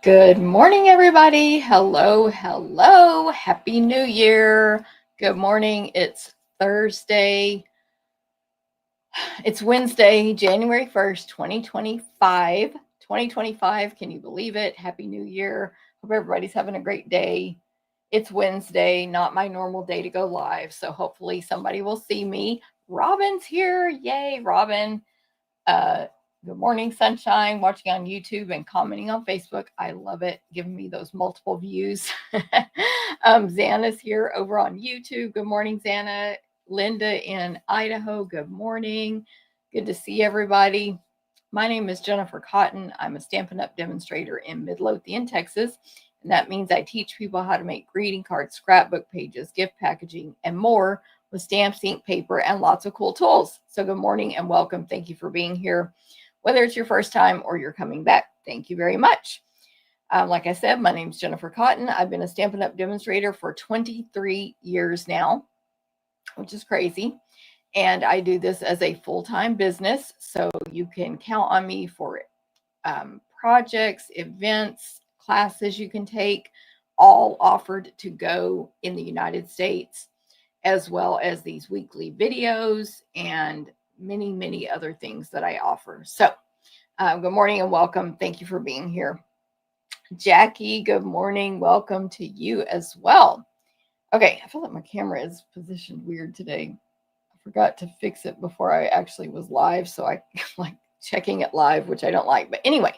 Good morning, everybody. Hello, hello. Happy New Year. Good morning. It's Thursday. It's Wednesday, January 1st, 2025. 2025. Can you believe it? Happy New Year. Hope everybody's having a great day. It's Wednesday, not my normal day to go live. So hopefully somebody will see me. Robin's here. Yay, Robin. Good morning, sunshine, watching on YouTube and commenting on Facebook. I love it, giving me those multiple views. Xana's here over on YouTube. Good morning, Xana. Linda in Idaho, good morning. Good to see everybody. My name is Jennifer Cotton. I'm a Stampin' Up! Demonstrator in Midlothian, Texas. And that means I teach people how to make greeting cards, scrapbook pages, gift packaging, and more with stamps, ink, paper, and lots of cool tools. So good morning and welcome. Thank you for being here. Whether it's your first time or you're coming back, thank you very much. Like I said, my name is Jennifer Cotton. I've been a Stampin' Up! Demonstrator for 23 years now, which is crazy. And I do this as a full-time business, so you can count on me for projects, events, classes you can take, all offered to go in the United States, as well as these weekly videos and many, many other things that I offer. So good morning and welcome. Thank you for being here. Jackie, good morning. Welcome to you as well. Okay, I feel like my camera is positioned weird today. I forgot to fix it before I actually was live, so I like checking it live, which I don't like. But anyway,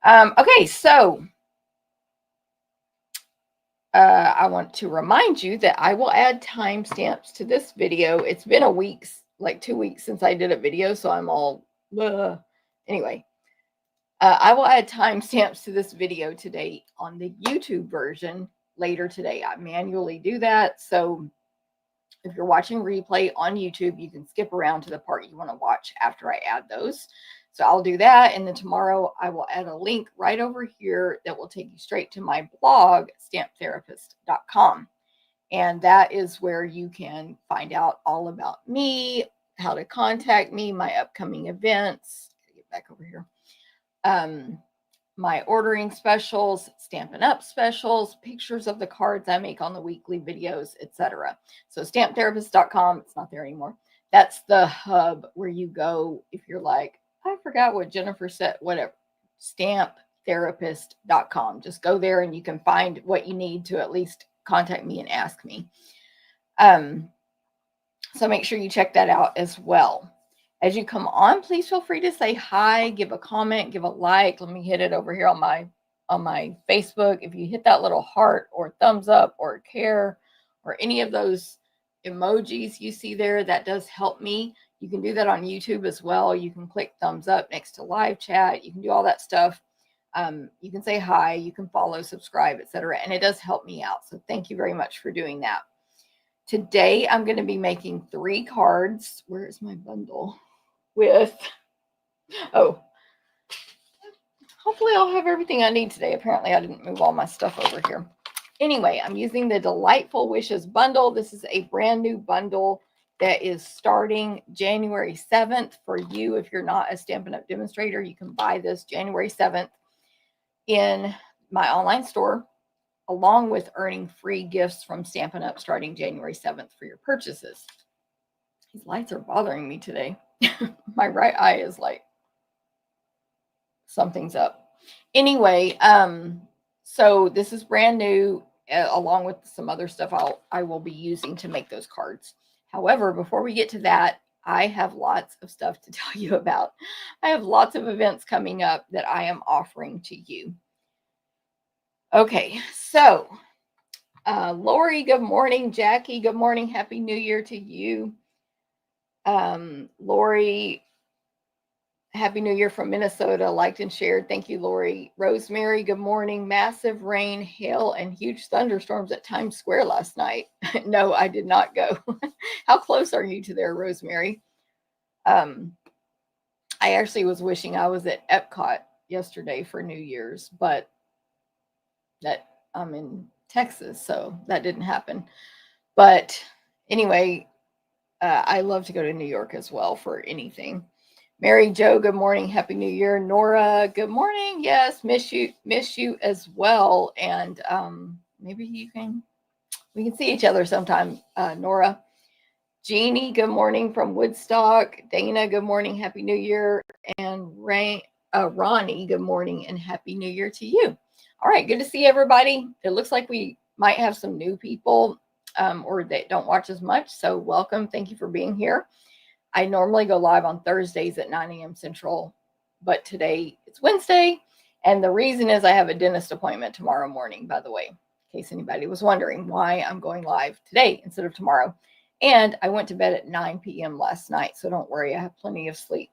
okay, so I want to remind you that I will add timestamps to this video. It's been a week, like 2 weeks since I did a video, so I'm all, anyway. I will add timestamps to this video today on the YouTube version later today. I manually do that, so if you're watching replay on YouTube, you can skip around to the part you want to watch after I add those. So I'll do that. And then tomorrow I will add a link right over here that will take you straight to my blog, stamptherapist.com. And that is where you can find out all about me, how to contact me, my upcoming events. Get back over here. My ordering specials, Stampin' Up! Specials, pictures of the cards I make on the weekly videos, etc. So stamptherapist.com, it's not there anymore. That's the hub where you go if you're like, I forgot what Jennifer said, whatever. Stamptherapist.com. Just go there and you can find what you need to at least contact me and ask me. So make sure you check that out as well. As you come on, please feel free to say hi, give a comment, give a like. Let me hit it over here on my Facebook. If you hit that little heart or thumbs up or care or any of those emojis you see there, that does help me. You can do that on YouTube as well. You can click thumbs up next to live chat. You can do all that stuff. You can say hi, you can follow, subscribe, etc. And it does help me out. So thank you very much for doing that. Today, I'm going to be making 3 cards. Where is my bundle? Hopefully I'll have everything I need today. Apparently I didn't move all my stuff over here. Anyway, I'm using the Delightful Wishes bundle. This is a brand new bundle that is starting January 7th for you. If you're not a Stampin' Up! Demonstrator, you can buy this January 7th in my online store, along with earning free gifts from Stampin' Up! Starting January 7th for your purchases. These lights are bothering me today. My right eye is like, something's up. Anyway, so this is brand new, along with some other stuff I will be using to make those cards. However, before we get to that, I have lots of stuff to tell you about. I have lots of events coming up that I am offering to you. Okay, so Lori, good morning. Jackie, good morning. Happy New Year to you. Lori, Happy New Year from Minnesota, liked and shared. Thank you, Lori. Rosemary, good morning. Massive rain, hail, and huge thunderstorms at Times Square last night. No, I did not go. How close are you to there, Rosemary? I actually was wishing I was at Epcot yesterday for New Year's, but that I'm in Texas, so that didn't happen. But anyway, I love to go to New York as well for anything. Mary Jo, good morning. Happy New Year. Nora, good morning. Yes, miss you as well. And maybe we can see each other sometime, Nora. Jeannie, good morning from Woodstock. Dana, good morning. Happy New Year. And Ronnie, good morning and Happy New Year to you. All right, good to see everybody. It looks like we might have some new people or that don't watch as much. So welcome. Thank you for being here. I normally go live on Thursdays at 9 a.m. Central, but today it's Wednesday. And the reason is I have a dentist appointment tomorrow morning, by the way, in case anybody was wondering why I'm going live today instead of tomorrow. And I went to bed at 9 p.m. last night, so don't worry, I have plenty of sleep.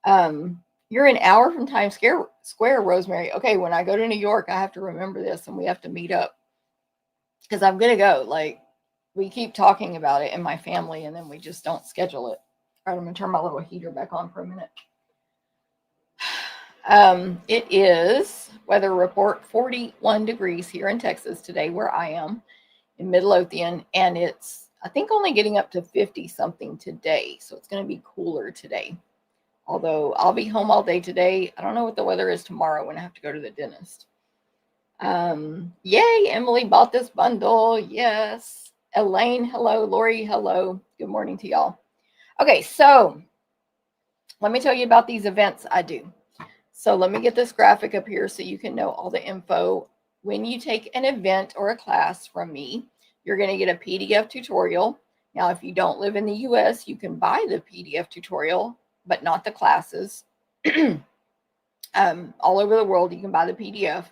You're an hour from Times Square, Rosemary. Okay, when I go to New York, I have to remember this and we have to meet up because I'm going to go. Like, we keep talking about it in my family and then we just don't schedule it. All right, I'm going to turn my little heater back on for a minute. It is weather report 41 degrees here in Texas today, where I am in Midlothian, and it's, I think, only getting up to 50 something today. So it's going to be cooler today. Although I'll be home all day today. I don't know what the weather is tomorrow when I have to go to the dentist. Yay, Emily bought this bundle. Yes. Elaine, hello. Lori, hello. Good morning to y'all. Okay, so let me tell you about these events I do. So let me get this graphic up here so you can know all the info. When you take an event or a class from me, you're going to get a PDF tutorial. Now, if you don't live in the US, you can buy the PDF tutorial, but not the classes. All over the world, you can buy the PDF.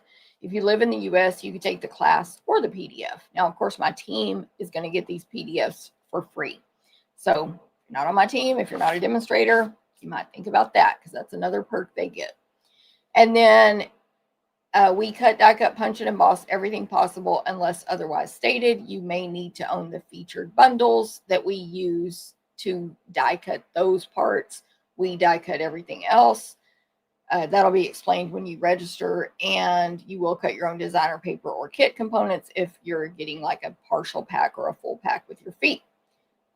If you live in the US, you can take the class or the PDF. Now, of course, my team is going to get these PDFs for free. So if you're not on my team, if you're not a demonstrator, you might think about that because that's another perk they get. And then we cut, die cut, punch, and emboss everything possible unless otherwise stated. You may need to own the featured bundles that we use to die cut those parts. We die cut everything else. That'll be explained when you register, and you will cut your own designer paper or kit components if you're getting like a partial pack or a full pack with your feet.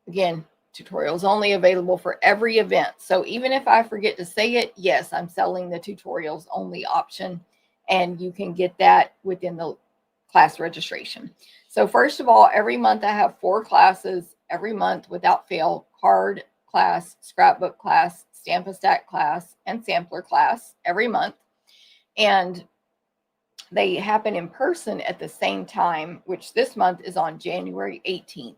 Again, tutorials only available for every event. So even if I forget to say it, yes, I'm selling the tutorials only option, and you can get that within the class registration. So first of all, every month I have 4 classes every month without fail: card class, scrapbook class, Stamp a Stack class, and sampler class every month. And they happen in person at the same time, which this month is on January 18th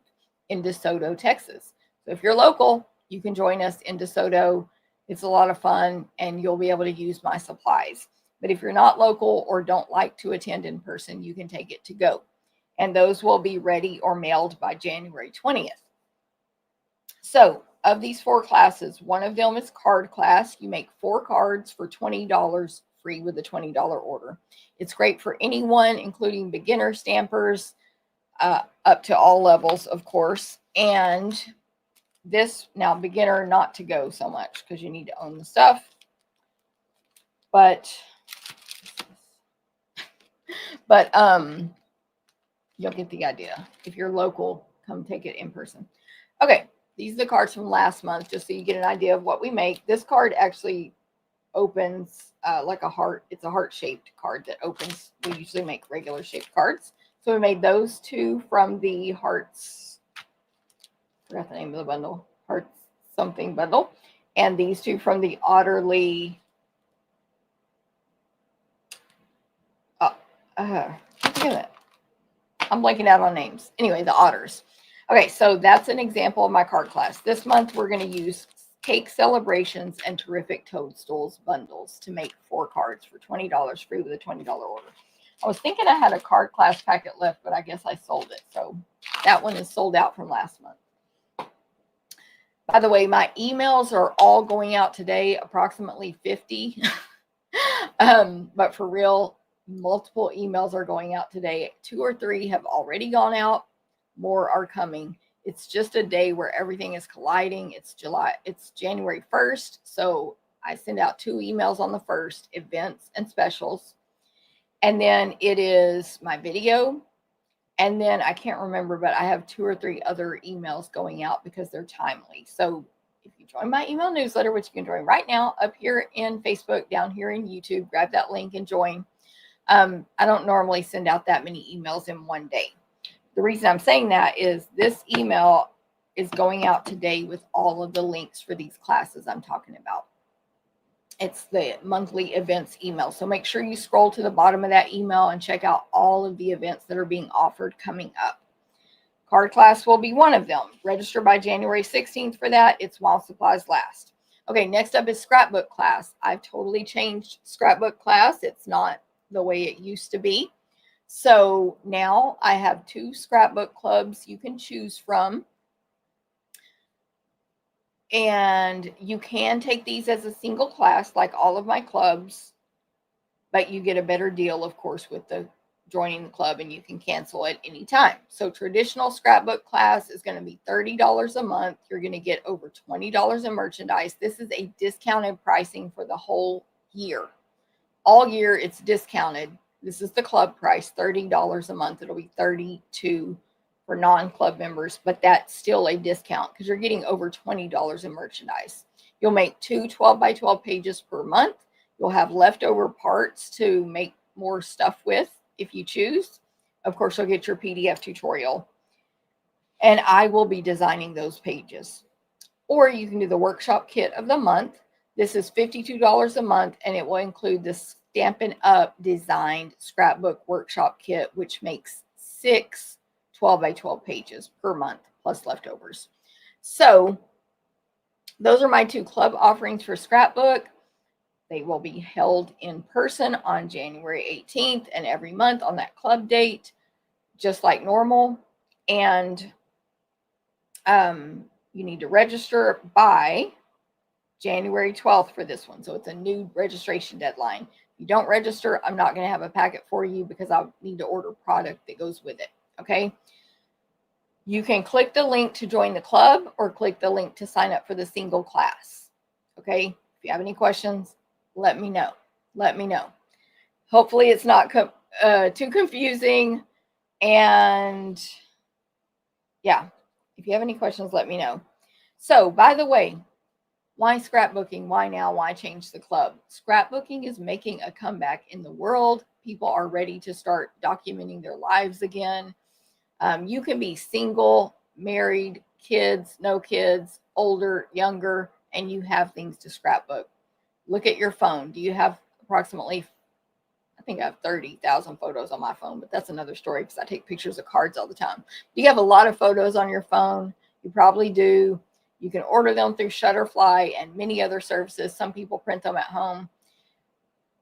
in DeSoto, Texas. So if you're local, you can join us in DeSoto. It's a lot of fun, and you'll be able to use my supplies. But if you're not local or don't like to attend in person, you can take it to go. And those will be ready or mailed by January 20th. So of these 4 classes, one of them is card class. You make 4 cards for $20 free with a $20 order. It's great for anyone, including beginner stampers, up to all levels, of course. And this, now beginner, not to go so much because you need to own the stuff. But you'll get the idea. If you're local, come take it in person. Okay, these are the cards from last month, just so you get an idea of what we make. This card actually opens like a heart. It's a heart-shaped card that opens. We usually make regular shaped cards. So we made those 2 from the Hearts. I forgot the name of the bundle. Hearts something bundle. And these 2 from the Otterly. I'm blanking out on names. Anyway, the Otters. Okay, so that's an example of my card class. This month, we're going to use Cake Celebrations and Terrific Toadstools bundles to make 4 cards for $20 free with a $20 order. I was thinking I had a card class packet left, but I guess I sold it. So that one is sold out from last month. By the way, my emails are all going out today, approximately 50. But for real, multiple emails are going out today. 2 or 3 have already gone out. More are coming. It's just a day where everything is colliding. It's January 1st. So I send out 2 emails on the 1st, events and specials. And then it is my video. And then I can't remember, but I have 2 or 3 other emails going out because they're timely. So if you join my email newsletter, which you can join right now up here in Facebook, down here in YouTube. Grab that link and join. I don't normally send out that many emails in one day. The reason I'm saying that is this email is going out today with all of the links for these classes I'm talking about. It's the monthly events email. So make sure you scroll to the bottom of that email and check out all of the events that are being offered coming up. Card class will be one of them. Register by January 16th for that. It's while supplies last. Okay, next up is scrapbook class. I've totally changed scrapbook class. It's not the way it used to be. So now I have 2 scrapbook clubs you can choose from. And you can take these as a single class like all of my clubs, but you get a better deal, of course, with the joining the club, and you can cancel at any time. So traditional scrapbook class is going to be $30 a month. You're going to get over $20 in merchandise. This is a discounted pricing for the whole year. All year it's discounted. This is the club price, $30 a month. It'll be $32 for non-club members, but that's still a discount because you're getting over $20 in merchandise. You'll make 2 12 by 12 pages per month. You'll have leftover parts to make more stuff with if you choose. Of course, you'll get your PDF tutorial, and I will be designing those pages. Or you can do the workshop kit of the month. This is $52 a month, and it will include the Stampin' Up designed scrapbook workshop kit, which makes 6 12 by 12 pages per month plus leftovers. So those are my 2 club offerings for scrapbook. They will be held in person on January 18th and every month on that club date, just like normal. And you need to register by January 12th for this one. So it's a new registration deadline. If you don't register, I'm not going to have a packet for you because I'll need to order product that goes with it. Okay. You can click the link to join the club or click the link to sign up for the single class. Okay. If you have any questions, let me know. Let me know. Hopefully it's not too confusing. And yeah, if you have any questions, let me know. So, by the way, why scrapbooking? Why now? Why change the club? Scrapbooking is making a comeback in the world. People are ready to start documenting their lives again. You can be single, married, kids, no kids, older, younger, and you have things to scrapbook. Look at your phone. Do you have approximately, I think I have 30,000 photos on my phone, but that's another story because I take pictures of cards all the time. Do you have a lot of photos on your phone? You probably do. You can order them through Shutterfly and many other services. Some people print them at home.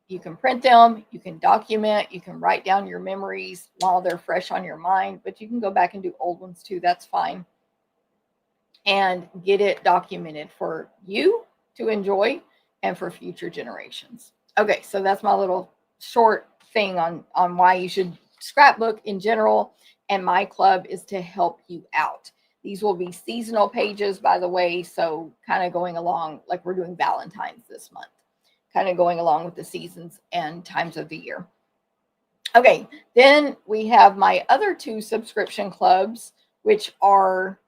You can print them, you can document, you can write down your memories while they're fresh on your mind, but you can go back and do old ones too. That's fine. And get it documented for you to enjoy and for future generations. Okay, so that's my little short thing on why you should scrapbook in general. And my club is to help you out. These will be seasonal pages, by the way, so kind of going along like we're doing Valentine's this month, kind of going along with the seasons and times of the year. Okay, then we have my other 2 subscription clubs, which are,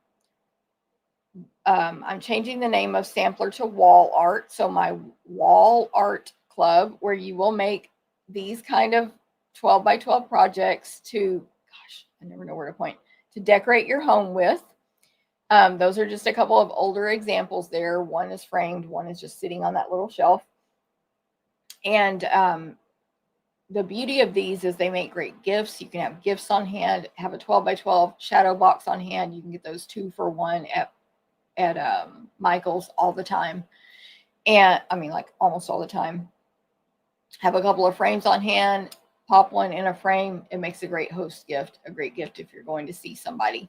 I'm changing the name of Sampler to Wall Art. So my Wall Art Club, where you will make these kind of 12 by 12 projects to, gosh, I never know where to point, to decorate your home with. Those are just a couple of older examples there. One is framed, one is just sitting on that little shelf. And the beauty of these is they make great gifts. You can have gifts on hand, have a 12 by 12 shadow box on hand. You can get those 2 for $1 at Michael's all the time. And I mean, like almost all the time. Have a couple of frames on hand, pop one in a frame. It makes a great host gift, a great gift if you're going to see somebody.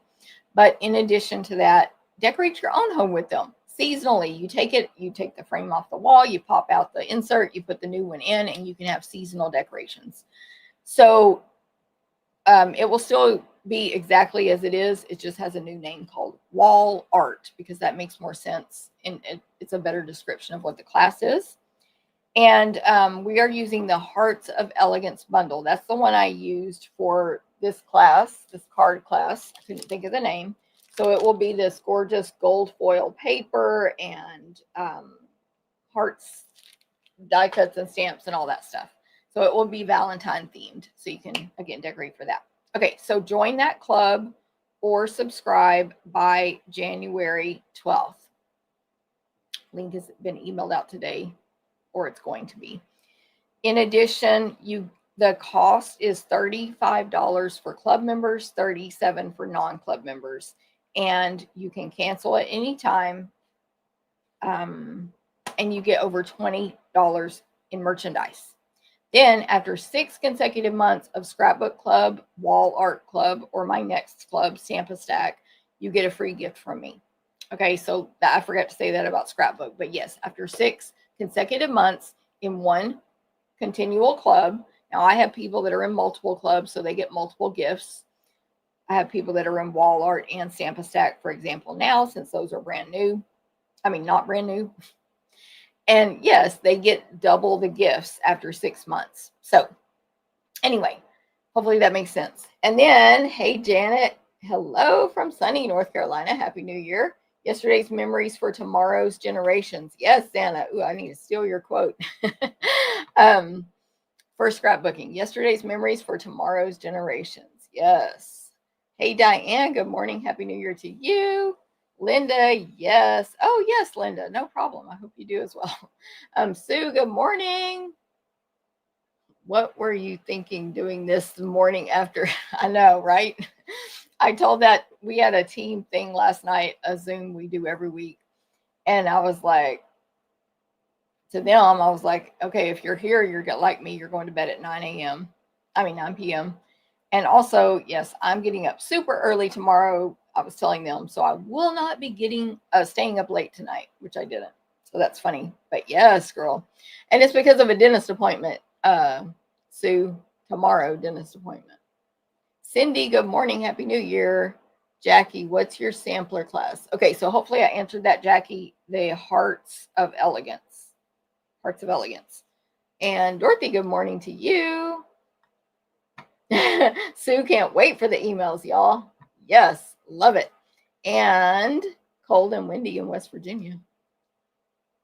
But in addition to that, decorate your own home with them. Seasonally, you take the frame off the wall, you pop out the insert, you put the new one in, and you can have seasonal decorations. So it will still be exactly as it is. It just has a new name called Wall Art because that makes more sense. And it's a better description of what the class is. And we are using the Hearts of Elegance bundle. That's the one I used for this class, this card class. I couldn't think of the name. So it will be this gorgeous gold foil paper and hearts, die cuts and stamps and all that stuff. So it will be Valentine themed. So you can, again, decorate for that. Okay, so join that club or subscribe by January 12th. Link has been emailed out today, or it's going to be. In addition, the cost is $35 for club members, $37 for non-club members, and you can cancel at any time. And you get over $20 in merchandise. Then, after 6 consecutive months of Scrapbook Club, Wall Art Club, or my next club, Stamp a Stack, you get a free gift from me. Okay, so I forgot to say that about Scrapbook, but yes, after 6 consecutive months in one continual club. Now, I have people that are in multiple clubs, so they get multiple gifts. I have people that are in Wall Art and Stamp a Stack, for example, now, since those are brand new. I mean, not brand new. And yes, they get double the gifts after 6 months. So anyway, hopefully that makes sense. And then, hey, Janet, hello from sunny North Carolina. Happy New Year. Yesterday's memories for tomorrow's generations. Yes, Santa. Ooh, I need to steal your quote. For scrapbooking. Yesterday's memories for tomorrow's generations. Yes. Hey, Diane. Good morning. Happy New Year to you. Linda, yes. Oh, yes, Linda. No problem. I hope you do as well. Sue, good morning. What were you thinking doing this morning after? I know, right? I told that we had a team thing last night, a Zoom we do every week. And I was like, to them, I was like, okay, if you're here, you're like me, you're going to bed at 9 p.m. And also, yes, I'm getting up super early tomorrow. I was telling them, so I will not be staying up late tonight, which I didn't. So that's funny. But yes, girl. And it's because of a dentist appointment. Sue, tomorrow, dentist appointment. Cindy, good morning. Happy New Year. Jackie, what's your sampler class? Okay, so hopefully I answered that, Jackie. The Hearts of Elegance. Hearts of Elegance. And Dorothy, good morning to you. Sue can't wait for the emails, y'all. Yes, love it. And cold and windy in West Virginia.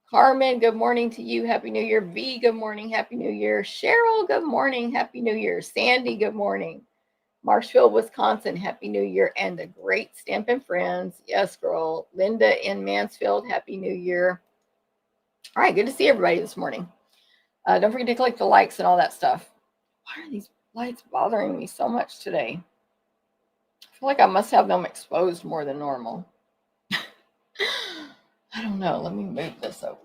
Carmen, good morning to you. Happy New Year. V, good morning. Happy New Year. Cheryl, good morning. Happy New Year. Sandy, good morning. Marshville, Wisconsin, Happy New Year. And the great Stampin' Friends. Yes, girl. Linda in Mansfield, Happy New Year. All right, good to see everybody this morning. Don't forget to click the likes and all that stuff. Why are these lights bothering me so much today? I feel like I must have them exposed more than normal. I don't know. Let me move this over.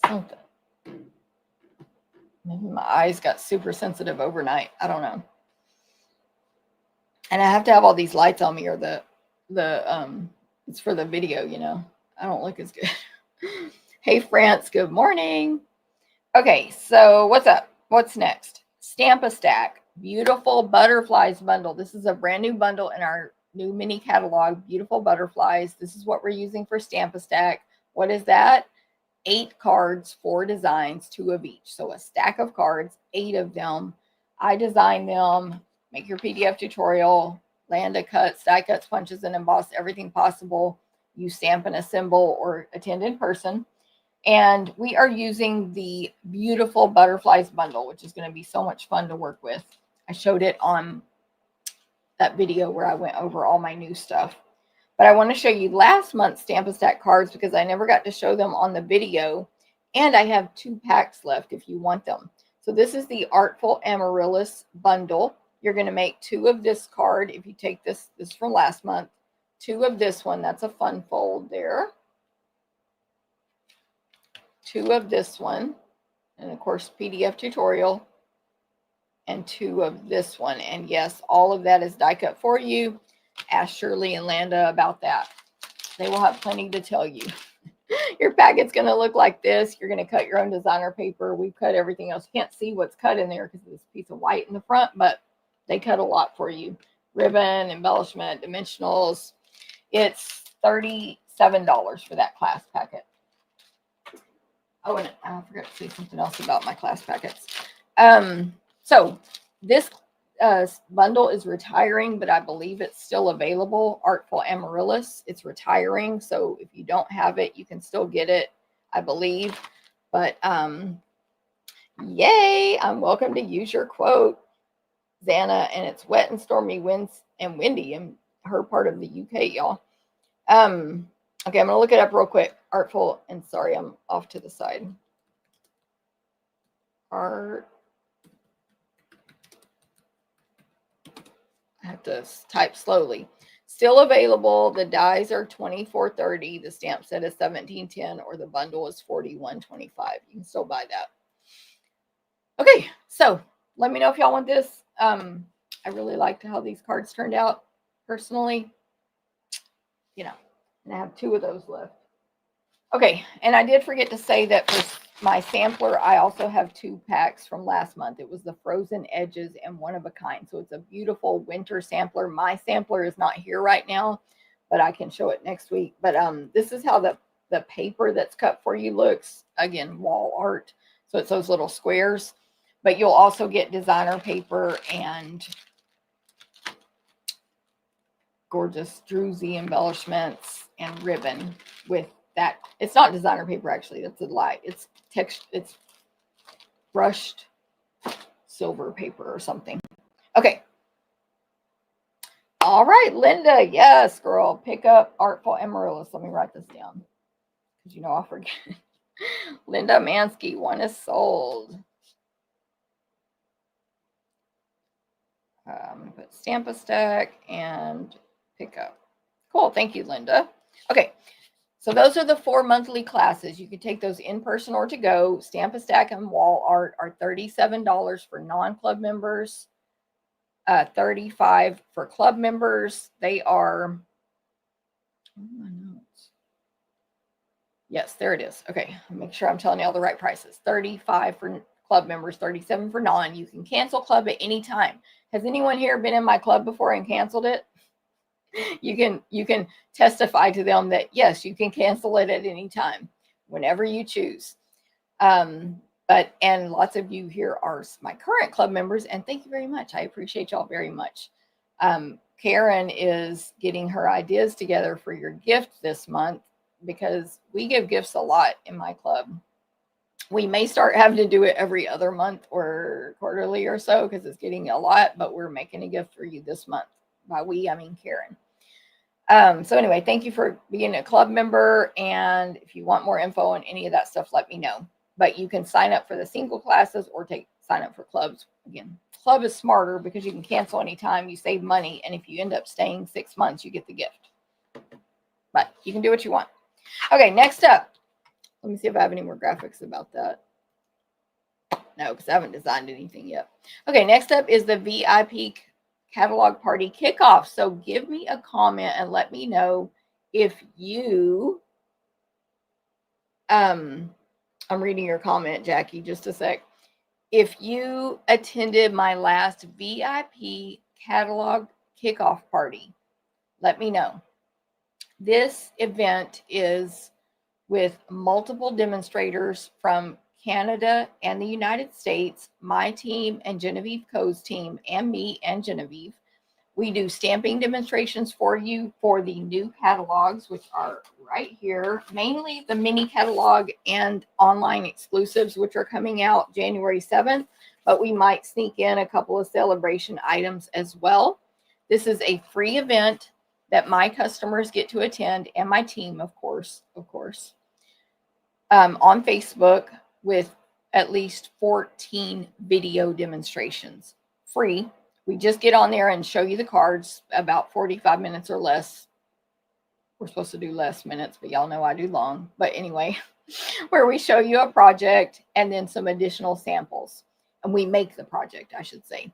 Something. Maybe my eyes got super sensitive overnight. I don't know. And I have to have all these lights on me, or it's for the video, you know. I don't look as good. Hey, France, good morning. Okay, so what's up? What's next? Stamp a Stack. Beautiful Butterflies bundle. This is a brand new bundle in our new mini catalog. Beautiful Butterflies. This is what we're using for Stamp a Stack. What is that? 8 cards, 4 designs, 2 of each. So a stack of cards, 8 of them. I design them. Make your PDF tutorial. Landa cuts, die cuts, punches, and emboss everything possible. You stamp and assemble or attend in person. And we are using the Beautiful Butterflies bundle, which is going to be so much fun to work with. I showed it on that video where I went over all my new stuff. But I want to show you last month's Stamp a Stack cards because I never got to show them on the video. And I have 2 packs left if you want them. So this is the Artful Amaryllis bundle. You're going to make 2 of this card. If you take this from last month, 2 of this one. That's a fun fold there. 2 of this one. And of course, PDF tutorial. And 2 of this one. And yes, all of that is die cut for you. Ask Shirley and Landa about that. They will have plenty to tell you. Your packet's going to look like this. You're going to cut your own designer paper. We've cut everything else. You can't see what's cut in there because of this piece of white in the front, but they cut a lot for you. Ribbon, embellishment, dimensionals. It's $37 for that class packet. Oh, and I forgot to say something else about my class packets. So this bundle is retiring, but I believe it's still available. Artful Amaryllis, it's retiring. So if you don't have it, you can still get it, I believe. But yay, I'm welcome to use your quote, Xana, and it's wet and stormy winds and windy in her part of the UK, y'all. Okay, I'm gonna look it up real quick. Artful, and sorry, I'm off to the side. Art. I have to type slowly. Still available. The dies are $24.30. The stamp set is $17.10, or the bundle is $41.25. You can still buy that. Okay, so let me know if y'all want this. I really liked how these cards turned out personally. You know, and I have 2 of those left. Okay, and I did forget to say that for my sampler, I also have 2 packs from last month. It was the Frozen Edges and One of a Kind. So it's a beautiful winter sampler. My sampler is not here right now, but I can show it next week. But this is how the paper that's cut for you looks. Again, wall art. So it's those little squares. But you'll also get designer paper and gorgeous druzy embellishments and ribbon with that. It's not designer paper, actually. That's a lie. It's text. It's brushed silver paper or something. Okay. All right, Linda. Yes, girl. Pick up Artful Amaryllis. Let me write this down, because I forget. Linda Mansky, 1 is sold. I'm going to put Stamp a Stack and pick up. Cool. Thank you, Linda. Okay. So those are the 4 monthly classes. You can take those in person or to go. Stamp a Stack and Wall Art are $37 for non-club members, $35 for club members. They are, oh, my notes. Yes, there it is. Okay, make sure I'm telling you all the right prices. $35 for club members, $37 for non. You can cancel club at any time. Has anyone here been in my club before and canceled it? You can testify to them that yes, you can cancel it at any time, whenever you choose. And lots of you here are my current club members, and thank you very much. I appreciate y'all very much. Karen is getting her ideas together for your gift this month, because we give gifts a lot in my club. We may start having to do it every other month or quarterly or so, because it's getting a lot, but we're making a gift for you this month. By we, I mean Karen. So anyway, thank you for being a club member. And if you want more info on any of that stuff, let me know. But you can sign up for the single classes or sign up for clubs. Again, club is smarter because you can cancel anytime, you save money. And if you end up staying 6 months, you get the gift. But you can do what you want. Okay, next up. Let me see if I have any more graphics about that. No, because I haven't designed anything yet. Okay, next up is the VIP catalog party kickoff. So give me a comment and let me know if you I'm reading your comment, Jackie, just a sec. If you attended my last VIP catalog kickoff party, let me know. This event is with multiple demonstrators from Canada and the United States, my team and Genevieve Coe's team, and me and Genevieve. We do stamping demonstrations for you for the new catalogs, which are right here, mainly the mini catalog and online exclusives, which are coming out January 7th, but we might sneak in a couple of celebration items as well. This is a free event that my customers get to attend, and my team, of course, on Facebook, with at least 14 video demonstrations, free. We just get on there and show you the cards, about 45 minutes or less. We're supposed to do less minutes, but y'all know I do long. But anyway, where we show you a project and then some additional samples. And we make the project, I should say,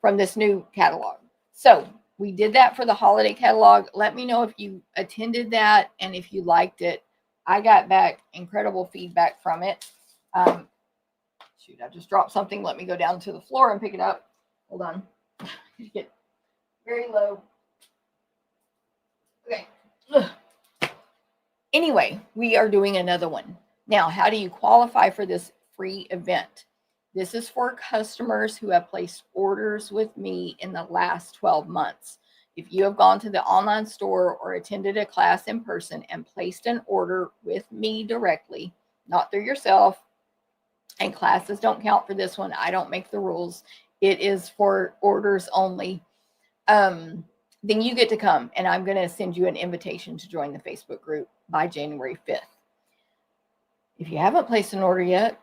from this new catalog. So we did that for the holiday catalog. Let me know if you attended that and if you liked it. I got back incredible feedback from it. Shoot, I just dropped something. Let me go down to the floor and pick it up. Hold on. Get very low. Okay. Ugh. Anyway, we are doing another one. Now, how do you qualify for this free event? This is for customers who have placed orders with me in the last 12 months. If you have gone to the online store or attended a class in person and placed an order with me directly, not through yourself, and classes don't count for this one. I don't make the rules. It is for orders only. Then you get to come, and I'm going to send you an invitation to join the Facebook group by January 5th. If you haven't placed an order yet,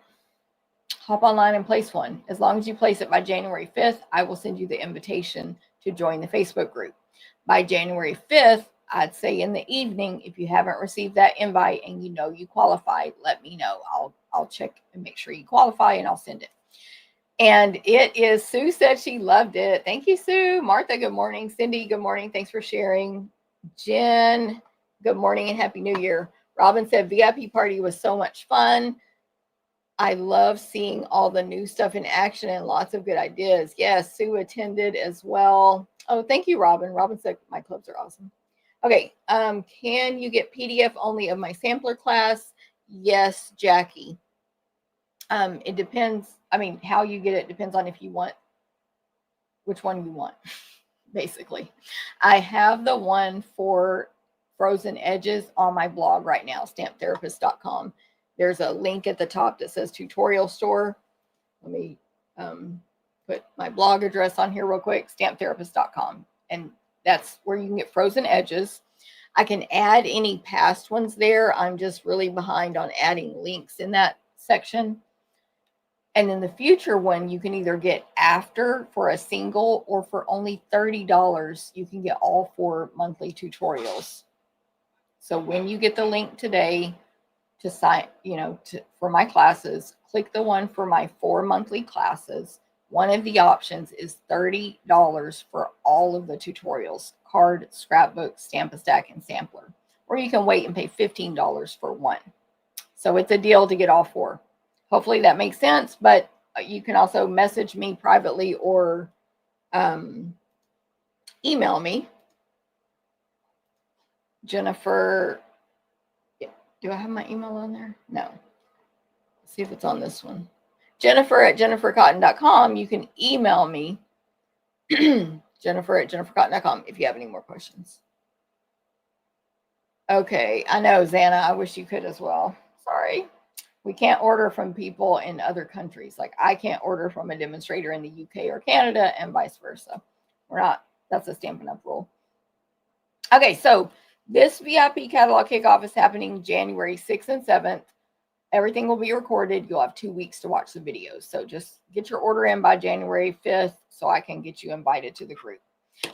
hop online and place one. As long as you place it by January 5th, I will send you the invitation to join the Facebook group. By January 5th, I'd say in the evening, if you haven't received that invite and you know you qualify, let me know. I'll check and make sure you qualify, and I'll send it. And it is, Sue said she loved it. Thank you, Sue. Martha, good morning. Cindy, good morning. Thanks for sharing. Jen, good morning and Happy New Year. Robin said VIP party was so much fun. I love seeing all the new stuff in action and lots of good ideas. Yes, Sue attended as well. Oh, thank you, Robin. Robin said my clubs are awesome. Okay, can you get PDF only of my sampler class? Yes, Jackie. It depends. I mean, how you get it depends on if you want, which one you want, basically. I have the one for frozen edges on my blog right now, stamptherapist.com. There's a link at the top that says tutorial store. Let me put my blog address on here real quick, stamptherapist.com. And that's where you can get frozen edges. I can add any past ones there. I'm just really behind on adding links in that section. And then the future one, you can either get after for a single, or for only $30, you can get all 4 monthly tutorials. So when you get the link today to sign, for my classes, click the one for my 4 monthly classes. One of the options is $30 for all of the tutorials: card, scrapbook, Stamp-A-Stack, and sampler. Or you can wait and pay $15 for one. So it's a deal to get all 4. Hopefully that makes sense, but you can also message me privately or email me. Jennifer, do I have my email on there? No. Let's see if it's on this one. Jennifer@jennifercotton.com. You can email me, Jennifer@jennifercotton.com, if you have any more questions. Okay, I know, Xana. I wish you could as well. Sorry. We can't order from people in other countries. Like, I can't order from a demonstrator in the UK or Canada, and vice versa. That's a Stampin' Up rule. Okay, so this VIP catalog kickoff is happening January 6th and 7th. Everything will be recorded. You'll have 2 weeks to watch the videos. So just get your order in by January 5th so I can get you invited to the group.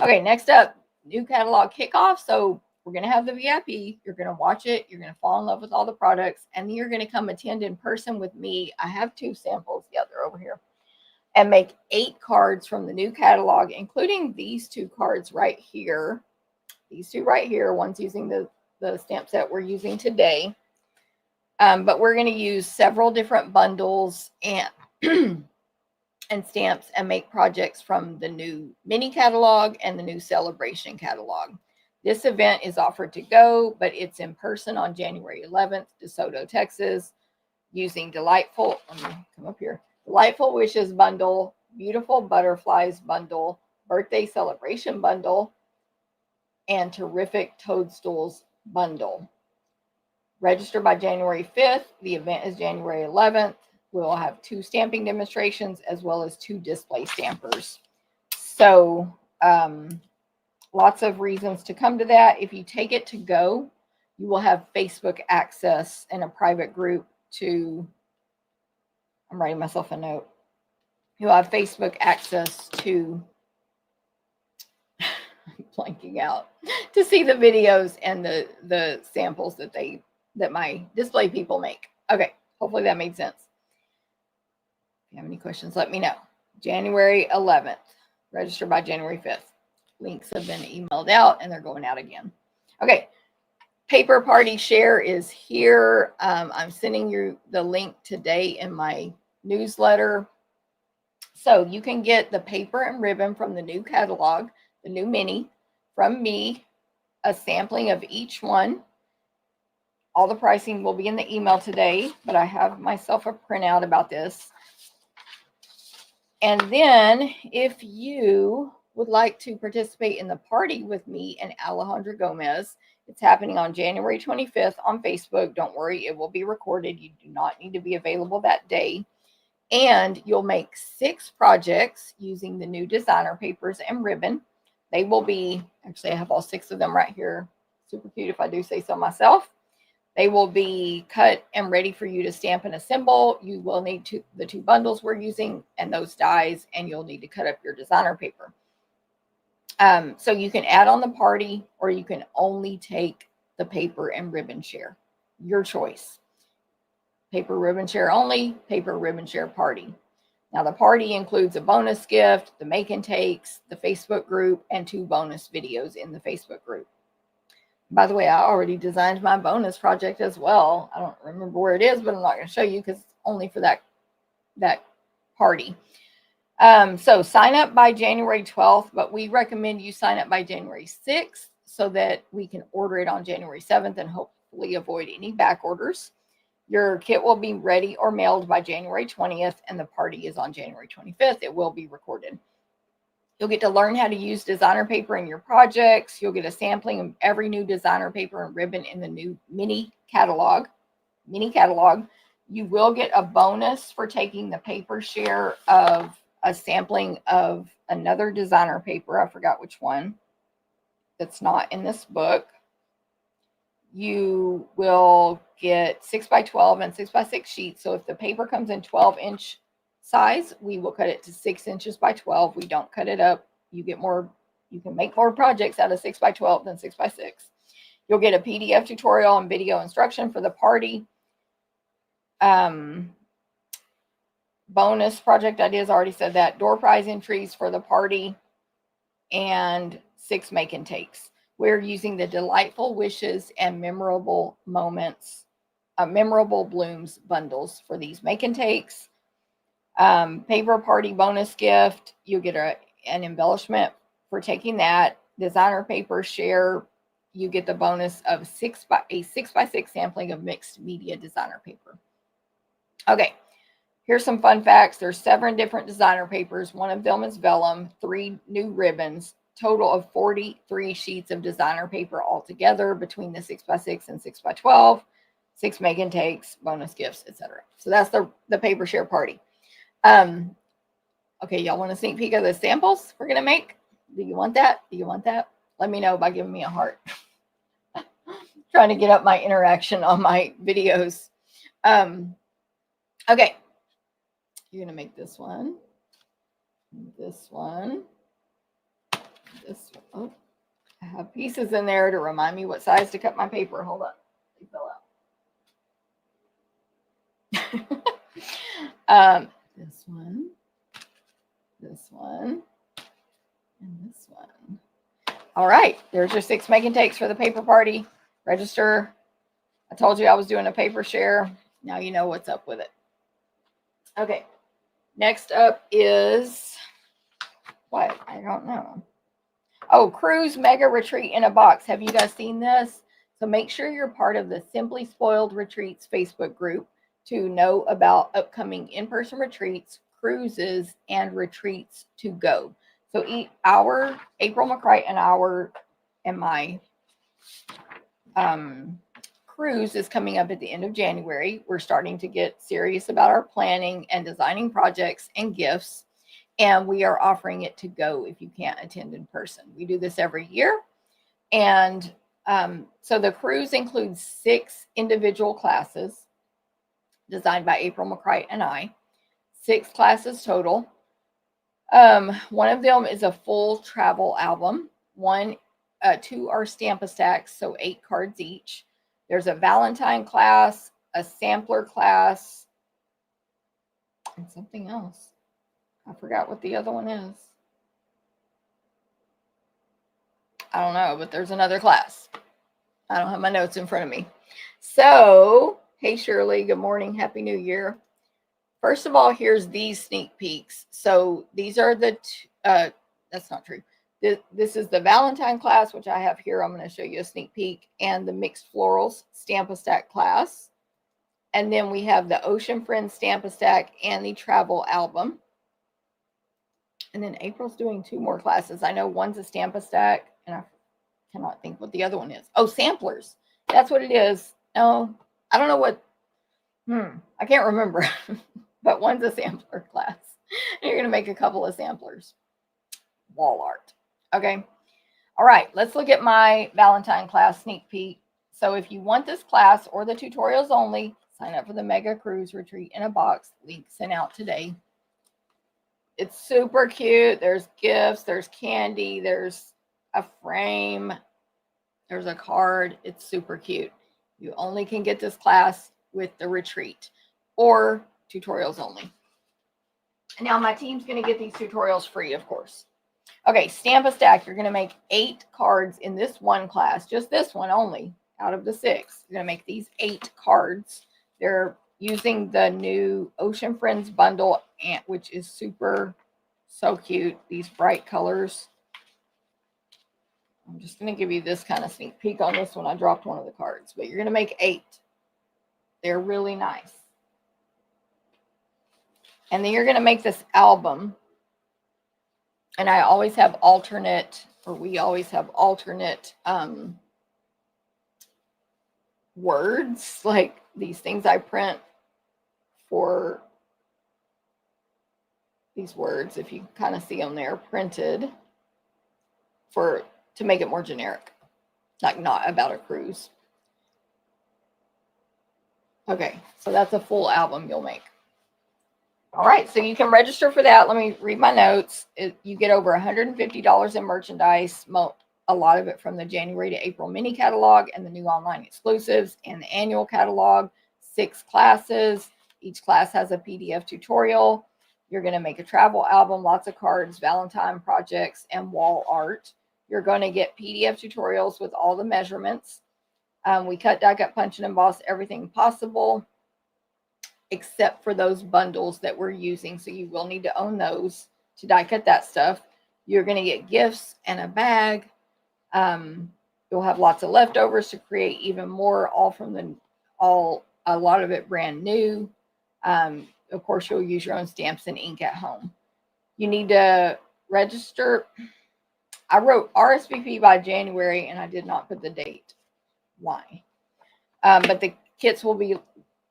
Okay, next up, new catalog kickoff. So we're going to have the VIP. You're going to watch it. You're going to fall in love with all the products. And then you're going to come attend in person with me. I have 2 samples. Yeah, they're over here. And make 8 cards from the new catalog, including these 2 cards right here. These 2 right here. One's using the stamp set we're using today. But we're going to use several different bundles and and stamps and make projects from the new mini catalog and the new celebration catalog. This event is offered to go, but it's in person on January 11th, DeSoto, Texas, using Delightful Wishes bundle, Beautiful Butterflies bundle, Birthday Celebration bundle, and Terrific Toadstools bundle. Register by January 5th. The event is January 11th. We'll have 2 stamping demonstrations as well as 2 display stampers. So lots of reasons to come to that. If you take it to go, you will have Facebook access in a private group to, I'm writing myself a note. You'll have Facebook access to, I'm blanking out, to see the videos and the samples that my display people make. Okay, hopefully that made sense. If you have any questions, let me know. January 11th. Register by January 5th. Links have been emailed out and they're going out again. Okay, paper party share is here. I'm sending you the link today in my newsletter. So you can get the paper and ribbon from the new catalog, the new mini, from me, a sampling of each one. All the pricing will be in the email today, but I have myself a printout about this. And then if you would like to participate in the party with me and Alejandra Gomez, it's happening on January 25th on Facebook. Don't worry, it will be recorded. You do not need to be available that day. And you'll make 6 projects using the new designer papers and ribbon. They will be, actually, I have all 6 of them right here. Super cute if I do say so myself. They will be cut and ready for you to stamp and assemble. You will need the 2 bundles we're using and those dies, and you'll need to cut up your designer paper. So you can add on the party, or you can only take the paper and ribbon share. Your choice. Paper ribbon share only, paper ribbon share party. Now the party includes a bonus gift, the make and takes, the Facebook group, and 2 bonus videos in the Facebook group. By the way, I already designed my bonus project as well. I don't remember where it is, but I'm not going to show you because it's only for that party. So sign up by January 12th, but we recommend you sign up by January 6th so that we can order it on January 7th and hopefully avoid any back orders. Your kit will be ready or mailed by January 20th, and the party is on January 25th. It will be recorded. You'll get to learn how to use designer paper in your projects. You'll get a sampling of every new designer paper and ribbon in the new mini catalog. You will get a bonus for taking the paper share of a sampling of another designer paper. I forgot which one. That's not in this book. You will get 6x12 and 6x6 sheets. So if the paper comes in 12-inch size, we will cut it to 6 inches by 12. We don't cut it up. You get more. You can make more projects out of 6x12 than 6x6. You'll get a PDF tutorial and video instruction for the party. Bonus project ideas, already said that. Door prize entries for the party, and 6 make and takes. We're using the Delightful Wishes and Memorable Moments, Memorable Blooms bundles for these make and takes. Paper party bonus gift, you get an embellishment for taking that. Designer paper share, you get the bonus of a 6x6 sampling of mixed media designer paper. Okay, here's some fun facts. There's 7 different designer papers. One of them is vellum, 3 new ribbons, total of 43 sheets of designer paper altogether between the 6x6 and 6x12, 6 make and takes, bonus gifts, etc. So that's the paper share party. Okay, y'all want a sneak peek of the samples we're going to make? Do you want that? Do you want that? Let me know by giving me a heart. Trying to get up my interaction on my videos. Okay, you're going to make this one, this one, this one. Oh, I have pieces in there to remind me what size to cut my paper. Hold on. They fell out. This one, and this one. All right, there's your 6 make and takes for the paper party. Register. I told you I was doing a paper share. Now you know what's up with it. Okay, next up is what? I don't know. Oh, Cruise Mega Retreat in a Box. Have you guys seen this? So make sure you're part of the Simply Spoiled Retreats Facebook group to know about upcoming in-person retreats, cruises, and retreats to go. So our April McCright and my cruise is coming up at the end of January. We're starting to get serious about our planning and designing projects and gifts, and we are offering it to go if you can't attend in person. We do this every year, and so the cruise includes 6 individual classes designed by April McCright and I. 6 classes total. One of them is a full travel album. 2 are Stamp-A-Stacks, so 8 cards each. There's a Valentine class, a sampler class, and something else. I forgot what the other one is. I don't know, but there's another class. I don't have my notes in front of me. So, hey Shirley, good morning. Happy New Year. First of all, here's these sneak peeks. So these are the, that's not true. This is the Valentine class, which I have here. I'm going to show you a sneak peek, and the Mixed Florals Stamp-A-Stack class. And then we have the Ocean Friends Stamp-A-Stack and the Travel Album. And then April's doing 2 more classes. I know one's a Stamp a Stack, and I cannot think what the other one is. Oh, samplers. That's what it is. No, I don't know what. I can't remember. But one's a sampler class. And you're going to make a couple of samplers. Wall art. Okay. All right. Let's look at my Valentine class sneak peek. So if you want this class or the tutorials only, sign up for the Mega Cruise Retreat in a Box. Link sent out today. It's super cute. There's gifts. There's candy. There's a frame. There's a card. It's super cute. You only can get this class with the retreat or tutorials only. And now my team's going to get these tutorials free, of course. Okay, Stamp a Stack. You're going to make 8 cards in this one class, just this one only out of the 6. You're going to make these 8 cards. They're using the new Ocean Friends bundle, which is so cute. These bright colors. I'm just going to give you this kind of sneak peek on this one. I dropped one of the cards, but you're going to make 8. They're really nice. And then you're going to make this album. And I always have alternate, or we always have alternate words, like these things I print for these words, if you kind of see them there printed, to make it more generic, like not about a cruise. Okay, so that's a full album you'll make. All right, so you can register for that. Let me read my notes. You get over $150 in merchandise, a lot of it from the January to April mini catalog and the new online exclusives and the annual catalog. 6 classes. Each class has a PDF tutorial. You're going to make a travel album, lots of cards, Valentine projects, and wall art. You're going to get PDF tutorials with all the measurements. We cut, die, cut, punch, and emboss everything possible, except for those bundles that we're using. So you will need to own those to die cut that stuff. You're going to get gifts and a bag. You'll have lots of leftovers to create even more, a lot of it brand new. Of course, you'll use your own stamps and ink at home. You need to register. I wrote RSVP by January and I did not put the date. Why? But the kits will be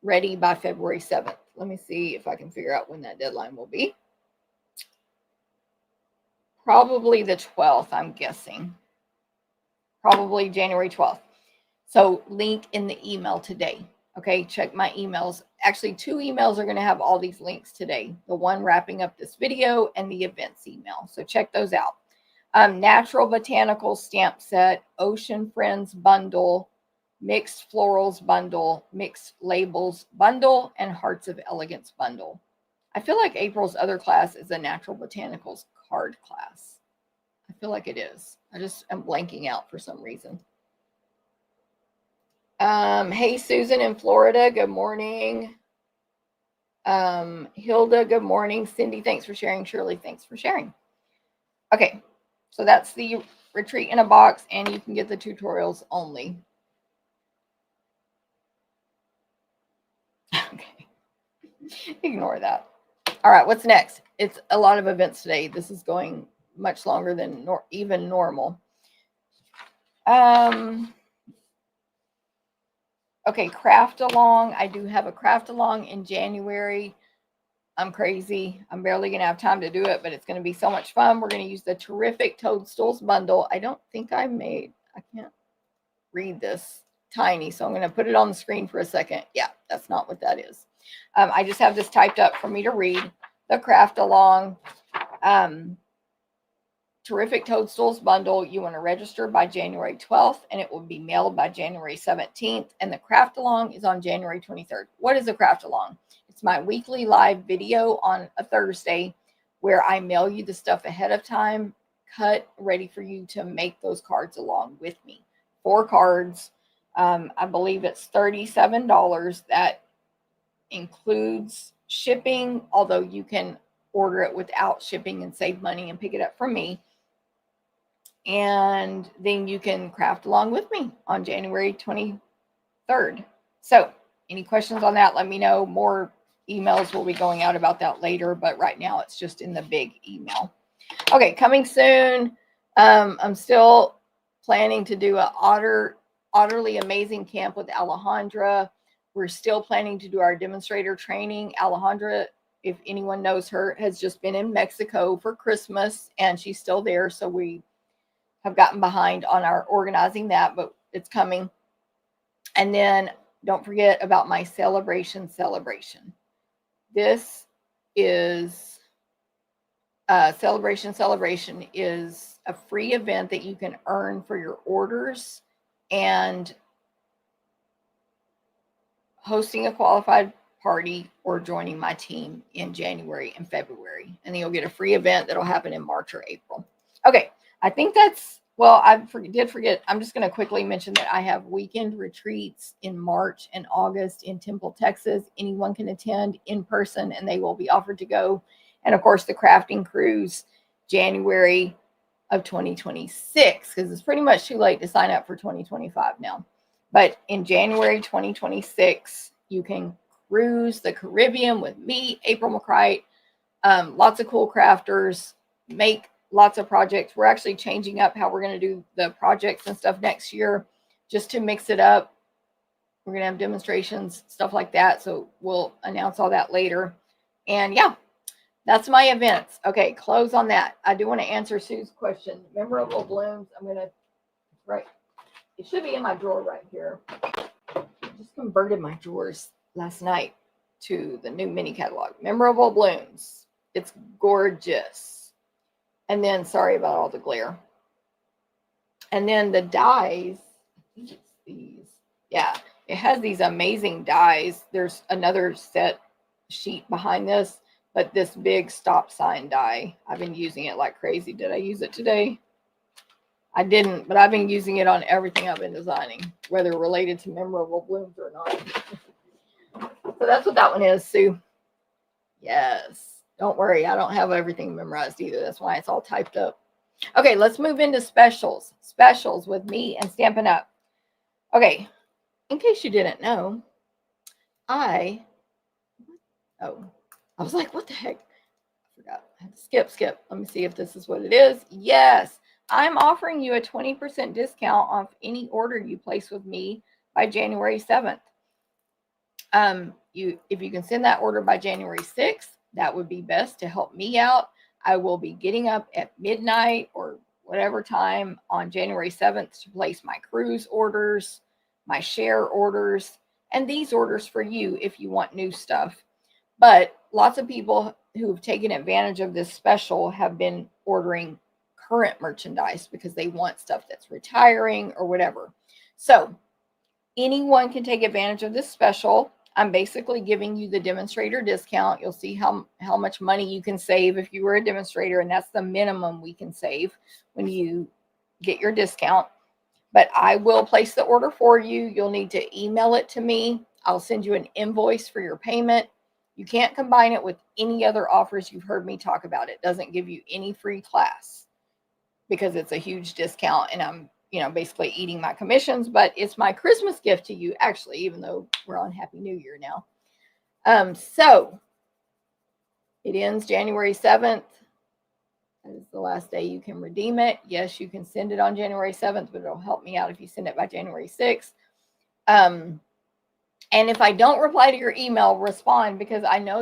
ready by February 7th. Let me see if I can figure out when that deadline will be. Probably the 12th, I'm guessing. Probably January 12th. So link in the email today. Okay, check my emails. Actually, 2 emails are going to have all these links today. The one wrapping up this video and the events email. So check those out. Natural Botanical Stamp Set, Ocean Friends Bundle, Mixed Florals Bundle, Mixed Labels Bundle, and Hearts of Elegance Bundle. I feel like April's other class is a Natural Botanicals card class. I feel like it is. I just am blanking out for some reason. Hey, Susan in Florida. Good morning. Hilda, good morning. Cindy, thanks for sharing. Shirley, thanks for sharing. Okay, so that's the retreat in a box, and you can get the tutorials only. Okay, ignore that. All right, what's next? It's a lot of events today. This is going much longer than even normal. Okay, craft along. I do have a craft along in January. I'm crazy. I'm barely going to have time to do it, but it's going to be so much fun. We're going to use the Terrific Toadstools bundle. I don't think I can't read this tiny, so I'm going to put it on the screen for a second. Yeah, that's not what that is. I just have this typed up for me to read. The craft along. Terrific Toadstools bundle. You want to register by January 12th, and it will be mailed by January 17th. And the craft along is on January 23rd. What is a craft along? It's my weekly live video on a Thursday where I mail you the stuff ahead of time, cut, ready for you to make those cards along with me. 4 cards. I believe it's $37. That includes shipping, although you can order it without shipping and save money and pick it up from me. And then you can craft along with me on January 23rd. So any questions on that, let me know. More emails will be going out about that later, but right now it's just in the big email. Okay, coming soon. I'm still planning to do a utterly amazing camp with Alejandra. We're still planning to do our demonstrator training. Alejandra, if anyone knows her, has just been in Mexico for Christmas, and she's still there. So we have gotten behind on our organizing that, but it's coming. And then don't forget about my celebration. This is celebration is a free event that you can earn for your orders and hosting a qualified party or joining my team in January and February. And then you'll get a free event that'll happen in March or April. Okay, I think that's, well, did forget. I'm just going to quickly mention that I have weekend retreats in March and August in Temple, Texas. Anyone can attend in person and they will be offered to go. And of course, the crafting cruise, January of 2026, because it's pretty much too late to sign up for 2025 now. But in January 2026, you can cruise the Caribbean with me, April McCrite. Lots of cool crafters, make lots of projects. We're actually changing up how we're going to do the projects and stuff next year just to mix it up. We're going to have demonstrations, stuff like that. So we'll announce all that later. And yeah, that's my events. Okay, close on that. I do want to answer Sue's question. Memorable blooms. I'm going to write. It should be in my drawer right here. I just converted my drawers last night to the new mini catalog. Memorable blooms. It's gorgeous. And then, sorry about all the glare. And then the dies. I think it's these. Yeah, it has these amazing dies. There's another set sheet behind this, but this big stop sign die. I've been using it like crazy. Did I use it today? I didn't, but I've been using it on everything I've been designing, whether related to memorable blooms or not. So that's what that one is, Sue. Yes. Don't worry. I don't have everything memorized either. That's why it's all typed up. Okay, let's move into specials. Specials with me and Stampin' Up. Okay, in case you didn't know, I was like, what the heck? I forgot. I had to skip. Let me see if this is what it is. Yes. I'm offering you a 20% discount off any order you place with me by January 7th. If you can send that order by January 6th, that would be best to help me out. I will be getting up at midnight or whatever time on January 7th to place my cruise orders, my share orders, and these orders for you if you want new stuff. But lots of people who have taken advantage of this special have been ordering current merchandise because they want stuff that's retiring or whatever. So anyone can take advantage of this special. I'm basically giving you the demonstrator discount. You'll see how much money you can save if you were a demonstrator, and that's the minimum we can save when you get your discount. But I will place the order for you. You'll need to email it to me. I'll send you an invoice for your payment. You can't combine it with any other offers you've heard me talk about. It doesn't give you any free class because it's a huge discount, and I'm basically eating my commissions, but it's my Christmas gift to you, actually, even though we're on Happy New Year now. So it ends January 7th. That is the last day you can redeem it. Yes, you can send it on January 7th, but it'll help me out if you send it by January 6th. And if I don't reply to your email, respond, because I know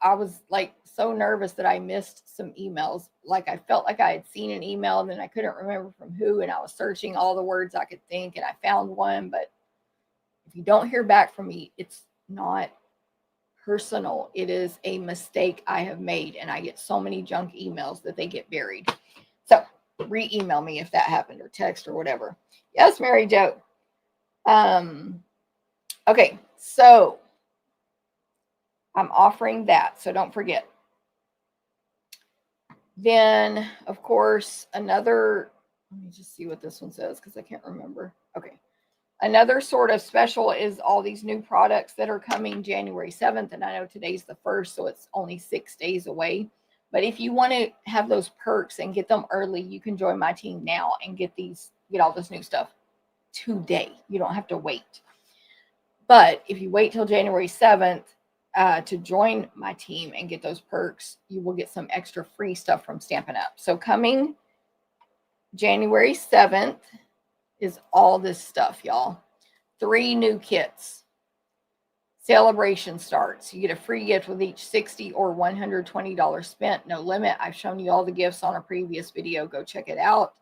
I was like so nervous that I missed some emails. Like I felt like I had seen an email and then I couldn't remember from who, and I was searching all the words I could think and I found one. But if you don't hear back from me, it's not personal. It is a mistake I have made, and I get so many junk emails that they get buried. So re-email me if that happened, or text or whatever. Yes, Mary Jo. Okay, so I'm offering that, so don't forget. Then, of course, let me just see what this one says because I can't remember. Okay. Another sort of special is all these new products that are coming January 7th. And I know today's the 1st, so it's only 6 days away. But if you want to have those perks and get them early, you can join my team now and get all this new stuff today. You don't have to wait. But if you wait till January 7th, to join my team and get those perks, you will get some extra free stuff from Stampin' Up. So coming January 7th is all this stuff, y'all. 3 new kits. Celebration starts. You get a free gift with each $60 or $120 spent. No limit. I've shown you all the gifts on a previous video. Go check it out.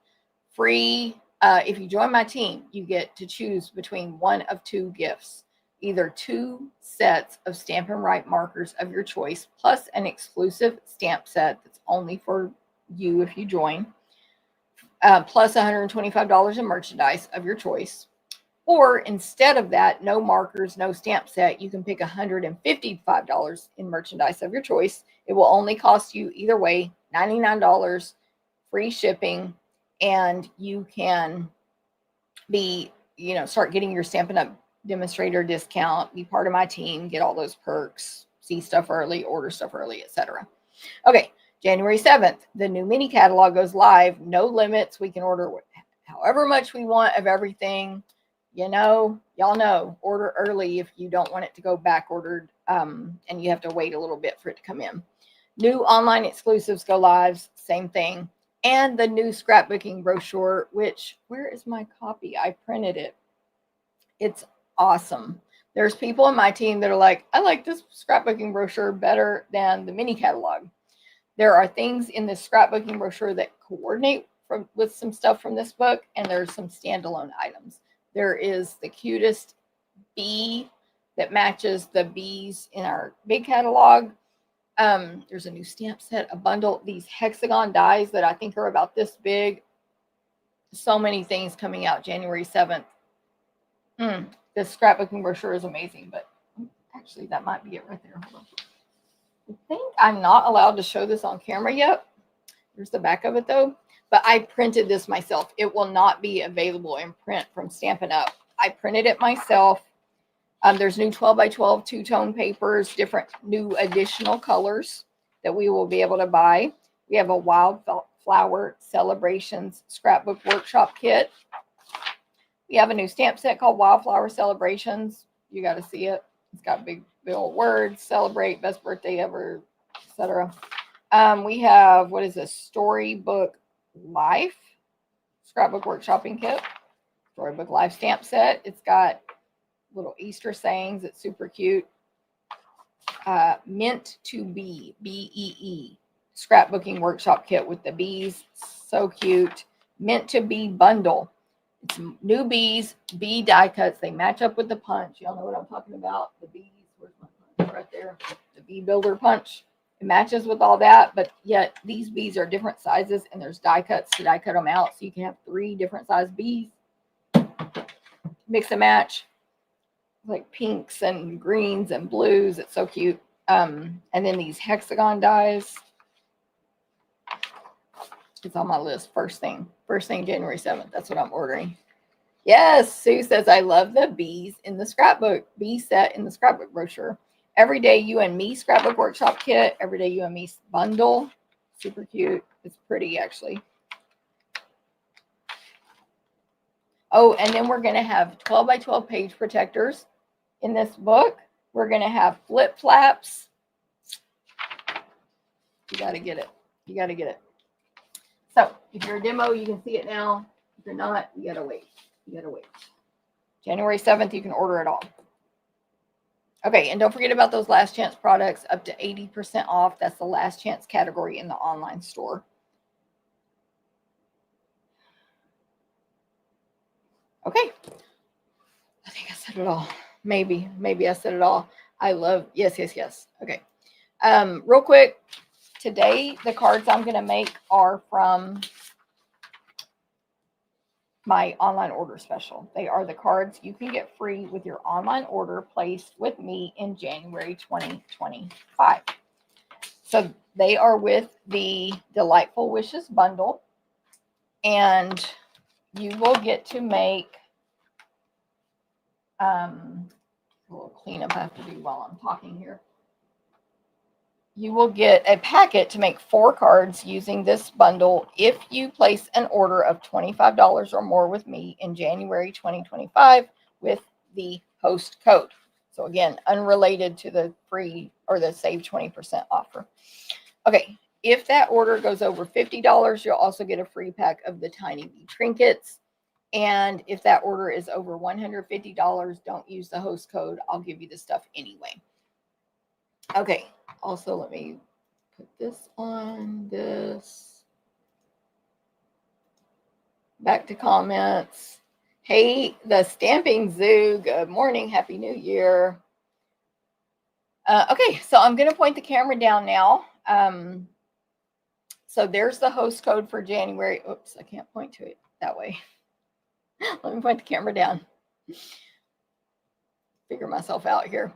Free. If you join my team, you get to choose between one of 2 gifts. Either 2 sets of Stampin' Write markers of your choice, plus an exclusive stamp set that's only for you if you join, plus $125 in merchandise of your choice. Or instead of that, no markers, no stamp set, you can pick $155 in merchandise of your choice. It will only cost you either way $99, free shipping, and you can be, start getting your Stampin' Up demonstrator discount, be part of my team, get all those perks, see stuff early, order stuff early, etc. Okay, January 7th, the new mini catalog goes live. No limits. We can order however much we want of everything. Y'all know, order early if you don't want it to go back ordered, and you have to wait a little bit for it to come in. New online exclusives go live, same thing. And the new scrapbooking brochure, which, where is my copy? I printed it. It's awesome. There's people in my team that are like, I like this scrapbooking brochure better than the mini catalog. There are things in this scrapbooking brochure that coordinate with some stuff from this book, and there's some standalone items. There is the cutest bee that matches the bees in our big catalog. There's a new stamp set, a bundle, these hexagon dies that I think are about this big. So many things coming out January 7th. This scrapbooking brochure is amazing, but actually that might be it right there. Hold on. I think I'm not allowed to show this on camera yet. There's the back of it though. But I printed this myself. It will not be available in print from Stampin' Up. I printed it myself. There's new 12 by 12 two-tone papers, different new additional colors that we will be able to buy. We have a Wildflower Celebrations Scrapbook Workshop Kit. We have a new stamp set called Wildflower Celebrations. You got to see it. It's got big old words, celebrate, best birthday ever, etc. We have, what is this? Storybook Life Scrapbook Workshopping Kit. Storybook Life stamp set. It's got little Easter sayings. It's super cute. Meant to Be, B-E-E, Scrapbooking Workshop Kit with the bees. So cute. Meant to Be bundle. It's new bees, bee die cuts. They match up with the punch. Y'all know what I'm talking about. The bees. Where's my punch? Right there. The bee builder punch. It matches with all that, but yet these bees are different sizes, and there's die cuts to die cut them out, so you can have 3 different size bees. Mix and match, like pinks and greens and blues. It's so cute. And then these hexagon dies. It's on my list. First thing January 7th. That's what I'm ordering. Yes, Sue says, I love the bees in the scrapbook, bee set in the scrapbook brochure. Everyday You and Me Scrapbook Workshop Kit. Everyday You and Me bundle. Super cute. It's pretty, actually. Oh, and then we're going to have 12 by 12 page protectors in this book. We're going to have flip flaps. You got to get it. You got to get it. So if you're a demo, you can see it now. If you're not, you got to wait. You got to wait. January 7th, you can order it all. Okay, and don't forget about those last chance products, up to 80% off. That's the last chance category in the online store. Okay. I think I said it all. Maybe I said it all. I love, yes. Okay. Real quick, today the cards I'm going to make are from my online order special. They are the cards you can get free with your online order placed with me in January 2025. So they are with the Delightful Wishes bundle, and you will get to make a little cleanup I have to do while I'm talking here. You will get a packet to make 4 cards using this bundle if you place an order of $25 or more with me in January 2025 with the host code. So again, unrelated to the free or the save 20% offer. Okay, if that order goes over $50, you'll also get a free pack of the Tiny Bee Trinkets. And if that order is over $150, don't use the host code. I'll give you the stuff anyway. Okay, also let me put this on this. Back to comments. Hey, the Stamping Zoo. Good morning. Happy New Year. Okay, so I'm going to point the camera down now. So there's the host code for January. Oops, I can't point to it that way. Let me point the camera down. Figure myself out here.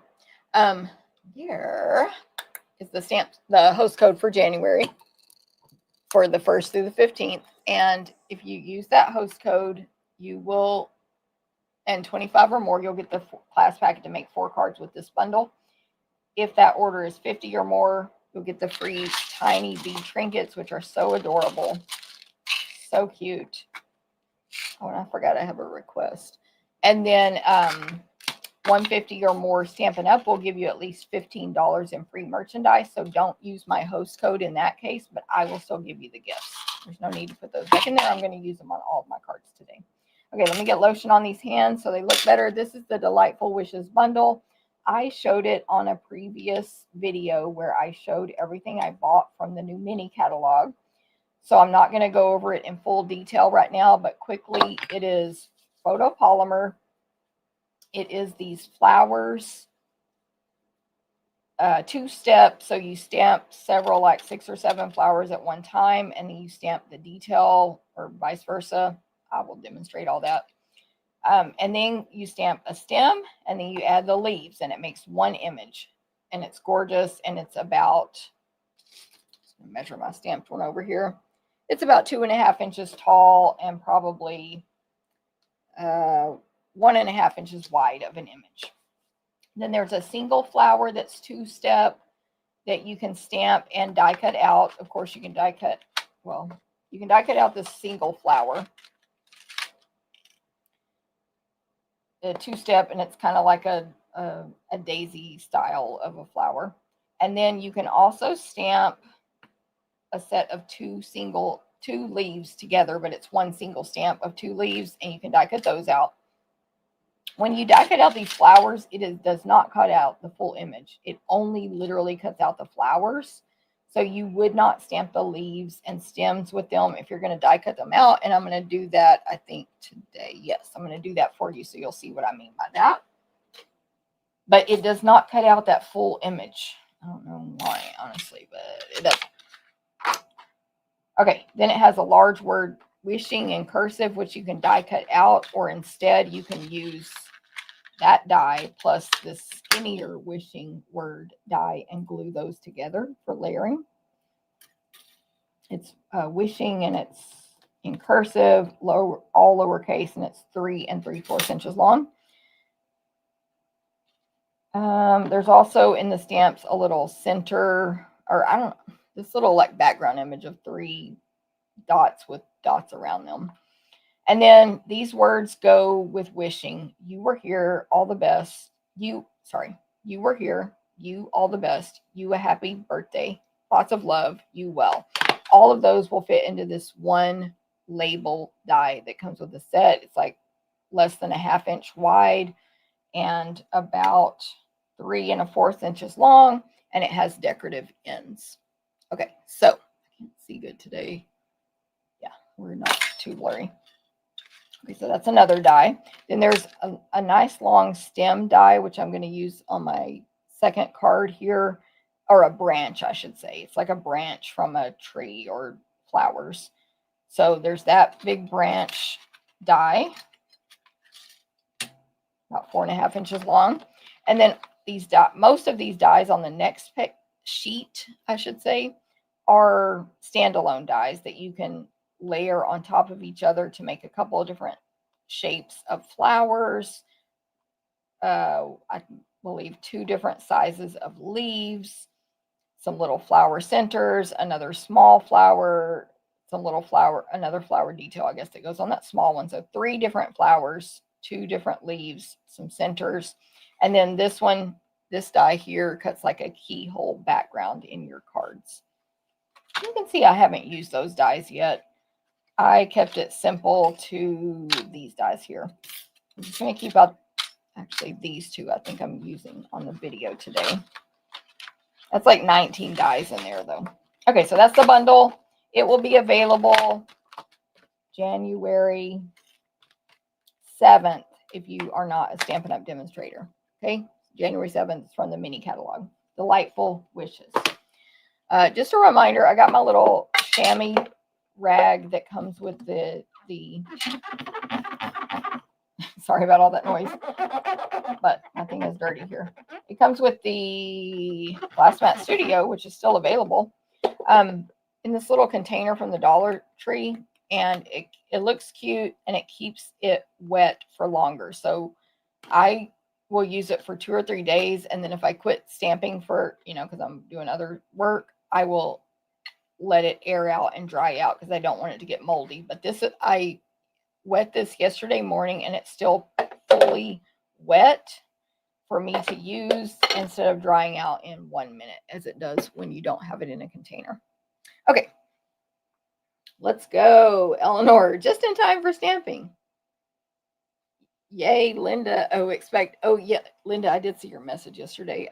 Here is the host code for January for the 1st through the 15th. And if you use that host code, you will, and 25 or more, you'll get the class packet to make 4 cards with this bundle. If that order is 50 or more, you'll get the free Tiny Bee Trinkets, which are so adorable. So cute. Oh, and I forgot I have a request. And then 150 or more Stampin' Up! Will give you at least $15 in free merchandise. So don't use my host code in that case, but I will still give you the gifts. There's no need to put those back in there. I'm going to use them on all of my cards today. Okay, let me get lotion on these hands so they look better. This is the Delightful Wishes bundle. I showed it on a previous video where I showed everything I bought from the new mini catalog. So I'm not going to go over it in full detail right now, but quickly, it is photopolymer. It is these flowers, 2-step. So you stamp several, like 6 or 7 flowers at one time, and then you stamp the detail or vice versa. I will demonstrate all that. And then you stamp a stem, and then you add the leaves, and it makes one image. And it's gorgeous, and it's about, measure my stamped one over here. It's about 2.5 inches tall and probably 1.5 inches wide of an image. Then there's a single flower that's 2-step that you can stamp and die cut out. Of course, you can die cut, well, you can die cut out this single flower. The 2-step, and it's kind of like a daisy style of a flower. And then you can also stamp a set of 2 leaves together, but it's one single stamp of 2 leaves, and you can die cut those out. When you die cut out these flowers, does not cut out the full image. It only literally cuts out the flowers. So you would not stamp the leaves and stems with them if you're going to die cut them out. And I'm going to do that, I think, today. Yes, I'm going to do that for you so you'll see what I mean by that. But it does not cut out that full image. I don't know why, honestly, but it doesn't. Okay, then it has a large word wishing in cursive, which you can die cut out, or instead you can use that die plus this skinnier wishing word die and glue those together for layering. It's wishing, and it's in cursive, all lowercase, and it's 3 3/4 inches long. There's also in the stamps a little center, or this little like background image of 3 dots with dots around them. And then these words go with wishing. You were here, all the best. You were here, you all the best. You a happy birthday. Lots of love, you well. All of those will fit into this one label die that comes with the set. It's like less than 1/2 inch wide and about 3 1/4 inches long, and it has decorative ends. Okay, so I can't see good today. Yeah, we're not too blurry. Okay, so that's another die. Then there's a nice long stem die, which I'm going to use on my second card here, or a branch, I should say. It's like a branch from a tree or flowers. So there's that big branch die, about 4 1/2 inches long. And then most of these dies on the next sheet, I should say, are standalone dies that you can layer on top of each other to make a couple of different shapes of flowers. I believe 2 different sizes of leaves, some little flower centers, another small flower, another flower detail, I guess, that goes on that small one. So 3 different flowers, 2 different leaves, some centers, And then this one, this die here cuts like a keyhole background in your cards. You can see I haven't used those dies yet. I kept it simple to these dies here. I'm just going to keep out, actually these two I think I'm using on the video today. That's like 19 dies in there though. Okay, so that's the bundle. It will be available January 7th if you are not a Stampin' Up! Demonstrator. Okay, January 7th from the mini catalog. Delightful Wishes. Just a reminder, I got my little chamois rag that comes with the sorry about all that noise, but nothing is dirty here. It comes with the Glass Mat Studio, which is still available, in this little container from the Dollar Tree, and it looks cute and it keeps it wet for longer. So I will use it for 2 or 3 days, and then if I quit stamping for, because I'm doing other work, I will let it air out and dry out because I don't want it to get moldy. But I wet this yesterday morning and it's still fully wet for me to use instead of drying out in 1 minute as it does when you don't have it in a container. Okay, let's go. Eleanor, just in time for stamping. Yay, Linda. Oh yeah, Linda, I did see your message yesterday.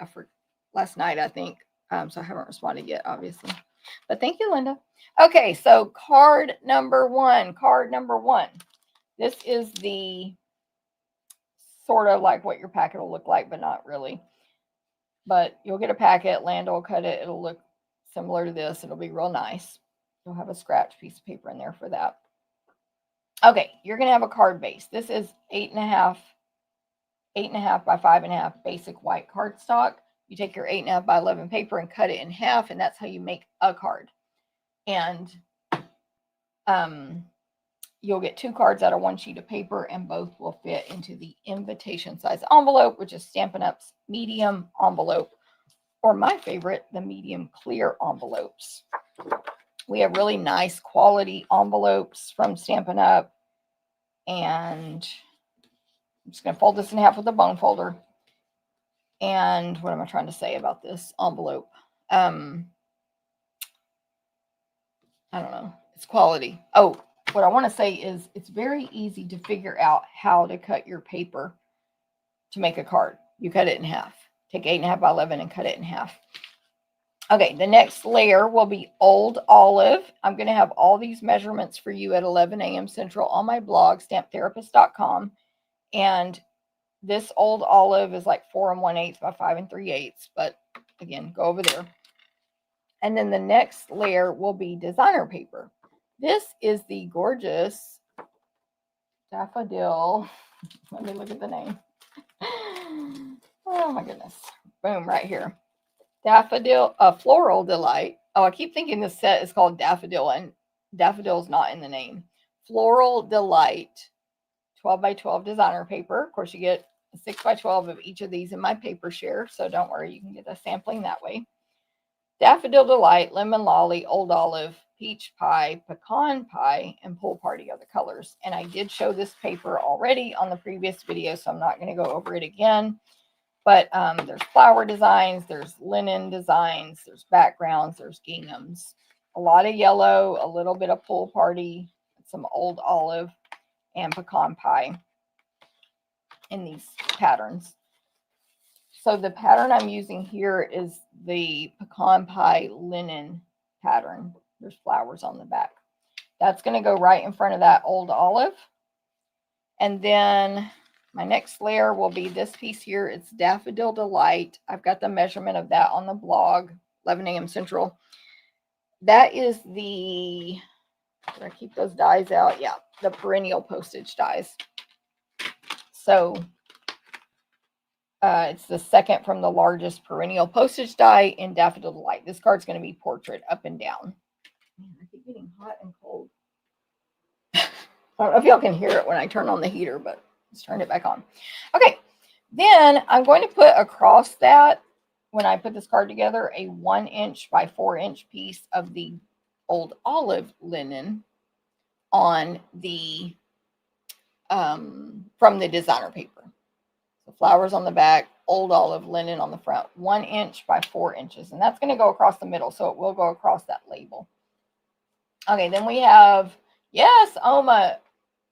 Last night, I think. So I haven't responded yet, obviously. But thank you, Linda. Okay, so card number one. This is the sort of like what your packet will look like, but not really. But you'll get a packet, Landa will cut it. It'll look similar to this. It'll be real nice. You'll have a scratch piece of paper in there for that. Okay, you're going to have a card base. This is 8.5 by 5.5 basic white cardstock. You take your 8.5 by 11 paper and cut it in half, and that's how you make a card. And you'll get 2 cards out of 1 sheet of paper, and both will fit into the invitation size envelope, which is Stampin' Up's medium envelope, or my favorite, the medium clear envelopes. We have really nice quality envelopes from Stampin' Up, and I'm just going to fold this in half with a bone folder. And what am I trying to say about this envelope? I don't know. It's quality. Oh, what I want to say is it's very easy to figure out how to cut your paper to make a card. You cut it in half. Take 8.5 by 11 and cut it in half. Okay, the next layer will be Old Olive. I'm going to have all these measurements for you at 11 a.m. Central on my blog, stamptherapist.com. And this Old Olive is like 4 1/8 by 5 3/8. But again, go over there. And then the next layer will be designer paper. This is the gorgeous Daffodil. Let me look at the name. Oh my goodness. Boom, right here. Daffodil, Floral Delight. Oh, I keep thinking this set is called Daffodil, and Daffodil is not in the name. Floral Delight, 12 by 12 designer paper. Of course, you get 6 by 12 of each of these in my paper share, so don't worry, you can get a sampling that way. Daffodil Delight, Lemon Lolly, Old Olive, Peach Pie, Pecan Pie, and Pool Party are the colors. And I did show this paper already on the previous video, so I'm not going to go over it again. But there's flower designs, there's linen designs, there's backgrounds, there's ginghams. A lot of yellow, a little bit of Pool Party, some Old Olive, and Pecan Pie in these patterns. So the pattern I'm using here is the Pecan Pie linen pattern. There's flowers on the back. That's going to go right in front of that Old Olive. And then my next layer will be this piece here. It's Daffodil Delight. I've got the measurement of that on the blog, 11 a.m. Central. That is the, did I keep those dies out? Yeah, the perennial postage dies. So it's the second from the largest perennial postage die in Daffodil Delight. This card's going to be portrait up and down. Man, I keep getting hot and cold. I don't know if y'all can hear it when I turn on the heater, but let's turn it back on. Okay, then I'm going to put across that, when I put this card together, a 1 inch by 4 inch piece of the Old Olive linen on the from the designer paper. So flowers on the back, old olive linen on the front, 1 inch by 4 inches. And that's going to go across the middle, so it will go across that label. Okay, then we have, yes, Oma.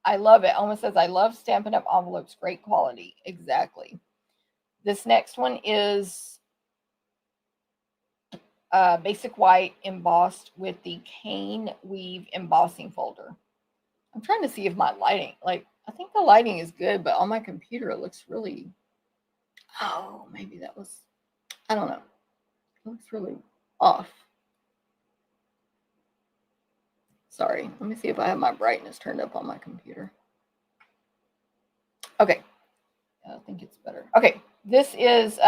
I love it. Oma says, I love Stampin' Up! Envelopes. Great quality. Exactly. This next one is basic white embossed with the cane weave embossing folder. I'm trying to see if my lighting, like, I think the lighting is good, but on my computer it looks really, oh, maybe that was, I don't know. It looks really off. Sorry. Let me see if I have my brightness turned up on my computer. Okay. I think it's better. Okay. This is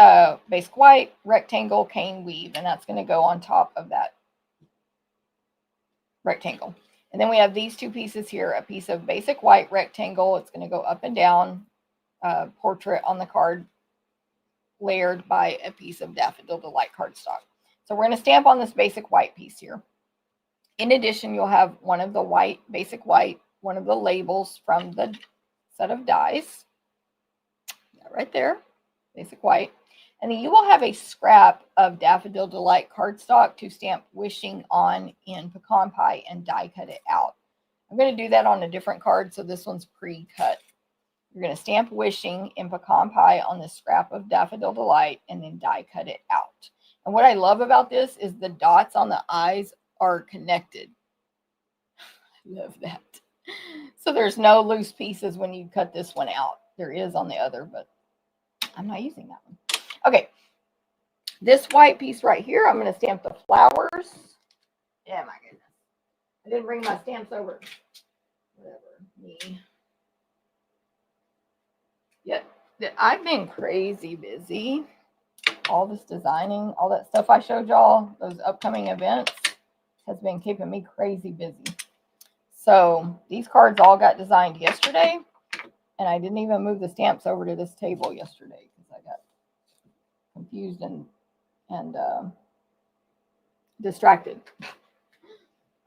basic white rectangle cane weave, and that's going to go on top of that rectangle. And then we have these two pieces here, a piece of basic white rectangle. It's going to go up and down, portrait on the card, layered by a piece of Daffodil Delight cardstock. So we're going to stamp on this basic white piece here. In addition, you'll have one of the white, basic white, one of the labels from the set of dies. Right there, basic white. And then you will have a scrap of Daffodil Delight cardstock to stamp wishing on in pecan pie and die cut it out. I'm going to do that on a different card, so this one's pre-cut. You're going to stamp wishing in pecan pie on this scrap of Daffodil Delight and then die cut it out. And what I love about this is the dots on the eyes are connected. I love that. So there's no loose pieces when you cut this one out. There is on the other, but I'm not using that one. Okay. This white piece right here, I'm going to stamp the flowers. Yeah, my goodness. I didn't bring my stamps over. Whatever. Me. Yeah. I've been crazy busy. All this designing, all that stuff I showed y'all, those upcoming events, has been keeping me crazy busy. So these cards all got designed yesterday, and I didn't even move the stamps over to this table yesterday because I got confused and distracted.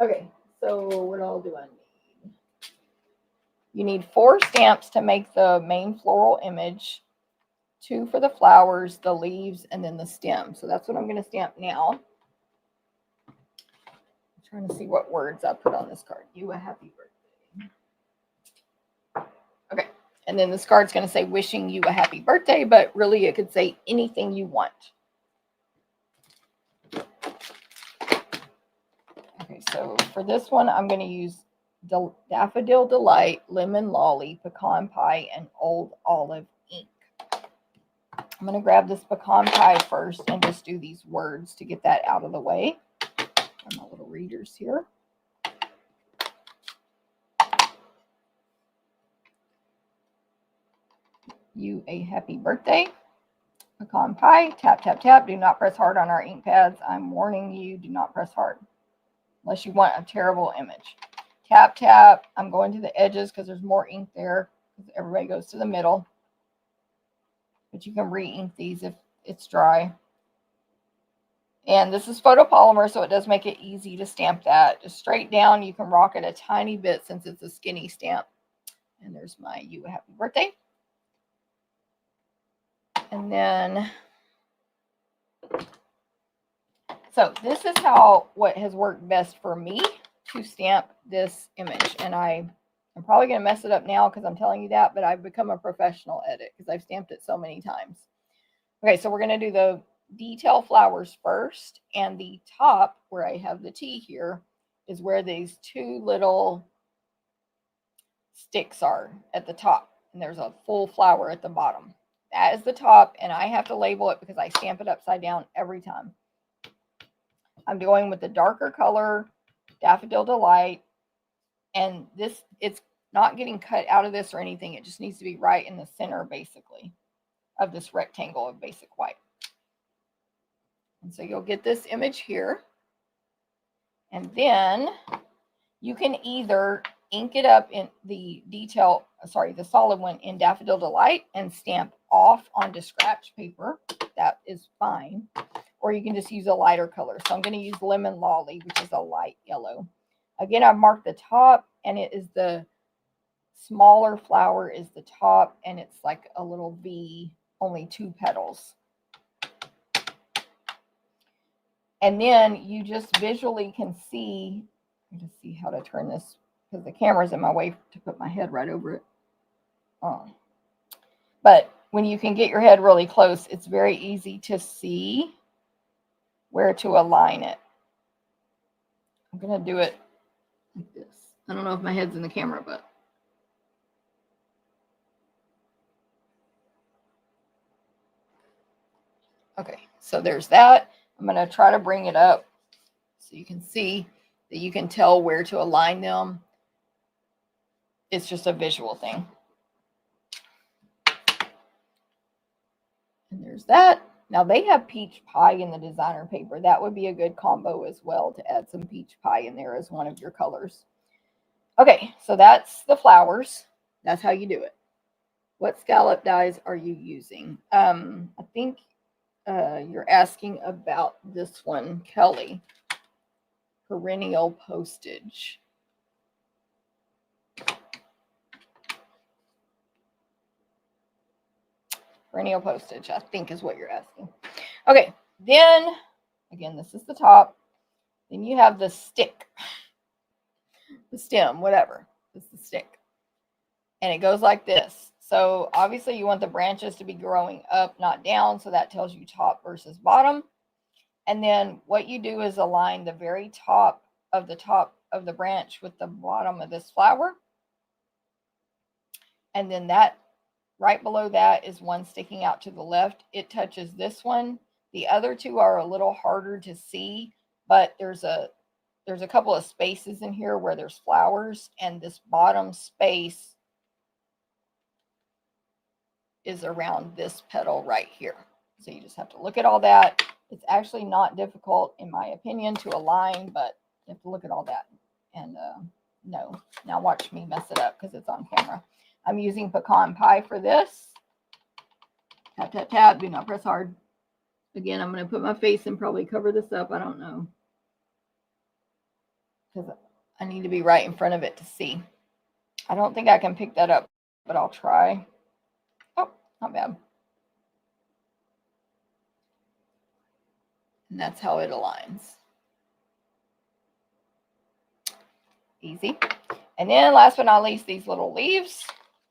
Okay, so what all do I need? You need 4 stamps to make the main floral image, 2 for the flowers, the leaves, and then the stem. So that's what I'm going to stamp now. I'm trying to see what words I put on this card. You a happy birthday. Okay, and then this card's going to say wishing you a happy birthday, but really it could say anything you want. Okay, so for this one, I'm going to use Daffodil Delight, Lemon Lolly, Pecan Pie, and Old Olive ink. I'm going to grab this pecan pie first and just do these words to get that out of the way. And my little readers here. You a happy birthday. Pecan pie. Tap, tap, tap. Do not press hard on our ink pads. I'm warning you, do not press hard. Unless you want a terrible image. Tap, tap. I'm going to the edges because there's more ink there. Everybody goes to the middle. But you can re-ink these if it's dry. And this is photopolymer, so it does make it easy to stamp that. Just straight down, you can rock it a tiny bit since it's a skinny stamp. And there's my you a happy birthday. And then, so this is what has worked best for me to stamp this image. And I'm probably going to mess it up now because I'm telling you that, but I've become a professional at it because I've stamped it so many times. Okay, so we're going to do the detail flowers first, and the top where I have the T here is where these 2 little sticks are at the top, and there's a full flower at the bottom. That is the top, and I have to label it because I stamp it upside down every time. I'm going with the darker color, Daffodil Delight, and this, it's not getting cut out of this or anything. It just needs to be right in the center, basically, of this rectangle of basic white. And so you'll get this image here. And then you can either ink it up in the the solid one in Daffodil Delight and stamp off onto scratch paper. That is fine. Or you can just use a lighter color. So I'm going to use Lemon Lolly, which is a light yellow. Again, I've marked the top, and it is the smaller flower is the top, and it's like a little V only 2 petals. And then you just visually can see, let me just see how to turn this because the camera's in my way to put my head right over it. But when you can get your head really close, it's very easy to see where to align it. I'm going to do it like this. I don't know if my head's in the camera, but. Okay, so there's that. I'm going to try to bring it up so you can see that you can tell where to align them. It's just a visual thing. And there's that. Now they have peach pie in the designer paper. That would be a good combo as well, to add some peach pie in there as one of your colors. Okay, so that's the flowers. That's how you do it. What scallop dies are you using? I think you're asking about this one, Kelly. Perennial postage. Perennial postage, I think, is what you're asking. Okay, then, again, this is the top. Then you have the stick, the stem, whatever. It's the stick. And it goes like this. So obviously you want the branches to be growing up, not down. So that tells you top versus bottom. And then what you do is align the very top of the branch with the bottom of this flower. And then that right below that is one sticking out to the left. It touches this one. The other two are a little harder to see, but there's a couple of spaces in here where there's flowers, and this bottom space is around this petal right here. So you just have to look at all that. It's actually not difficult, in my opinion, to align, but you have to look at all that. And no, now watch me mess it up because it's on camera. I'm using pecan pie for this. Tap, tap, tap. Do not press hard. Again, I'm going to put my face and probably cover this up. I don't know, because I need to be right in front of it to see. I don't think I can pick that up, but I'll try. Oh, not bad. And that's how it aligns. Easy. And then last but not least, these little leaves.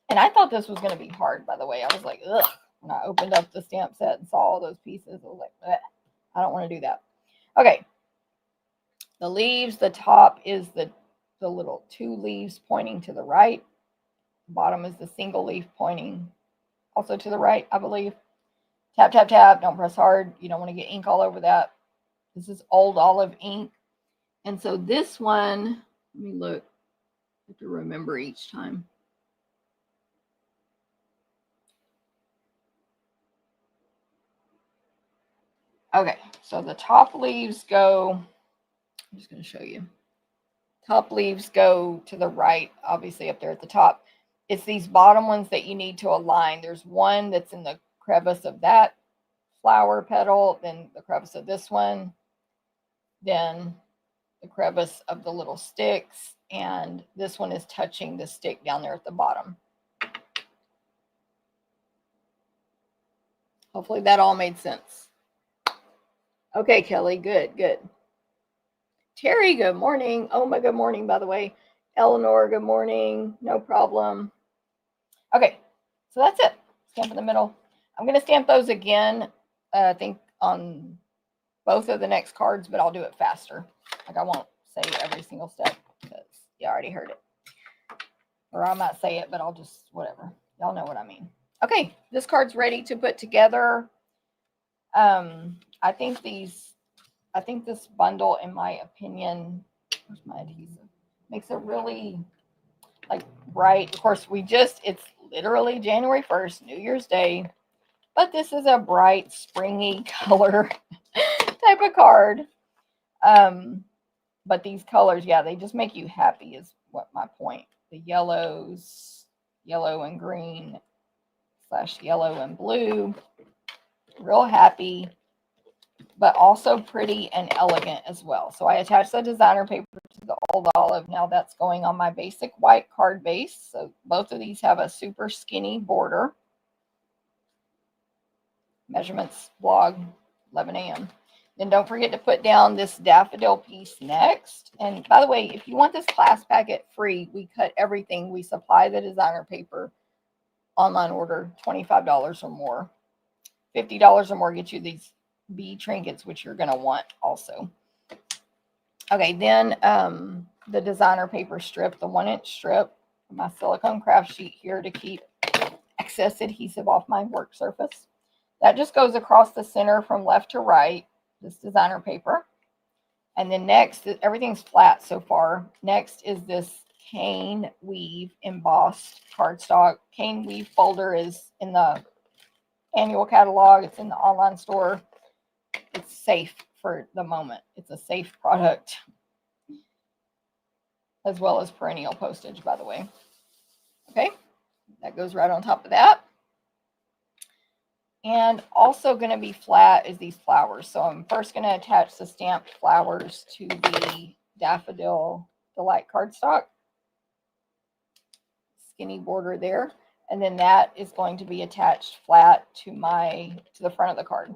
And I thought this was going to be hard, by the way. I was like, ugh. When I opened up the stamp set and saw all those pieces, I was like, ugh, I don't want to do that. Okay. The leaves, the top is the little 2 leaves pointing to the right. The bottom is the single leaf pointing also to the right, I believe. Tap, tap, tap. Don't press hard. You don't want to get ink all over that. This is old olive ink. And so this one, let me look. I have to remember each time. Okay, so the top leaves go, I'm just going to show you. Top leaves go to the right, obviously up there at the top. It's these bottom ones that you need to align. There's one that's in the crevice of that flower petal, then the crevice of this one, then the crevice of the little sticks, and this one is touching the stick down there at the bottom. Hopefully that all made sense. Okay, Kelly, good, good. Terry, good morning. Oma, good morning, by the way. Eleanor, good morning. No problem. Okay, so that's it. Stamp in the middle. I'm going to stamp those again, I think, on both of the next cards, but I'll do it faster. Like, I won't say every single step because you already heard it. Or I might say it, but I'll just, whatever. Y'all know what I mean. Okay, this card's ready to put together. I think this bundle, in my opinion, where's my adhesive? Makes it really like bright. Of course, it's literally January 1st, New Year's Day, but this is a bright, springy color type of card. But these colors, yeah, they just make you happy is what my point. The yellows, yellow and green / yellow and blue, real happy, but also pretty and elegant as well. So I attached the designer paper to the old olive. Now that's going on my basic white card base. So both of these have a super skinny border. measurements blog, 11 a.m. Then don't forget to put down this daffodil piece next. And by the way, if you want this class packet free, we cut everything. We supply the designer paper, online order, $25 or more. $50 or more get you these bee trinkets, which you're going to want also. Okay, then the designer paper strip, the 1-inch strip, my silicone craft sheet here to keep excess adhesive off my work surface. That just goes across the center from left to right, this designer paper. And then next, everything's flat so far. Next is this cane weave embossed cardstock. Cane weave folder is in the annual catalog. It's in the online store. It's safe for the moment. It's a safe product, as well as perennial postage, by the way. Okay, that goes right on top of that. And also going to be flat is these flowers. So I'm first going to attach the stamped flowers to the Daffodil Delight cardstock. Skinny border there. And then that is going to be attached flat to the front of the card.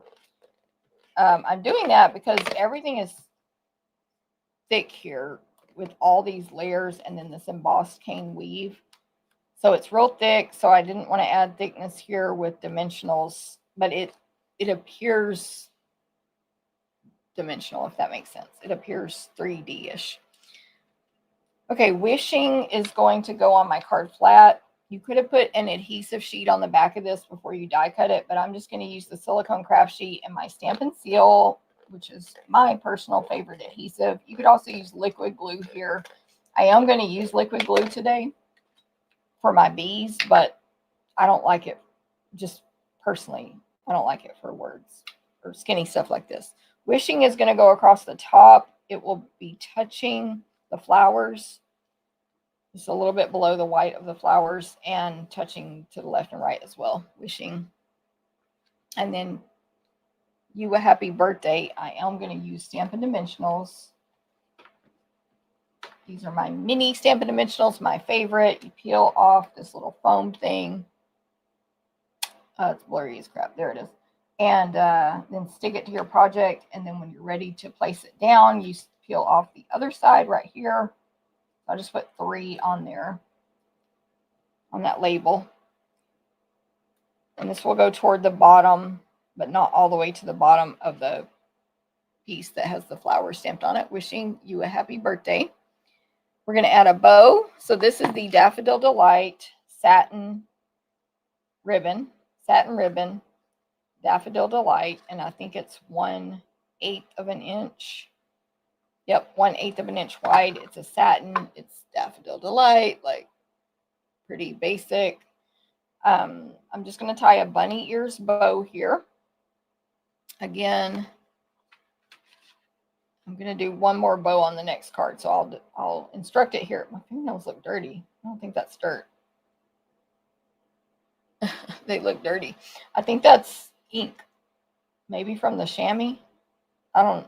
I'm doing that because everything is thick here with all these layers and then this embossed cane weave. So it's real thick, so I didn't want to add thickness here with dimensionals, but it appears dimensional, if that makes sense. It appears 3D-ish. Okay, wishing is going to go on my card flat. You could have put an adhesive sheet on the back of this before you die cut it, but I'm just going to use the silicone craft sheet and my Stampin' Seal, which is my personal favorite adhesive. You could also use liquid glue here. I am going to use liquid glue today for my bees, but I don't like it, just personally, I don't like it for words or skinny stuff like this. Wishing is going to go across the top. It will be touching the flowers, just a little bit below the white of the flowers, and touching to the left and right as well. Wishing. And then you a happy birthday. I am going to use Stampin' Dimensionals. These are my mini Stampin' Dimensionals, my favorite. You peel off this little foam thing. It's blurry as crap. There it is. And then stick it to your project. And then when you're ready to place it down, you peel off the other side right here. I'll just put 3 on there, on that label. And this will go toward the bottom, but not all the way to the bottom of the piece that has the flower stamped on it. Wishing you a happy birthday. We're going to add a bow. So this is the Daffodil Delight satin ribbon, Daffodil Delight, and I think it's 1/8 of an inch. Yep, 1/8 of an inch wide. It's a satin. It's Daffodil Delight, like pretty basic. I'm just going to tie a bunny ears bow here. Again, I'm going to do one more bow on the next card, so I'll instruct it here. My fingernails look dirty. I don't think that's dirt. They look dirty. I think that's ink, maybe from the chamois. I don't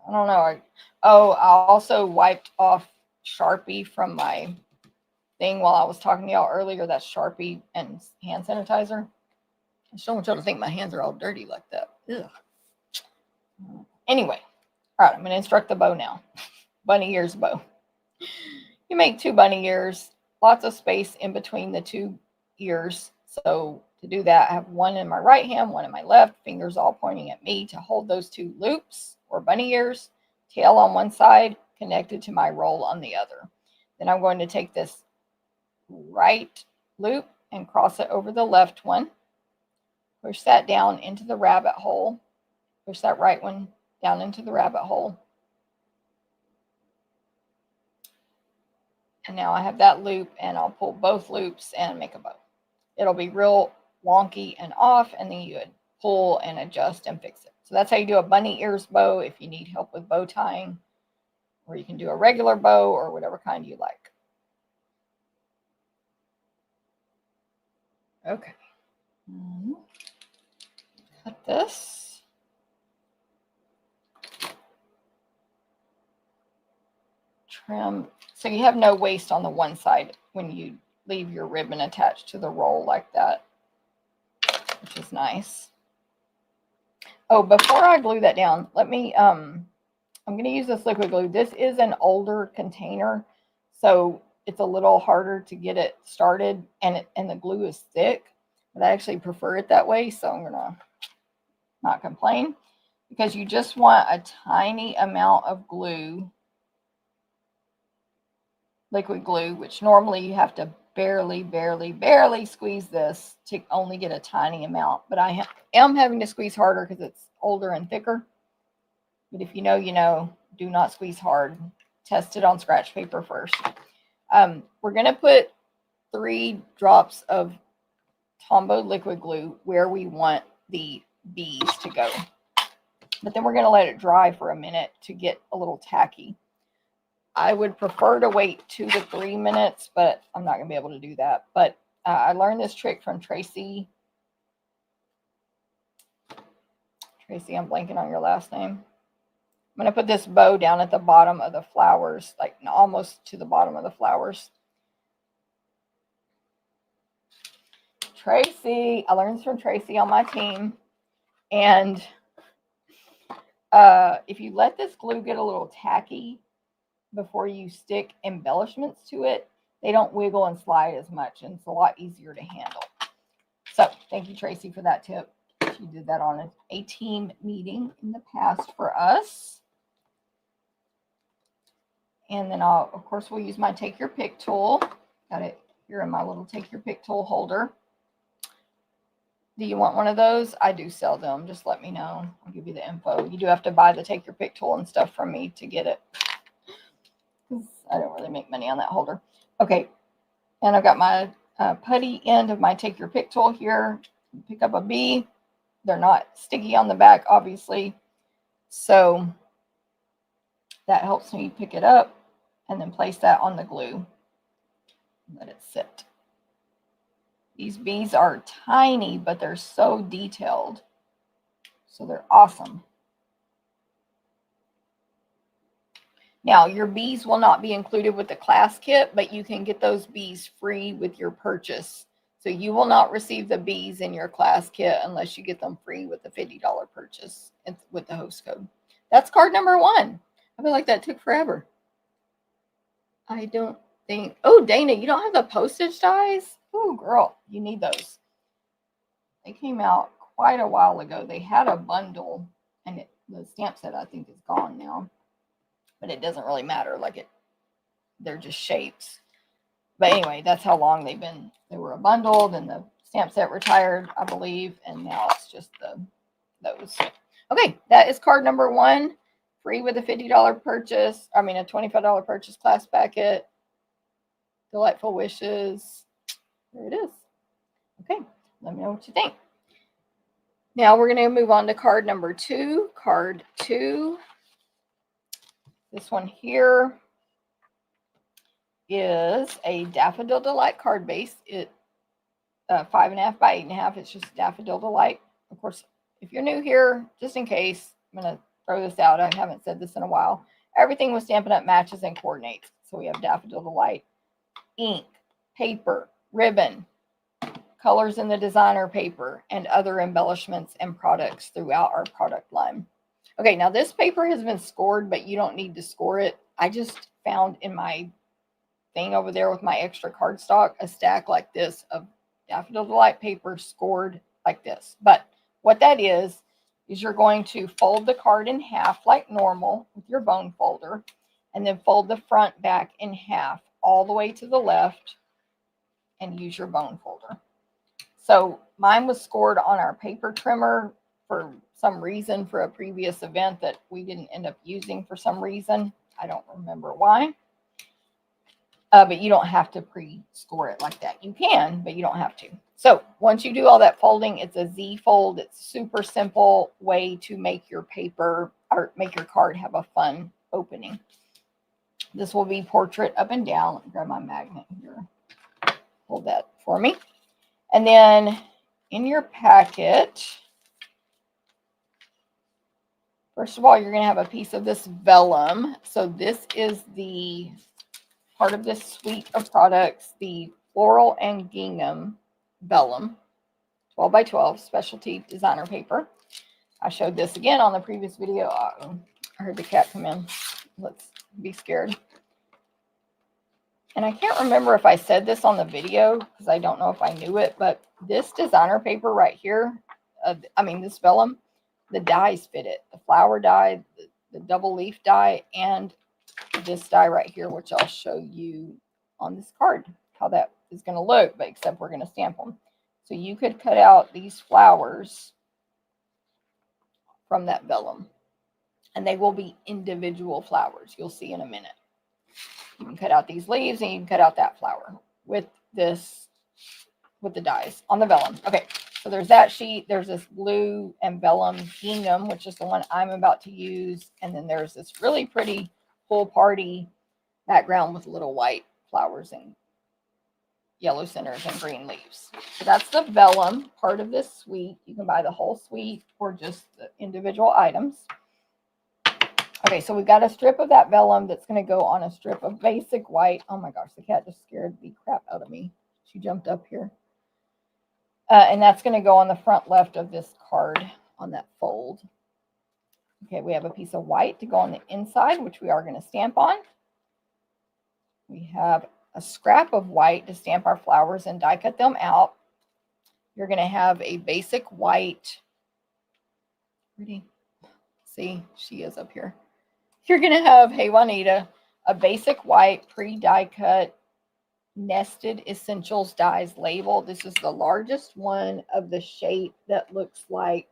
know. I also wiped off Sharpie from my thing while I was talking to y'all earlier. That's Sharpie and hand sanitizer. I just don't want y'all to think my hands are all dirty like that. Ugh. Anyway, all right, I'm going to instruct the bow now. Bunny ears bow. You make 2 bunny ears, lots of space in between the 2 ears. So to do that, I have one in my right hand, one in my left, fingers all pointing at me to hold those 2 loops or bunny ears, tail on one side, connected to my roll on the other. Then I'm going to take this right loop and cross it over the left one. Push that down into the rabbit hole. Push that right one down into the rabbit hole. And now I have that loop, and I'll pull both loops and make a bow. It'll be real wonky and off, and then you would pull and adjust and fix it. So that's how you do a bunny ears bow if you need help with bow tying, or you can do a regular bow or whatever kind you like. Okay. Cut this. Trim. So you have no waste on the one side when you leave your ribbon attached to the roll like that, which is nice. Oh, before I glue that down, let me, I'm going to use this liquid glue. This is an older container, so it's a little harder to get it started, and the glue is thick, but I actually prefer it that way, so I'm going to not complain, because you just want a tiny amount of glue, liquid glue, which normally you have to barely squeeze this to only get a tiny amount, but I am having to squeeze harder because it's older and thicker. But if you know, you know, do not squeeze hard. Test it on scratch paper first. We're going to put 3 drops of Tombow liquid glue where we want the bees to go. But then we're going to let it dry for a minute to get a little tacky. I would prefer to wait 2 to 3 minutes, but I'm not going to be able to do that. But I learned this trick from Tracy. Tracy, I'm blanking on your last name. I'm going to put this bow down at the bottom of the flowers, like almost to the bottom of the flowers. Tracy, I learned this from Tracy on my team. And if you let this glue get a little tacky before you stick embellishments to it, they don't wiggle and slide as much, and it's a lot easier to handle. So thank you, Tracy, for that tip. She did that on a team meeting in the past for us. And then of course, we'll use my Take Your Pick tool. Got it here in my little Take Your Pick tool holder. Do you want one of those? I do sell them. Just let me know. I'll give you the info. You do have to buy the Take Your Pick tool and stuff from me to get it. I don't really make money on that holder. Okay, and I've got my putty end of my Take Your Pick tool here. Pick up a bee. They're not sticky on the back, obviously. So that helps me pick it up and then place that on the glue. Let it sit. These bees are tiny, but they're so detailed. So they're awesome. Now, your bees will not be included with the class kit, but you can get those bees free with your purchase. So you will not receive the bees in your class kit unless you get them free with the $50 purchase with the host code. That's card number 1. I feel like that took forever. I don't think... Oh, Dana, you don't have the postage dies? Oh, girl, you need those. They came out quite a while ago. They had a bundle, and the stamp set, I think, is gone now. But it doesn't really matter. They're just shapes. But anyway, that's how long they've been. They were a bundle, then the stamp set retired, I believe, and now it's just those. Okay, that is card number 1, free with a $50 purchase. I mean, a $25 purchase class packet. Delightful wishes. There it is. Okay, let me know what you think. Now we're going to move on to card number 2. Card 2. This one here is a Daffodil Delight card base. It 5.5 by 8.5. It's just Daffodil Delight. Of course, if you're new here, just in case, I'm going to throw this out. I haven't said this in a while. Everything with Stampin' Up! Matches and coordinates. So we have Daffodil Delight, ink, paper, ribbon, colors in the designer paper, and other embellishments and products throughout our product line. Okay, now this paper has been scored, but you don't need to score it. I just found in my thing over there with my extra cardstock a stack like this of Daffodil Delight paper scored like this. But what that is you're going to fold the card in half like normal with your bone folder, and then fold the front back in half all the way to the left and use your bone folder. So mine was scored on our paper trimmer for some reason, for a previous event that we didn't end up using for some reason. I don't remember why. But you don't have to pre-score it like that. You can, but you don't have to. So once you do all that folding, it's a Z fold. It's a super simple way to make your paper or make your card have a fun opening. This will be portrait up and down. Let me grab my magnet here. Hold that for me. And then in your packet, first of all, you're going to have a piece of this vellum. So this is the part of this suite of products, the Floral and Gingham vellum, 12 by 12 specialty designer paper. I showed this again on the previous video. I heard the cat come in. Let's be scared. And I can't remember if I said this on the video because I don't know if I knew it, but this designer paper right here, this vellum, the dies fit it. The flower die, the double leaf die, and this die right here, which I'll show you on this card, how that is going to look, but except we're going to stamp them. So you could cut out these flowers from that vellum, and they will be individual flowers. You'll see in a minute. You can cut out these leaves and you can cut out that flower with this, with the dies on the vellum. Okay, so there's that sheet. There's this blue and vellum gingham, which is the one I'm about to use. And then there's this really pretty full party background with little white flowers and yellow centers and green leaves. So that's the vellum part of this suite. You can buy the whole suite or just the individual items. Okay, so we've got a strip of that vellum that's going to go on a strip of basic white. Oh my gosh, the cat just scared the crap out of me. She jumped up here. And that's going to go on the front left of this card on that fold. Okay, we have a piece of white to go on the inside, which we are going to stamp on. We have a scrap of white to stamp our flowers and die cut them out. You're going to have a basic white. Pretty. See, she is up here. You're going to have, hey Juanita, a basic white pre-die cut nested essentials dies label. This is the largest one of the shape that looks like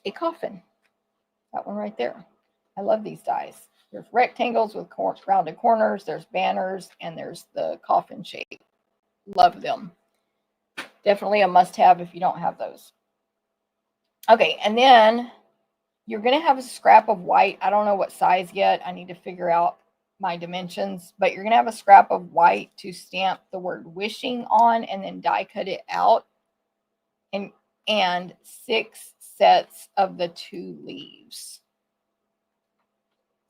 a coffin. That one right there. I love these dies. There's rectangles with rounded corners. There's banners, and there's the coffin shape. Love them. Definitely a must-have if you don't have those. Okay, and then you're going to have a scrap of white. I don't know what size yet. I need to figure out my dimensions, but you're going to have a scrap of white to stamp the word wishing on and then die cut it out. And 6 sets of the 2 leaves.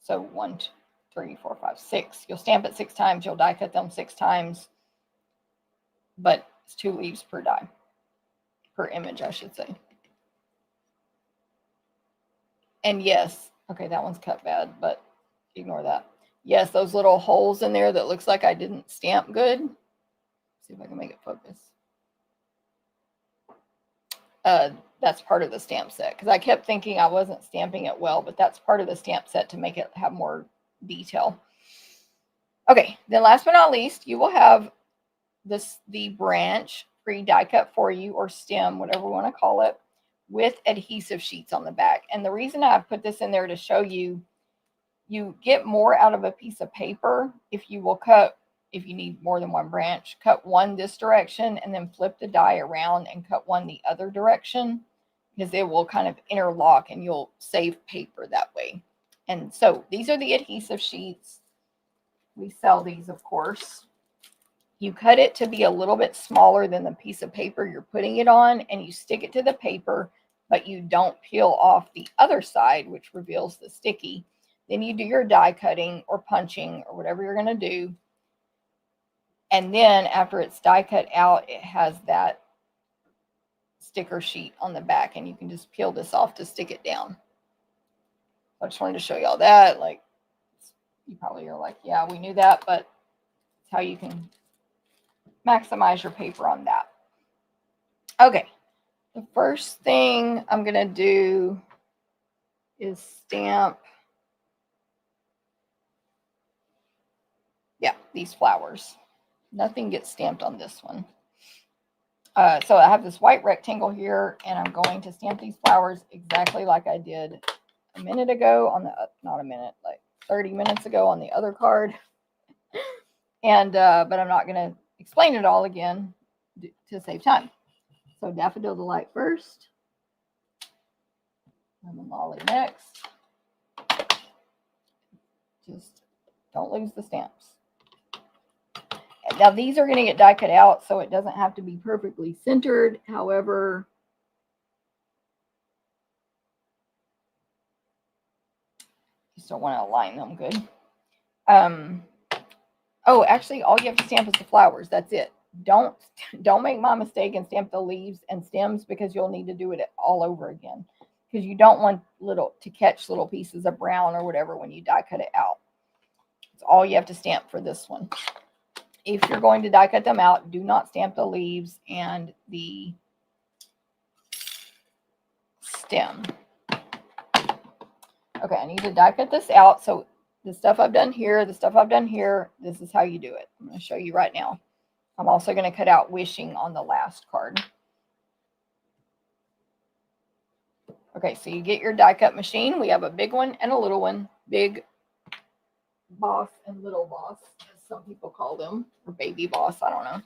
So 1, 2, 3, 4, 5, 6. You'll stamp it 6 times. You'll die cut them 6 times. But it's 2 leaves per die. Per image, I should say. And yes, okay, that one's cut bad, but ignore that. Yes, those little holes in there that looks like I didn't stamp good. Let's see if I can make it focus. That's part of the stamp set, because I kept thinking I wasn't stamping it well, but that's part of the stamp set to make it have more detail. Okay, then last but not least, you will have the branch pre-die cut for you, or stem, whatever we want to call it, with adhesive sheets on the back. And the reason I put this in there to show you, you get more out of a piece of paper if you will cut, if you need more than one branch, cut one this direction and then flip the die around and cut one the other direction, because it will kind of interlock and you'll save paper that way. And so these are the adhesive sheets. We sell these, of course. You cut it to be a little bit smaller than the piece of paper you're putting it on, and you stick it to the paper, but you don't peel off the other side, which reveals the sticky. Then you do your die cutting or punching or whatever you're going to do. And then after it's die cut out, it has that sticker sheet on the back, and you can just peel this off to stick it down. I just wanted to show y'all that. Like, you probably are like, yeah, we knew that, but it's how you can maximize your paper on that. Okay, the first thing I'm going to do is stamp, these flowers. Nothing gets stamped on this one. So I have this white rectangle here, and I'm going to stamp these flowers exactly like I did a minute ago on the, not a minute, like 30 minutes ago on the other card. And, but I'm not going to explain it all again to save time. So Daffodil Delight first. Lemon Lolly next. Just don't lose the stamps. Now these are going to get die cut out, so it doesn't have to be perfectly centered. However, just don't want to align them good. Oh, actually, all you have to stamp is the flowers. That's it. Don't make my mistake and stamp the leaves and stems, because you'll need to do it all over again. because you don't want to catch little pieces of brown or whatever when you die cut it out. It's all you have to stamp for this one. If you're going to die cut them out, do not stamp the leaves and the stem. Okay, I need to die cut this out. So the stuff I've done here, the stuff I've done here, this is how you do it. I'm going to show you right now. I'm also going to cut out wishing on the last card. Okay, so you get your die cut machine. We have a big one and a little one. Big boss and little boss, as some people call them, or baby boss, I don't know.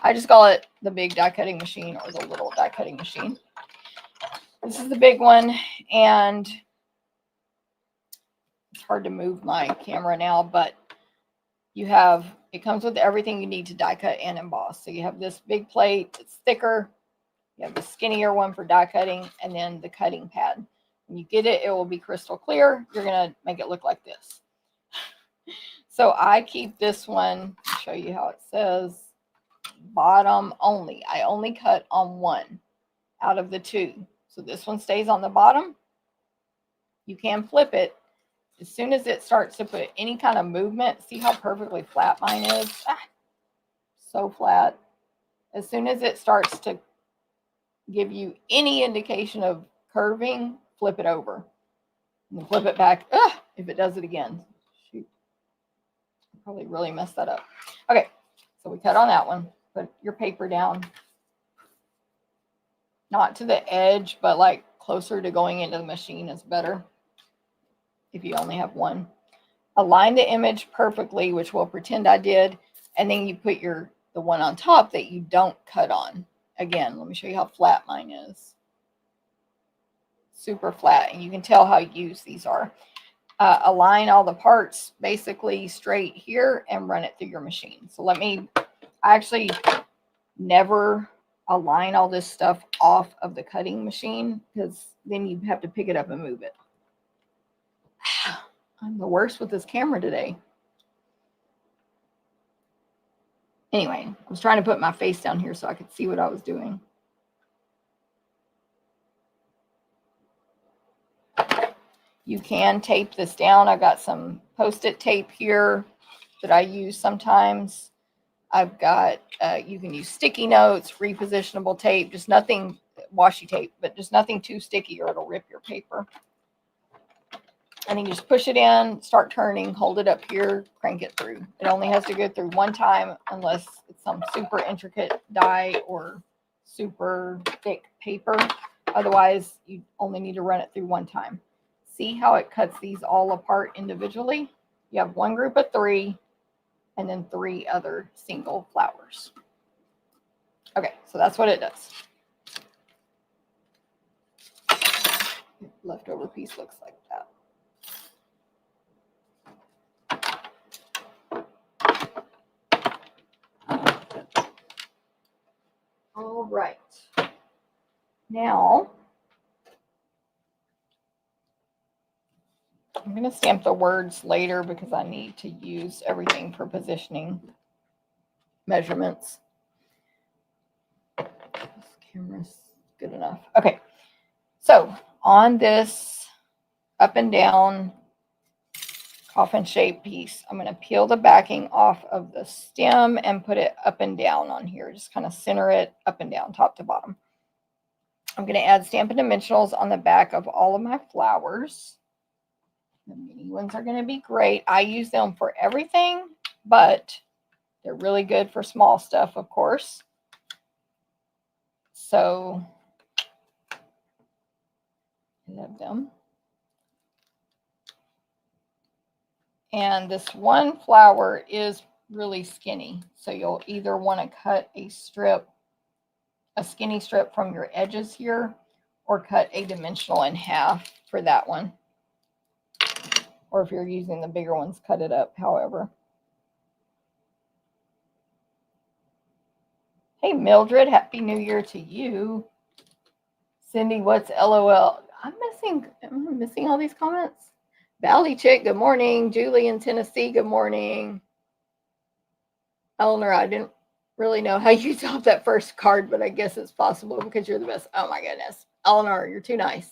I just call it the big die cutting machine or the little die cutting machine. This is the big one, and it's hard to move my camera now, but it comes with everything you need to die cut and emboss. So you have this big plate, it's thicker. You have the skinnier one for die cutting, and then the cutting pad. When you get it, it will be crystal clear. You're going to make it look like this. So I keep this one, I'll show you how it says, bottom only. I only cut on one out of the two. So this one stays on the bottom. You can flip it. As soon as it starts to put any kind of movement, see how perfectly flat mine is? So flat. As soon as it starts to give you any indication of curving, flip it over. And then flip it back. If it does it again. Shoot. I probably really messed that up. Okay, so we cut on that one. Put your paper down. Not to the edge, but like closer to going into the machine is better if you only have one. Align the image perfectly, which we'll pretend I did, and then you put the one on top that you don't cut on. Again, let me show you how flat mine is. Super flat, and you can tell how used these are. Align all the parts basically straight here and run it through your machine. So I actually never align all this stuff off of the cutting machine, because then you have to pick it up and move it. I'm the worst with this camera today. Anyway, I was trying to put my face down here so I could see what I was doing. You can tape this down. I've got some Post-it tape here that I use sometimes. I've got, you can use sticky notes, repositionable tape, just nothing, washi tape, but just nothing too sticky or it'll rip your paper. And you just push it in, start turning, hold it up here, crank it through. It only has to go through one time unless it's some super intricate die or super thick paper. Otherwise, you only need to run it through one time. See how it cuts these all apart individually? You have one group of three and then three other single flowers. Okay, so that's what it does. Leftover piece looks like that. All right. Now, I'm going to stamp the words later because I need to use everything for positioning measurements. This camera's good enough. Okay. So on this up and down coffin shaped piece, I'm going to peel the backing off of the stem and put it up and down on here. Just kind of center it up and down, top to bottom. I'm going to add Stampin' Dimensionals on the back of all of my flowers. The mini ones are going to be great. I use them for everything, but they're really good for small stuff, of course. So I love them. And this one flower is really skinny. So you'll either want to cut a skinny strip from your edges here, or cut a dimensional in half for that one. Or if you're using the bigger ones, cut it up, however. Hey, Mildred, Happy New Year to you. Cindy, what's LOL? Am I missing all these comments? Valley Chick, good morning. Julie in Tennessee, good morning. Eleanor, I didn't really know how you topped that first card, but I guess it's possible because you're the best. Oh my goodness. Eleanor, you're too nice.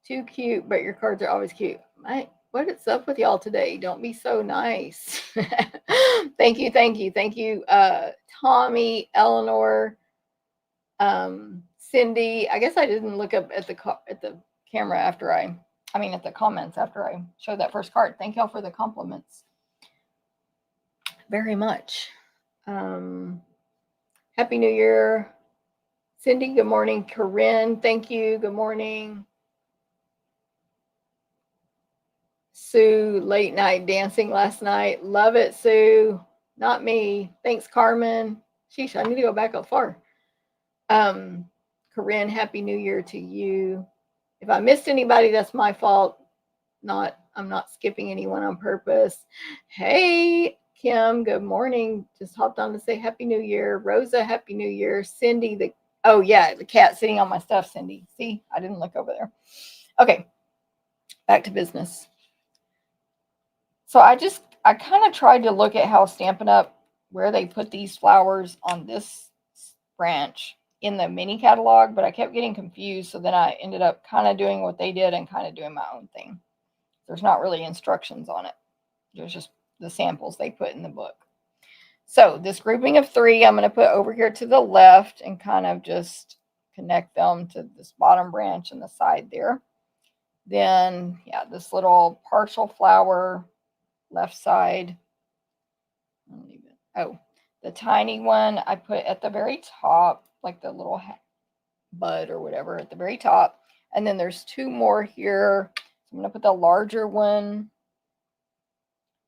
Too cute, but your cards are always cute. What's up with y'all today? Don't be so nice. Thank you, thank you, thank you, Tommy, Eleanor, Cindy. I guess I didn't look up at the camera after I mean at the comments after I showed that first card. Thank y'all for the compliments very much. Happy New Year, Cindy. Good morning, Corinne. Thank you. Good morning. Sue, late night dancing last night. Love it, Sue. Not me. Thanks, Carmen. Sheesh, I need to go back up far. Corinne, Happy New Year to you. If I missed anybody, that's my fault. I'm not skipping anyone on purpose. Hey, Kim, good morning. Just hopped on to say Happy New Year. Rosa, Happy New Year. Cindy, oh yeah, the cat sitting on my stuff, Cindy. See, I didn't look over there. Okay, back to business. So I kind of tried to look at how Stampin' Up, where they put these flowers on this branch in the mini catalog, but I kept getting confused. So then I ended up kind of doing what they did and kind of doing my own thing. There's not really instructions on it. There's just the samples they put in the book. So this grouping of 3, I'm going to put over here to the left and kind of just connect them to this bottom branch and the side there. Then, yeah, this little partial flower, left side. Oh, the tiny one I put at the very top, like the little bud or whatever at the very top. And then there's 2 more here. So I'm going to put the larger one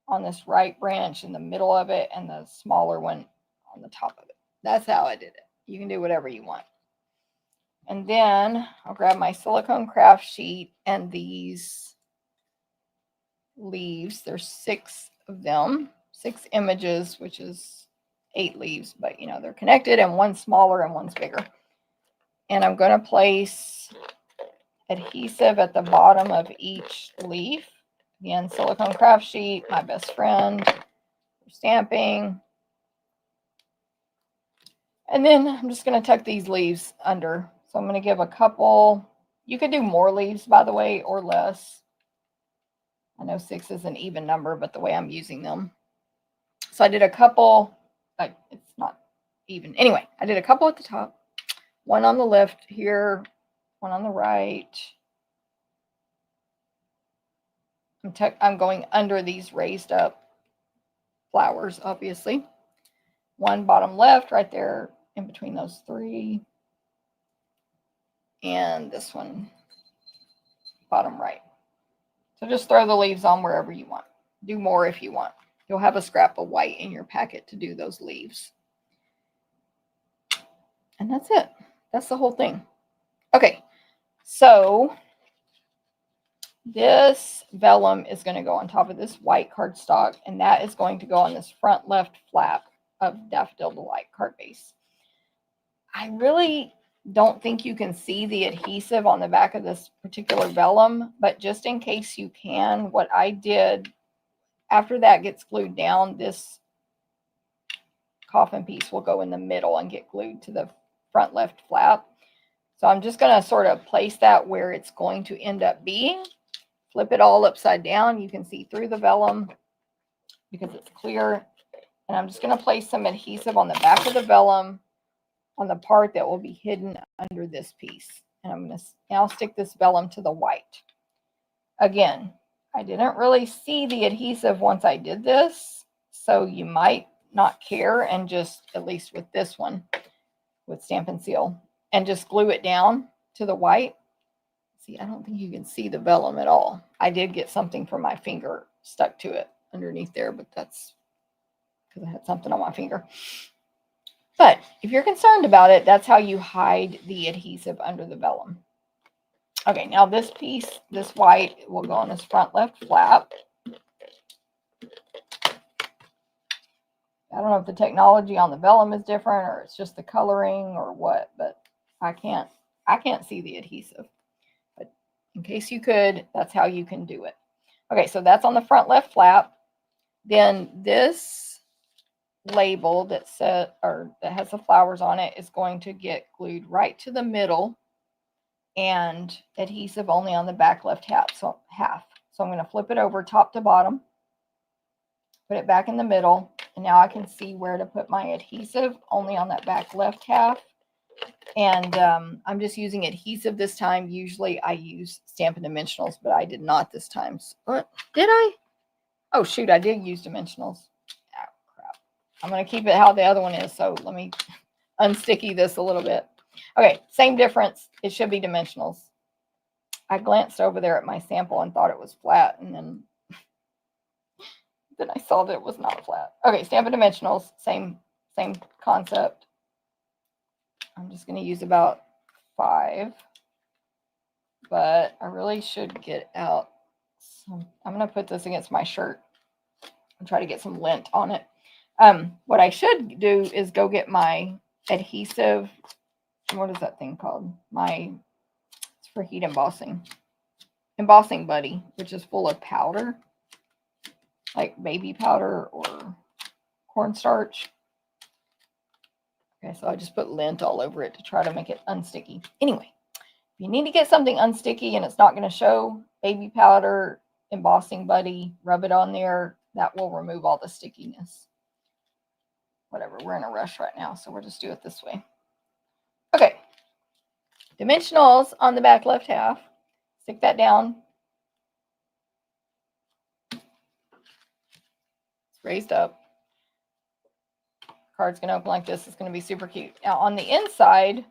on this right branch in the middle of it and the smaller one on the top of it. That's how I did it. You can do whatever you want. And then I'll grab my silicone craft sheet and these leaves. There's 6 of them, 6 images, which is 8 leaves, but you know, they're connected and one's smaller and one's bigger. And I'm going to place adhesive at the bottom of each leaf. Again, silicone craft sheet, my best friend for stamping. And then I'm just going to tuck these leaves under. So I'm going to give a couple. You could do more leaves, by the way, or less. I know 6 is an even number, but the way I'm using them. So I did a couple. It's not even. Anyway, I did a couple at the top. One on the left here, one on the right. I'm going under these raised up flowers, obviously. One bottom left right there in between those 3. And this one bottom right. So just throw the leaves on wherever you want. Do more if you want. You'll have a scrap of white in your packet to do those leaves. And that's it. That's the whole thing. Okay, so this vellum is going to go on top of this white cardstock, and that is going to go on this front left flap of Daffodil Delight card base. I really don't think you can see the adhesive on the back of this particular vellum, but just in case you can, what I did after that gets glued down, this coffin piece will go in the middle and get glued to the front left flap. So I'm just going to sort of place that where it's going to end up being. Flip it all upside down. You can see through the vellum because it's clear. And I'm just going to place some adhesive on the back of the vellum on the part that will be hidden under this piece. And I'm going to now stick this vellum to the white. Again, I didn't really see the adhesive once I did this, so you might not care and just, at least with this one, with Stampin' Seal, and just glue it down to the white. See, I don't think you can see the vellum at all. I did get something from my finger stuck to it underneath there, but that's because I had something on my finger. But if you're concerned about it, that's how you hide the adhesive under the vellum. Okay, now this piece, this white, will go on this front left flap. I don't know if the technology on the vellum is different or it's just the coloring or what, but I can't see the adhesive. But in case you could, that's how you can do it. Okay, so that's on the front left flap. Then this label that has the flowers on it is going to get glued right to the middle and adhesive only on the back left half. So I'm going to flip it over top to bottom, put it back in the middle, and now I can see where to put my adhesive only on that back left half. And I'm just using adhesive this time. Usually I use Stampin' Dimensionals, but I did not this time. What did I? Oh shoot, I did use Dimensionals. Oh crap. I'm going to keep it how the other one is. So let me unsticky this a little bit. Okay, same difference. It should be Dimensionals. I glanced over there at my sample and thought it was flat, and then I saw that it was not flat. Okay, Stampin' Dimensionals, same concept. I'm just going to use about 5, but I really should get out some. I'm going to put this against my shirt and try to get some lint on it. What I should do is go get my adhesive. What is that thing called? It's for heat embossing buddy, which is full of powder, like baby powder or cornstarch. Okay, so I just put lint all over it to try to make it unsticky. Anyway, if you need to get something unsticky and it's not going to show, baby powder, embossing buddy, rub it on there. That will remove all the stickiness. Whatever, we're in a rush right now, so we'll just do it this way. Okay, Dimensionals on the back left half. Stick that down. It's raised up. Card's going to open like this. It's going to be super cute. Now on the inside,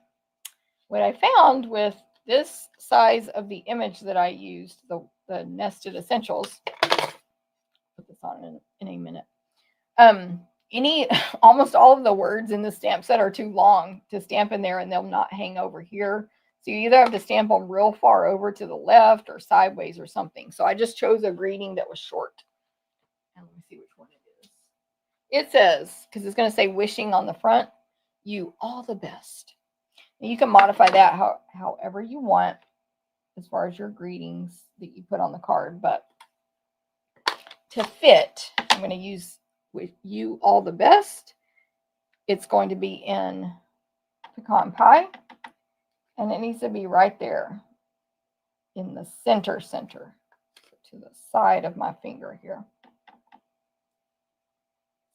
what I found with this size of the image that I used, the Nested Essentials, put this on in a minute. Almost all of the words in the stamp set are too long to stamp in there, and they'll not hang over here. So you either have to stamp them real far over to the left or sideways or something. So I just chose a greeting that was short. And let me see which one it is. It says, because it's going to say wishing on the front, you all the best. And you can modify that however you want as far as your greetings that you put on the card. But to fit, I'm going to use with you all the best. It's going to be in pecan pie. And it needs to be right there in the center. So to the side of my finger here.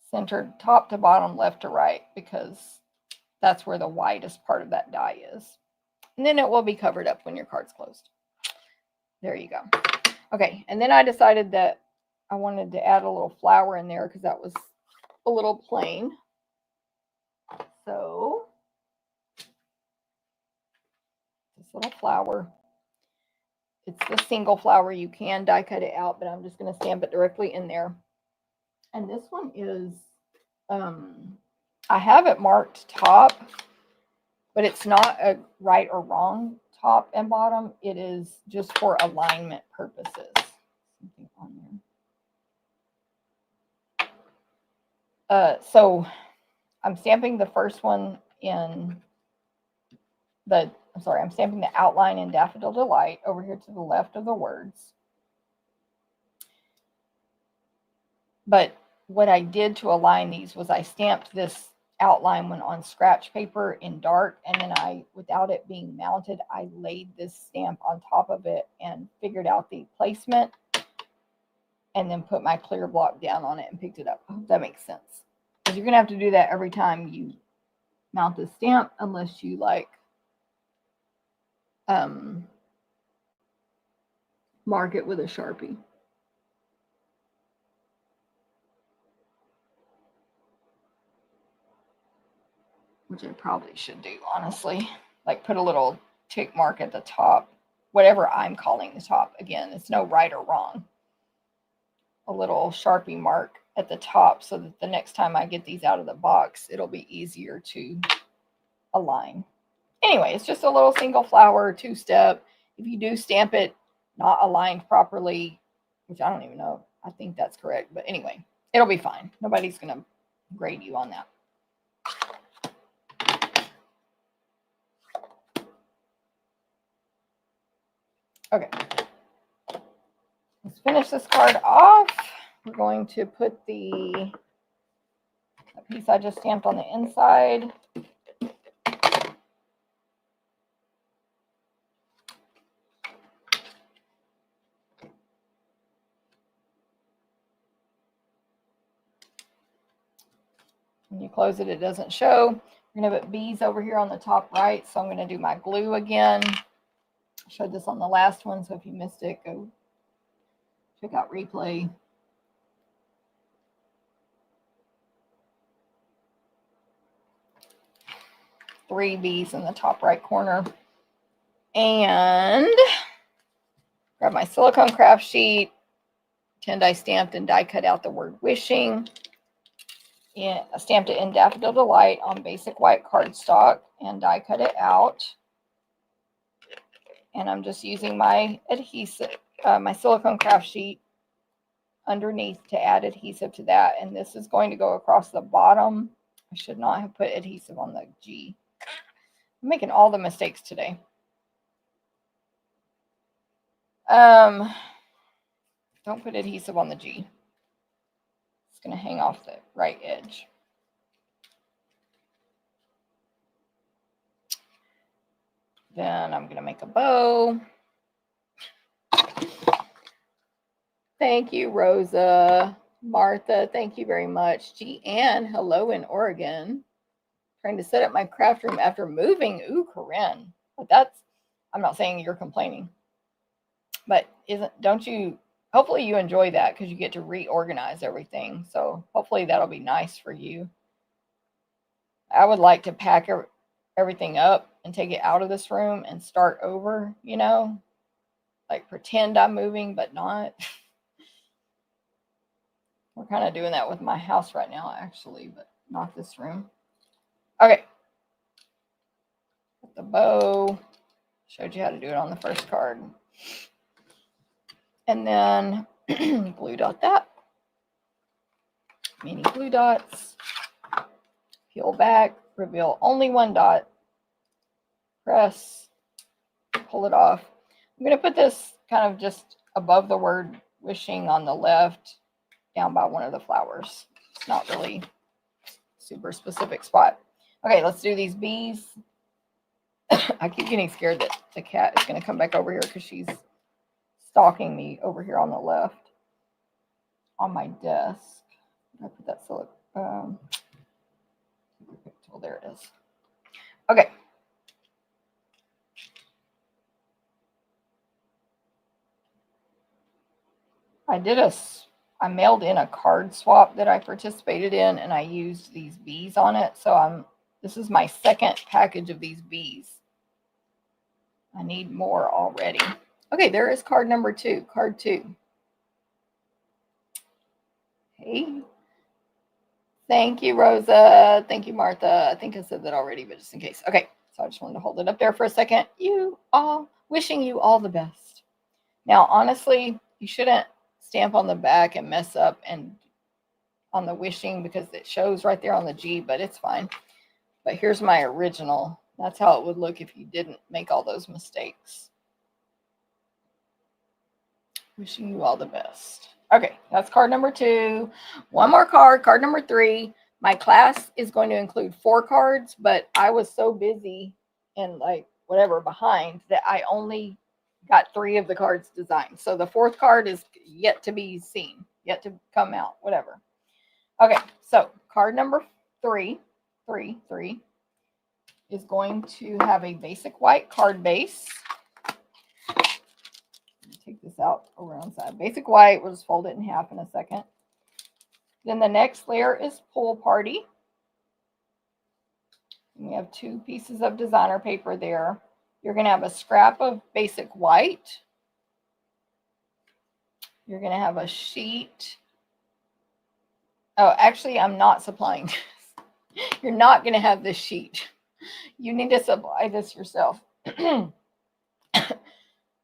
Centered top to bottom, left to right, because that's where the widest part of that die is. And then it will be covered up when your card's closed. There you go. Okay, and then I decided that I wanted to add a little flower in there because that was a little plain. So this little flower, it's the single flower. You can die cut it out, but I'm just going to stamp it directly in there. And this one is, I have it marked top, but it's not a right or wrong top and bottom. It is just for alignment purposes. Something on there. So I'm stamping the first one in I'm stamping the outline in Daffodil Delight over here to the left of the words. But what I did to align these was I stamped this outline one on scratch paper in dark, and then without it being mounted, I laid this stamp on top of it and figured out the placement and then put my clear block down on it and picked it up. I hope that makes sense. Because you're going to have to do that every time you mount the stamp, unless you mark it with a Sharpie. Which I probably should do, honestly. Like put a little tick mark at the top, whatever I'm calling the top. Again, it's no right or wrong. A little Sharpie mark at the top so that the next time I get these out of the box, it'll be easier to align. Anyway, it's just a little single flower, 2-step. If you do stamp it not aligned properly, which I don't even know, I think that's correct. But anyway, it'll be fine. Nobody's going to grade you on that. Okay, let's finish this card off. We're going to put the piece I just stamped on the inside. When you close it, it doesn't show. We're going to put bees over here on the top right, so I'm going to do my glue again. I showed this on the last one, so if you missed it, go check out replay. Three bees in the top right corner. And grab my silicone craft sheet, 10 die stamped and die cut out the word wishing. I stamped it in Daffodil Delight on basic white cardstock and die cut it out. And I'm just using my adhesive, my silicone craft sheet underneath to add adhesive to that. And this is going to go across the bottom. I should not have put adhesive on the G. I'm making all the mistakes today. Don't put adhesive on the G. It's going to hang off the right edge. Then I'm going to make a bow. Thank you, Rosa. Martha, thank you very much. Ann, hello in Oregon. Trying to set up my craft room after moving. Ooh, Corinne. But I'm not saying you're complaining. But don't you, hopefully you enjoy that because you get to reorganize everything. So hopefully that'll be nice for you. I would like to pack everything up and take it out of this room and start over, you know, like pretend I'm moving, but not. We're kind of doing that with my house right now, actually, but not this room. Okay. Put the bow. Showed you how to do it on the first card. And then glue dot that. Mini glue dots. Peel back. Reveal only one dot. Press. Pull it off. I'm going to put this kind of just above the word wishing on the left, down by one of the flowers. It's not really super specific spot. Okay, let's do these bees. I keep getting scared that the cat is going to come back over here because she's stalking me over here on the left on my desk. I put that silicone. There it is. Okay. I mailed in a card swap that I participated in, and I used these bees on it. So this is my second package of these bees. I need more already. Okay, there is card number 2. Card 2. Hey. Thank you, Rosa. Thank you, Martha. I think I said that already, but just in case. Okay, so I just wanted to hold it up there for a second. Wishing you all the best. Now, honestly, you shouldn't stamp on the back and mess up and on the wishing because it shows right there on the G, but it's fine. But here's my original. That's how it would look if you didn't make all those mistakes. Wishing you all the best. Okay, that's card number 2. One more card, card number 3. My class is going to include 4 cards, but I was so busy and behind that I only got 3 of the cards designed. So the 4th card is yet to be seen, yet to come out, whatever. Okay, so card number 3 is going to have a basic white card base. Take this out around side. Basic white, we'll just fold it in half in a second. Then the next layer is Pool Party. And we have 2 pieces of designer paper there. You're going to have a scrap of basic white. You're going to have a sheet. Oh, actually, I'm not supplying this. You're not going to have this sheet. You need to supply this yourself.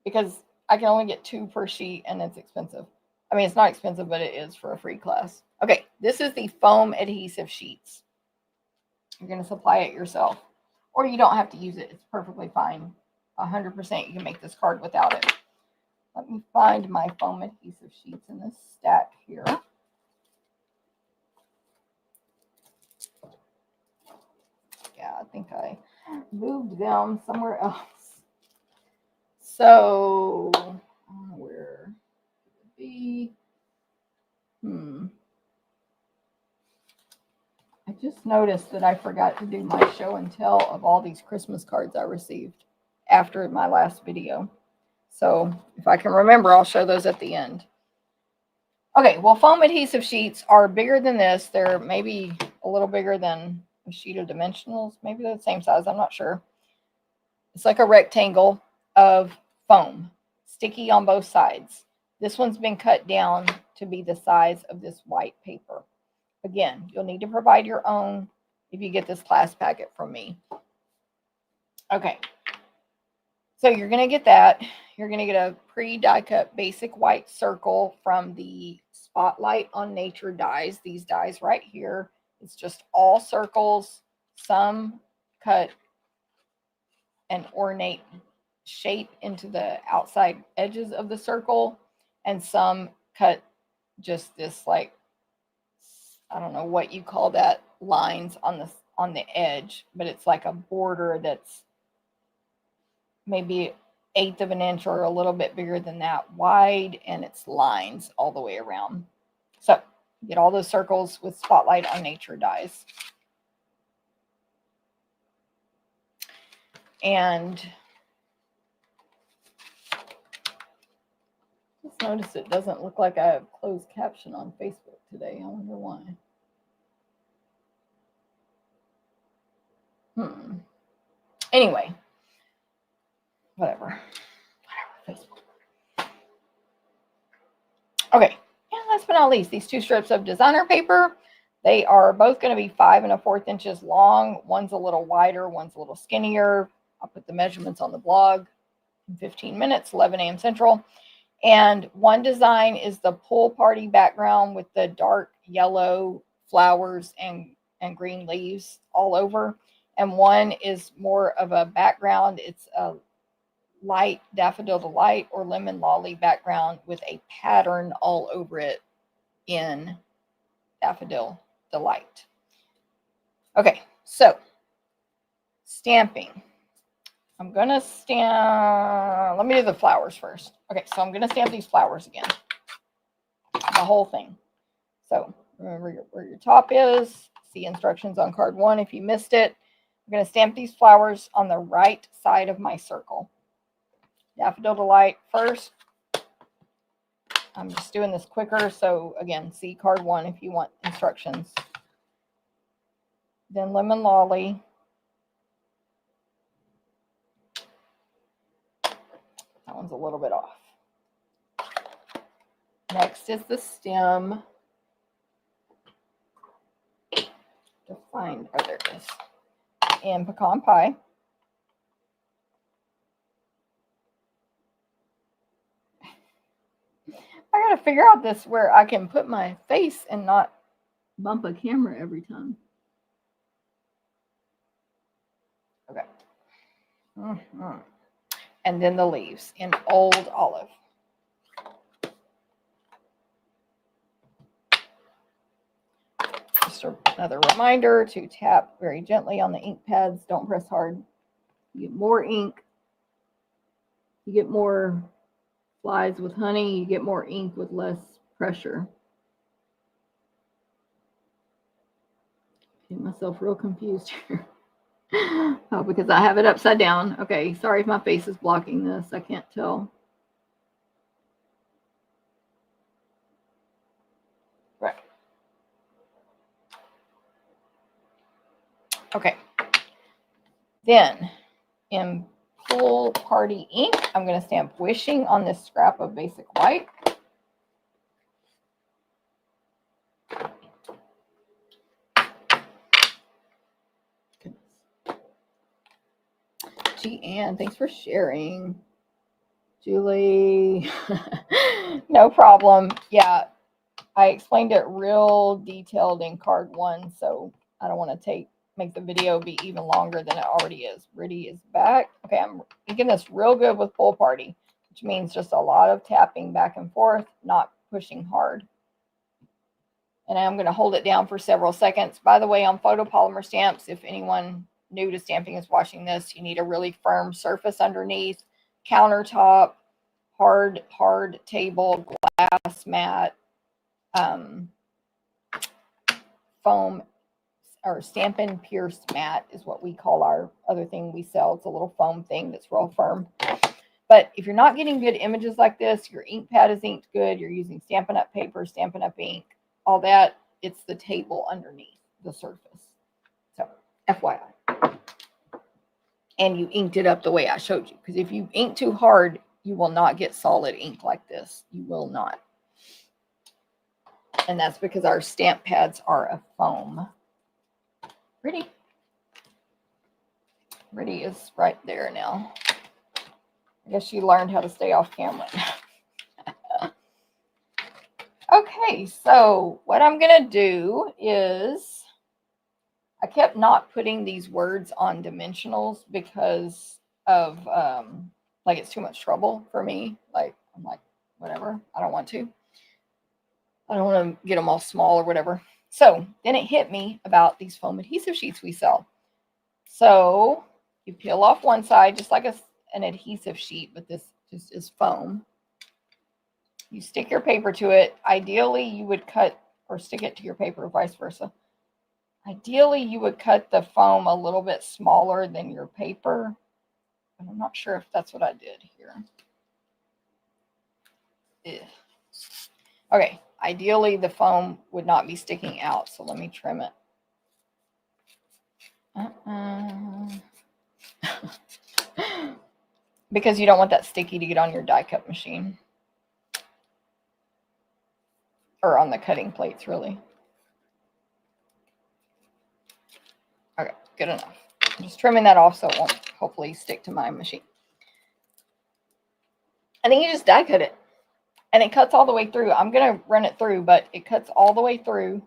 Because I can only get 2 per sheet and it's expensive. I mean, it's not expensive, but it is for a free class. Okay, this is the foam adhesive sheets. You're going to supply it yourself. Or you don't have to use it. It's perfectly fine. 100% you can make this card without it. Let me find my foam adhesive sheets in this stack here. Yeah, I think I moved them somewhere else. So, where would it be? I just noticed that I forgot to do my show and tell of all these Christmas cards I received after my last video. So if I can remember, I'll show those at the end. Okay, well, foam adhesive sheets are bigger than this. They're maybe a little bigger than a sheet of dimensionals. Maybe they're the same size. I'm not sure. It's like a rectangle of foam, sticky on both sides. This one's been cut down to be the size of this white paper. Again, you'll need to provide your own if you get this class packet from me. Okay, so you're going to get that. You're going to get a pre-die cut basic white circle from the Spotlight on Nature dies. These dies right here. It's just all circles, some cut an ornate shape into the outside edges of the circle, and some cut just this, like, I don't know what you call that, lines on the edge, but it's like a border that's maybe 1/8 of an inch or a little bit bigger than that wide, and it's lines all the way around. So get all those circles with Spotlight on Nature dies. And just notice it doesn't look like I have closed caption on Facebook today. I wonder why. Anyway, whatever, Facebook. Okay, and last but not least, these 2 strips of designer paper. They are both going to be 5 1/4 inches long. One's a little wider, one's a little skinnier. I'll put the measurements on the blog in 15 minutes, 11 a.m. Central. And one design is the pool party background with the dark yellow flowers and green leaves all over. And one is more of a background. It's a light daffodil delight or lemon lolly background with a pattern all over it in daffodil delight. Okay, so stamping. I'm going to stamp, let me do the flowers first. Okay, so I'm going to stamp these flowers again, the whole thing. So remember where your top is. See instructions on card 1 if you missed it. I'm going to stamp these flowers on the right side of my circle. Daffodil Delight first. I'm just doing this quicker, so again, see card 1 if you want instructions. Then Lemon Lolly. That one's a little bit off. Next is the stem. To find, oh, there it is. And Pecan Pie. I gotta figure out this where I can put my face and not bump a camera every time. Okay. And then the leaves in Old Olive. Just another reminder to tap very gently on the ink pads. Don't press hard. You get more ink. You get more flies with honey. You get more ink with less pressure. Getting myself real confused here. Oh, because I have it upside down. Okay, sorry if my face is blocking this. I can't tell. Right. Okay. Then, in Pool Party ink, I'm going to stamp Wishing on this scrap of basic white. Ann, thanks for sharing. Julie, no problem. Yeah, I explained it real detailed in card 1, so I don't want to make the video be even longer than it already is. Riddy is back. Okay, I'm making this real good with Pool Party, which means just a lot of tapping back and forth, not pushing hard. And I'm going to hold it down for several seconds. By the way, on photopolymer stamps, if anyone new to stamping is watching this, you need a really firm surface underneath, countertop, hard table, glass mat, foam or Stampin' Pierced Matte is what we call our other thing we sell. It's a little foam thing that's real firm. But if you're not getting good images like this, your ink pad is inked good, you're using Stampin' Up paper, Stampin' Up ink, all that, it's the table underneath the surface. So, FYI. And you inked it up the way I showed you. Because if you ink too hard, you will not get solid ink like this. You will not. And that's because our stamp pads are a foam. Pretty. Pretty is right there now. I guess she learned how to stay off camera. Okay, so what I'm going to do is I kept not putting these words on dimensionals because of, like, it's too much trouble for me. Like, I'm like, whatever, I don't want to. I don't want to get them all small or whatever. So then it hit me about these foam adhesive sheets we sell. So you peel off one side just like an adhesive sheet, but this just is foam. You stick your paper to it. Ideally, you would cut or stick it to your paper, vice versa. Ideally, you would cut the foam a little bit smaller than your paper. But I'm not sure if that's what I did here. Ugh. Okay, ideally, the foam would not be sticking out, so let me trim it. Because you don't want that sticky to get on your die cut machine. Or on the cutting plates, really. Okay, good enough. I'm just trimming that off so it won't hopefully stick to my machine. And then you just die cut it. And it cuts all the way through. I'm going to run it through, but it cuts all the way through.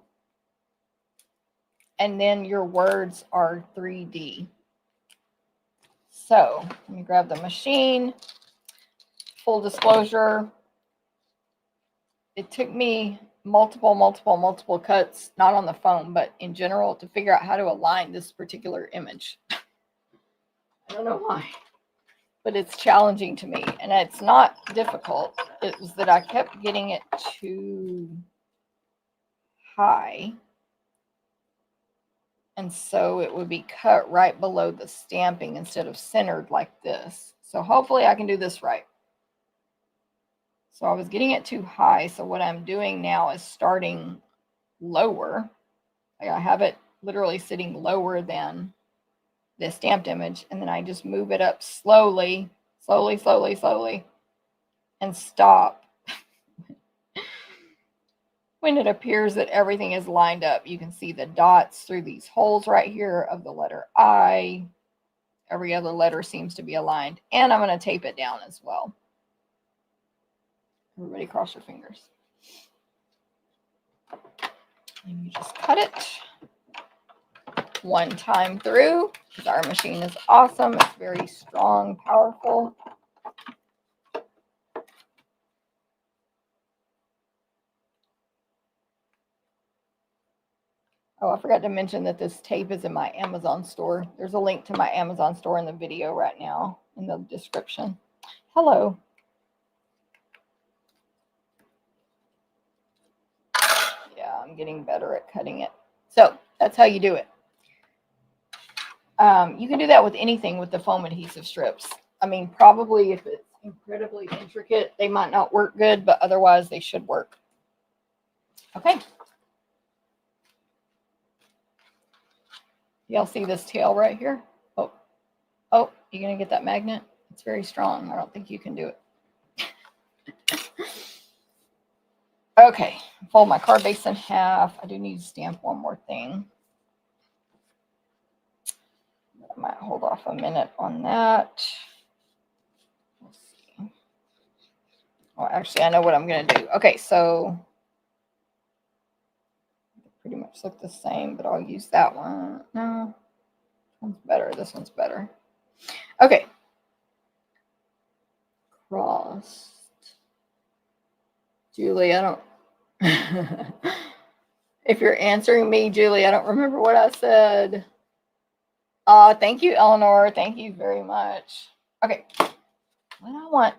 And then your words are 3D. So let me grab the machine. Full disclosure, it took me multiple cuts, not on the foam, but in general, to figure out how to align this particular image. I don't know why, but it's challenging to me. And it's not difficult. It was that I kept getting it too high. And so it would be cut right below the stamping instead of centered like this. So hopefully I can do this right. So I was getting it too high. So what I'm doing now is starting lower. I have it literally sitting lower than the stamped image. And then I just move it up slowly, and stop. When it appears that everything is lined up, you can see the dots through these holes right here of the letter I. Every other letter seems to be aligned. And I'm going to tape it down as well. Everybody cross your fingers. And you just cut it one time through, because our machine is awesome. It's very strong, powerful. Oh, I forgot to mention that this tape is in my Amazon store. There's a link to my Amazon store in the video right now in the description. Hello. Yeah, I'm getting better at cutting it. So that's how you do it. You can do that with anything with the foam adhesive strips. I mean, probably if it's incredibly intricate, they might not work good, but otherwise they should work. Okay. Y'all see this tail right here? Oh, you're going to get that magnet? It's very strong. I don't think you can do it. Okay, fold my card base in half. I do need to stamp one more thing. I might hold off a minute on that. Let's see. Well, actually, I know what I'm going to do. Okay, so they pretty much look the same, but I'll use that one. No, this one's better. This one's better. Okay. Crossed. Julie, I don't... If you're answering me, Julie, I don't remember what I said. Thank you, Eleanor. Thank you very much. Okay. What I want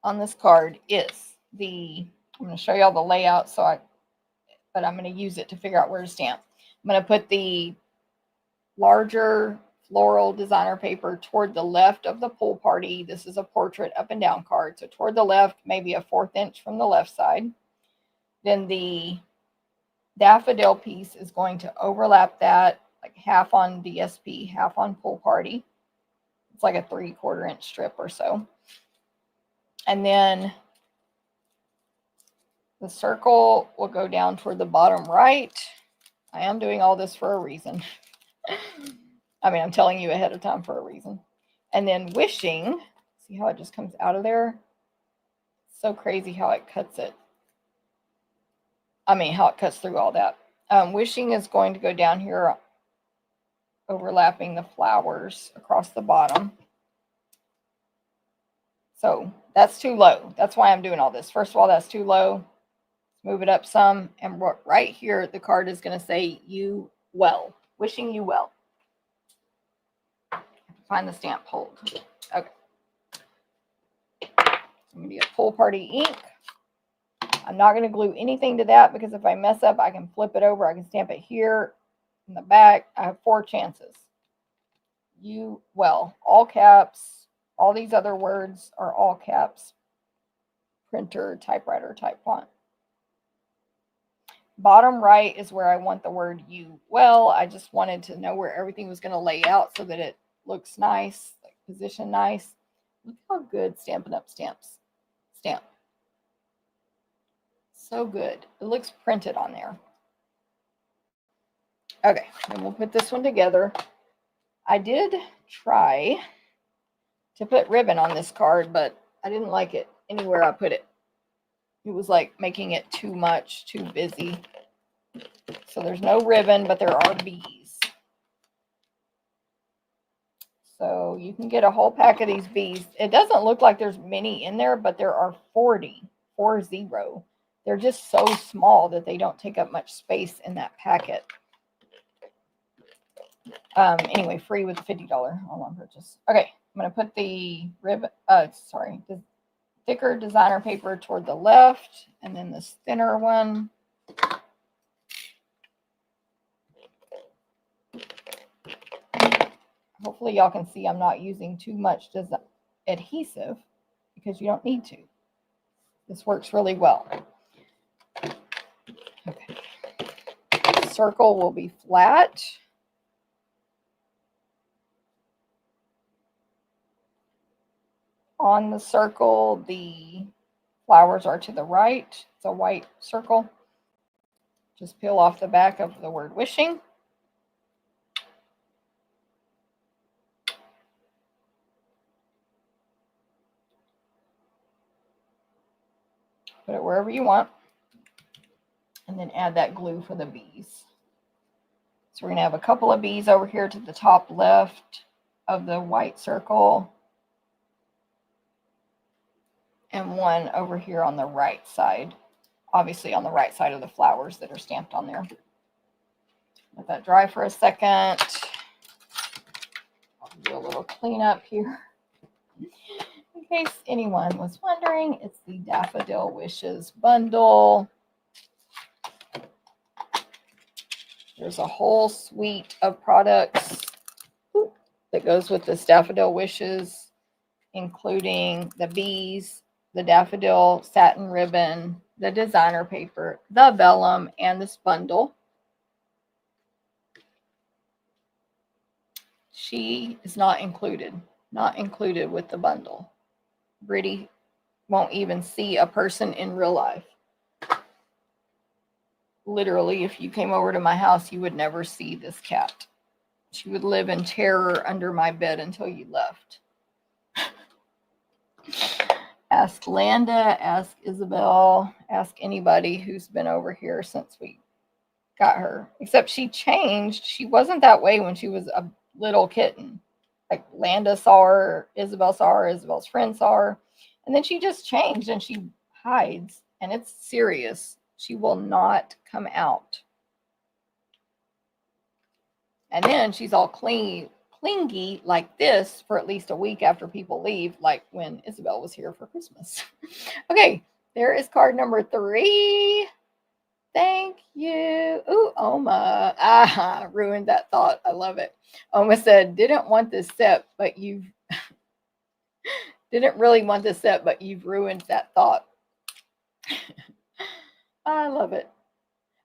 on this card is I'm going to show y'all the layout, but I'm going to use it to figure out where to stamp. I'm going to put the larger floral designer paper toward the left of the pool party. This is a portrait up and down card. So toward the left, maybe a 1/4 inch from the left side. Then the daffodil piece is going to overlap that, like half on DSP, half on pool party. It's like a 3/4 inch strip or so. And then the circle will go down toward the bottom right. I am doing all this for a reason. I mean, I'm telling you ahead of time for a reason. And then wishing, see how it just comes out of there? So crazy how it cuts it. I mean, how it cuts through all that. Wishing is going to go down here, overlapping the flowers across the bottom. So that's too low. That's why I'm doing all this. First of all, that's too low. Move it up some. And right here, the card is going to say, you well. Wishing you well. Find the stamp hold. Okay. I'm going to get pool party ink. I'm not going to glue anything to that because if I mess up, I can flip it over. I can stamp it here in the back. I have 4 chances. You well. All caps. All these other words are all caps. Printer, typewriter, type font. Bottom right is where I want the word you well. I just wanted to know where everything was going to lay out so that it looks nice, like position nice. Look how good Stampin' Up stamps stamp. So good. It looks printed on there. Okay, then we'll put this one together. I did try to put ribbon on this card, but I didn't like it anywhere I put it. It was like making it too much, too busy. So there's no ribbon, but there are bees. So you can get a whole pack of these bees. It doesn't look like there's many in there, but there are 40. They're just so small that they don't take up much space in that packet. Anyway, free with the $50 online purchase. Okay, I'm going to put the the thicker designer paper toward the left, and then this thinner one. Hopefully y'all can see I'm not using too much adhesive because you don't need to. This works really well. Okay. Circle will be flat. On the circle, the flowers are to the right. It's a white circle. Just peel off the back of the word wishing. Put it wherever you want. And then add that glue for the bees. So we're going to have a couple of bees over here to the top left of the white circle. And one over here on the right side. Obviously on the right side of the flowers that are stamped on there. Let that dry for a second. I'll do a little cleanup here. In case anyone was wondering, it's the Daffodil Wishes bundle. There's a whole suite of products that goes with this Daffodil Wishes, including the bees, the daffodil satin ribbon, the designer paper, the vellum, and this bundle. She is not included with the bundle. Brittany won't even see a person in real life. Literally, if you came over to my house, you would never see this cat. She would live in terror under my bed until you left. Ask Landa, ask Isabel, ask anybody who's been over here since we got her. Except she changed. She wasn't that way when she was a little kitten. Like Landa saw her, Isabel saw her, Isabel's friend saw her. And then she just changed and she hides. And it's serious. She will not come out. And then she's all clingy like this for at least a week after people leave, like when Isabel was here for Christmas. Okay, there is card number 3. Thank you. Ooh, Oma. Ah, ruined that thought. I love it. Oma said, didn't want this set, but you've didn't really want this set, but you've ruined that thought. I love it.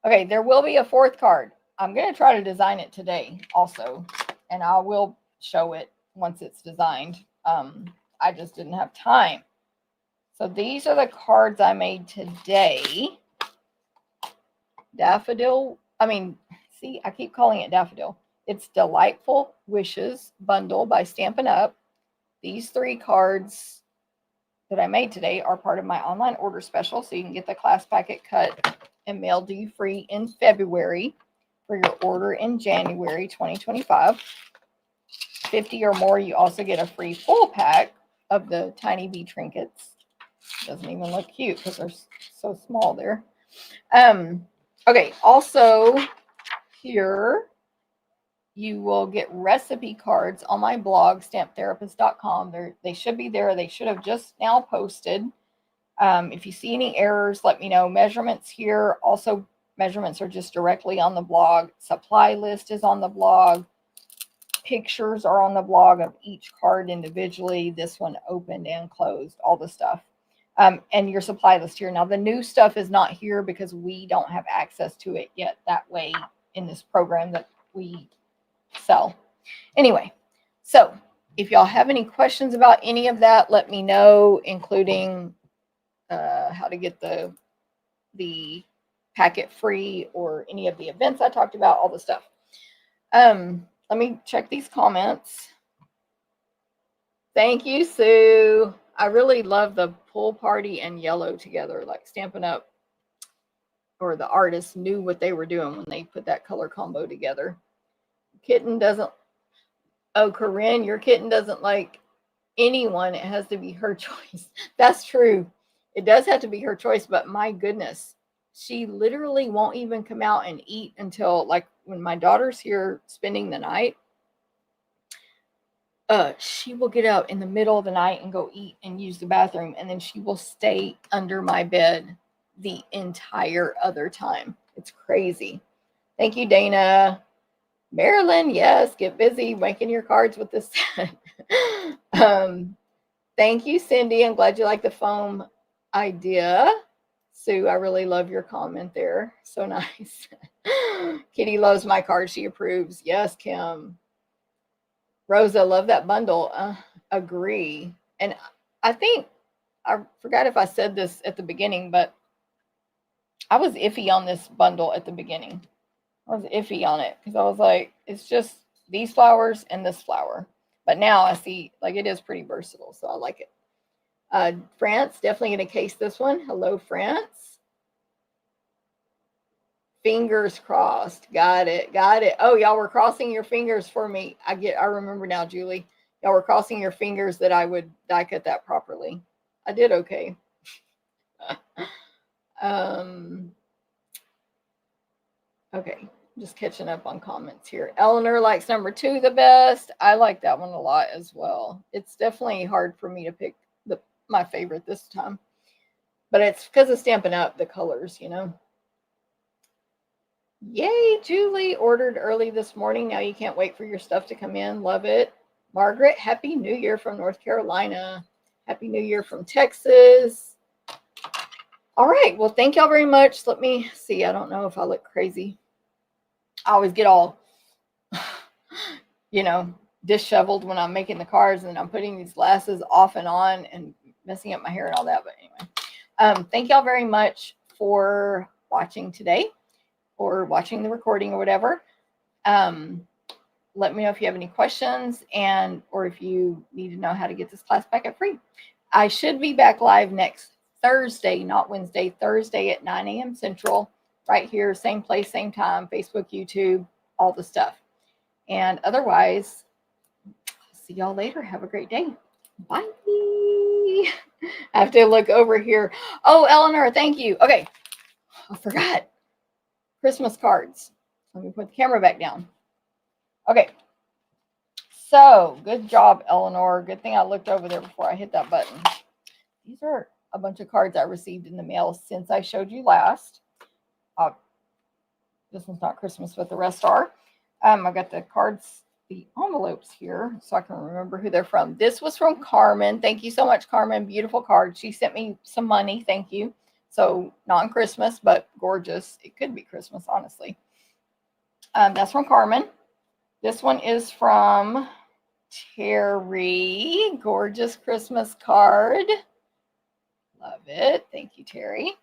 Okay, there will be a fourth card. I'm going to try to design it today also, and I will show it once it's designed. I just didn't have time. So these are the cards I made today. Daffodil, see, I keep calling it daffodil. It's Delightful Wishes bundle by Stampin' Up. These 3 cards that I made today are part of my online order special, so you can get the class packet cut and mailed to you free in February for your order in January 2025. 50 or more, you also get a free full pack of the Tiny Bee Trinkets. Doesn't even look cute because they're so small there. Okay, also here you will get recipe cards on my blog, stamptherapist.com. They should be there. They should have just now posted. If you see any errors, let me know. Measurements here. Also, measurements are just directly on the blog. Supply list is on the blog. Pictures are on the blog of each card individually. This one opened and closed, all the stuff. And your supply list here. Now, the new stuff is not here because we don't have access to it yet that way in this program that we sell. Anyway, so if y'all have any questions about any of that, let me know, including how to get the packet free or any of the events I talked about, all the stuff. Let me check these comments. Thank you, Sue. I really love the pool party and yellow together, like Stampin' Up, or the artist knew what they were doing when they put that color combo together. Kitten doesn't, oh, Corinne, your kitten doesn't like anyone. It has to be her choice. That's true. It does have to be her choice, but my goodness, she literally won't even come out and eat until, like, when my daughter's here spending the night, she will get out in the middle of the night and go eat and use the bathroom, and then she will stay under my bed the entire other time. It's crazy. Thank you, Dana. Marilyn, yes, get busy making your cards with this set. Thank you, Cindy. I'm glad you like the foam idea. Sue, I really love your comment there. So nice. Kitty loves my card. She approves. Yes, Kim. Rosa, love that bundle. Agree. And I think, I forgot if I said this at the beginning, but I was iffy on this bundle at the beginning. I was iffy on it because I was like, it's just these flowers and this flower. But now I see, like, it is pretty versatile, so I like it. France, definitely going to case this one. Hello, France. Fingers crossed. Got it. Got it. Oh, y'all were crossing your fingers for me. I remember now, Julie. Y'all were crossing your fingers that I would die cut that properly. I did okay. Okay, just catching up on comments here. Eleanor likes number 2 the best. I like that one a lot as well. It's definitely hard for me to pick my favorite this time, but it's because of Stampin' Up, the colors, you know. Yay, Julie, ordered early this morning. Now you can't wait for your stuff to come in. Love it. Margaret, Happy New Year from North Carolina. Happy New Year from Texas. All right, well, thank y'all very much. Let me see. I don't know if I look crazy. I always get all, disheveled when I'm making the cards, and I'm putting these glasses off and on and messing up my hair and all that. But anyway, thank y'all very much for watching today or watching the recording or whatever. Let me know if you have any questions or if you need to know how to get this class packet free. I should be back live next Thursday, not Wednesday, Thursday at 9 a.m. Central, right here, same place, same time, Facebook, YouTube, all the stuff. And otherwise, see y'all later. Have a great day. Bye. I have to look over here. Oh, Eleanor, thank you. Okay, I forgot. Christmas cards. Let me put the camera back down. Okay. So, good job, Eleanor. Good thing I looked over there before I hit that button. These are a bunch of cards I received in the mail since I showed you last. This one's not Christmas, but the rest are. I've got the cards, the envelopes here, so I can remember who they're from. This was from Carmen. Thank you so much, Carmen. Beautiful card. She sent me some money. Thank you. So non-Christmas, but gorgeous. It could be Christmas, honestly. That's from Carmen. This one is from Terry. Gorgeous Christmas card. Love it. Thank you, Terry.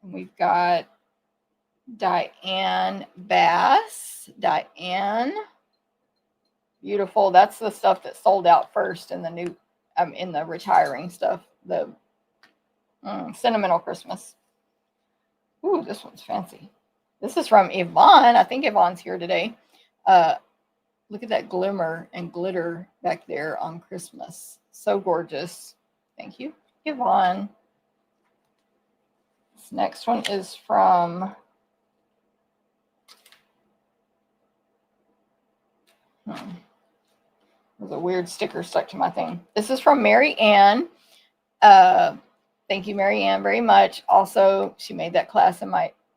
And we've got Diane Bass. Diane. Beautiful. That's the stuff that sold out first in the new, in the retiring stuff. The Sentimental Christmas. Ooh, this one's fancy. This is from Yvonne. I think Yvonne's here today. Look at that glimmer and glitter back there on Christmas. So gorgeous. Thank you, Yvonne. This next one is from there's a weird sticker stuck to my thing. This is from Mary Ann. Thank you, Mary Ann, very much. Also, she made that class in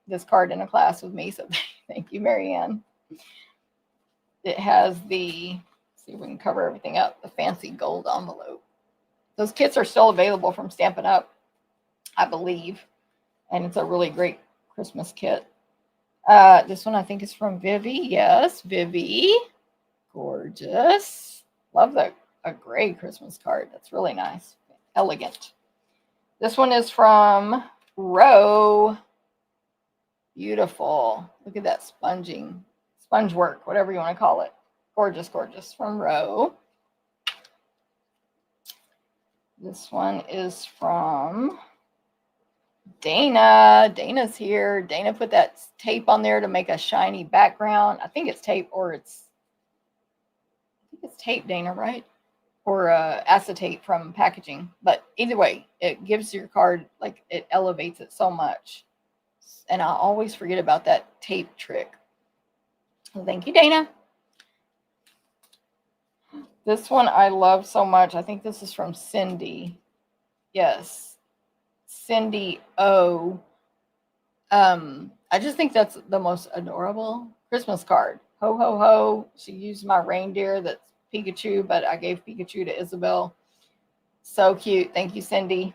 this card in a class with me. So thank you, Mary Ann. It has the, see if we can cover everything up, the fancy gold envelope. Those kits are still available from Stampin' Up, I believe. And it's a really great Christmas kit. This one I think is from Vivi. Yes, Vivi. Gorgeous. Love a gray Christmas card. That's really nice. Elegant. This one is from Ro. Beautiful. Look at that sponge work, whatever you want to call it. Gorgeous, gorgeous. From Ro. This one is from Dana. Dana's here. Dana put that tape on there to make a shiny background. I think it's tape, or I think it's tape, Dana, right? Or acetate from packaging. But either way, it gives your card, like, it elevates it so much. And I always forget about that tape trick. Well, thank you, Dana. This one I love so much. I think this is from Cindy. Yes. Cindy O. I just think that's the most adorable Christmas card. Ho, ho, ho. She used my reindeer that's Pikachu, but I gave Pikachu to Isabel. So cute. Thank you, Cindy.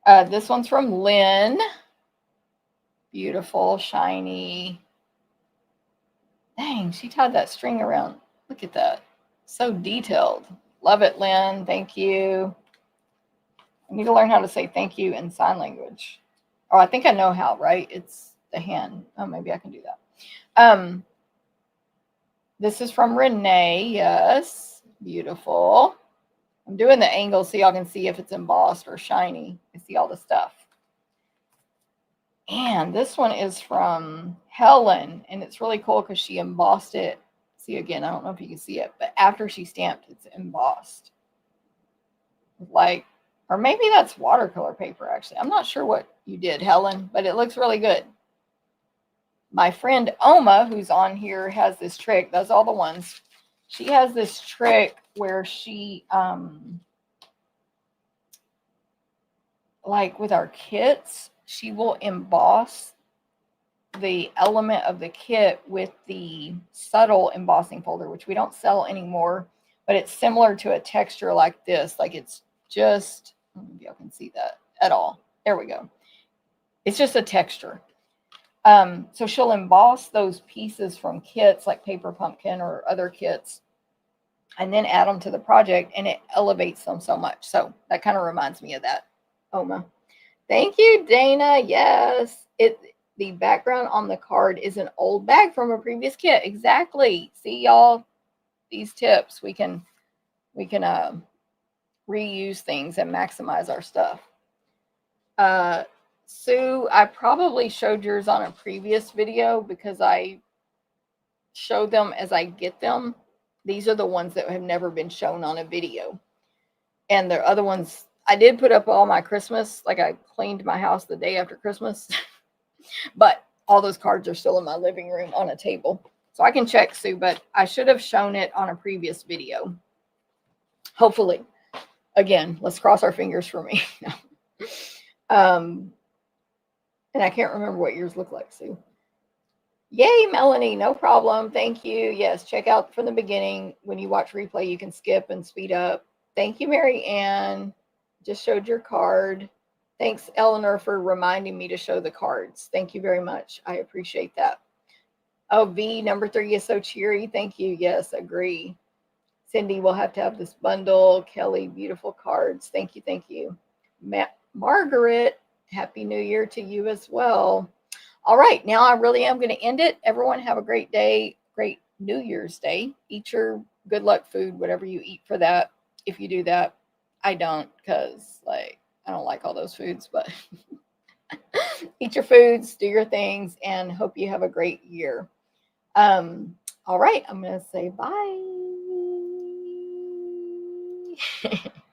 This one's from Lynn. Beautiful, shiny. Dang, she tied that string around. Look at that. So detailed. Love it, Lynn. Thank you. I need to learn how to say thank you in sign language. Oh, I think I know how, right? It's the hand. Oh, maybe I can do that. This is from Renee. Yes. Beautiful. I'm doing the angle so y'all can see if it's embossed or shiny. I see all the stuff. And this one is from Helen. And it's really cool because she embossed it. See, again, I don't know if you can see it, but after she stamped, it's embossed. Like, or maybe that's watercolor paper, actually. I'm not sure what you did, Helen, but it looks really good. My friend Oma, who's on here, has this trick. That's all the ones. She has this trick where she, like with our kits, she will emboss the element of the kit with the subtle embossing folder, which we don't sell anymore, but it's similar to a texture like this. Like it's just, maybe I can see that at all. There we go. It's just a texture. So she'll emboss those pieces from kits like Paper Pumpkin or other kits and then add them to the project, and it elevates them so much. So that kind of reminds me of that, Oma. Thank you, Dana. Yes. The background on the card is an old bag from a previous kit. Exactly. See, y'all, these tips, we can reuse things and maximize our stuff. Sue, I probably showed yours on a previous video because I show them as I get them. These are the ones that have never been shown on a video. And the other ones, I did put up all my Christmas, like I cleaned my house the day after Christmas. But all those cards are still in my living room on a table. So I can check, Sue, but I should have shown it on a previous video. Hopefully. Again, let's cross our fingers for me. And I can't remember what yours look like, Sue. Yay, Melanie, no problem. Thank you. Yes, check out from the beginning. When you watch replay, you can skip and speed up. Thank you, Mary Ann. Just showed your card. Thanks, Eleanor, for reminding me to show the cards. Thank you very much. I appreciate that. Oh, V, number 3 is so cheery. Thank you. Yes, agree. Cindy, we'll have to have this bundle. Kelly, beautiful cards. Thank you. Thank you. Margaret, Happy New Year to you as well. All right, now I really am going to end it. Everyone have a great day, great New Year's Day. Eat your good luck food, whatever you eat for that. If you do that, I don't, because like I don't like all those foods, but eat your foods, do your things, and hope you have a great year. All right, I'm going to say bye.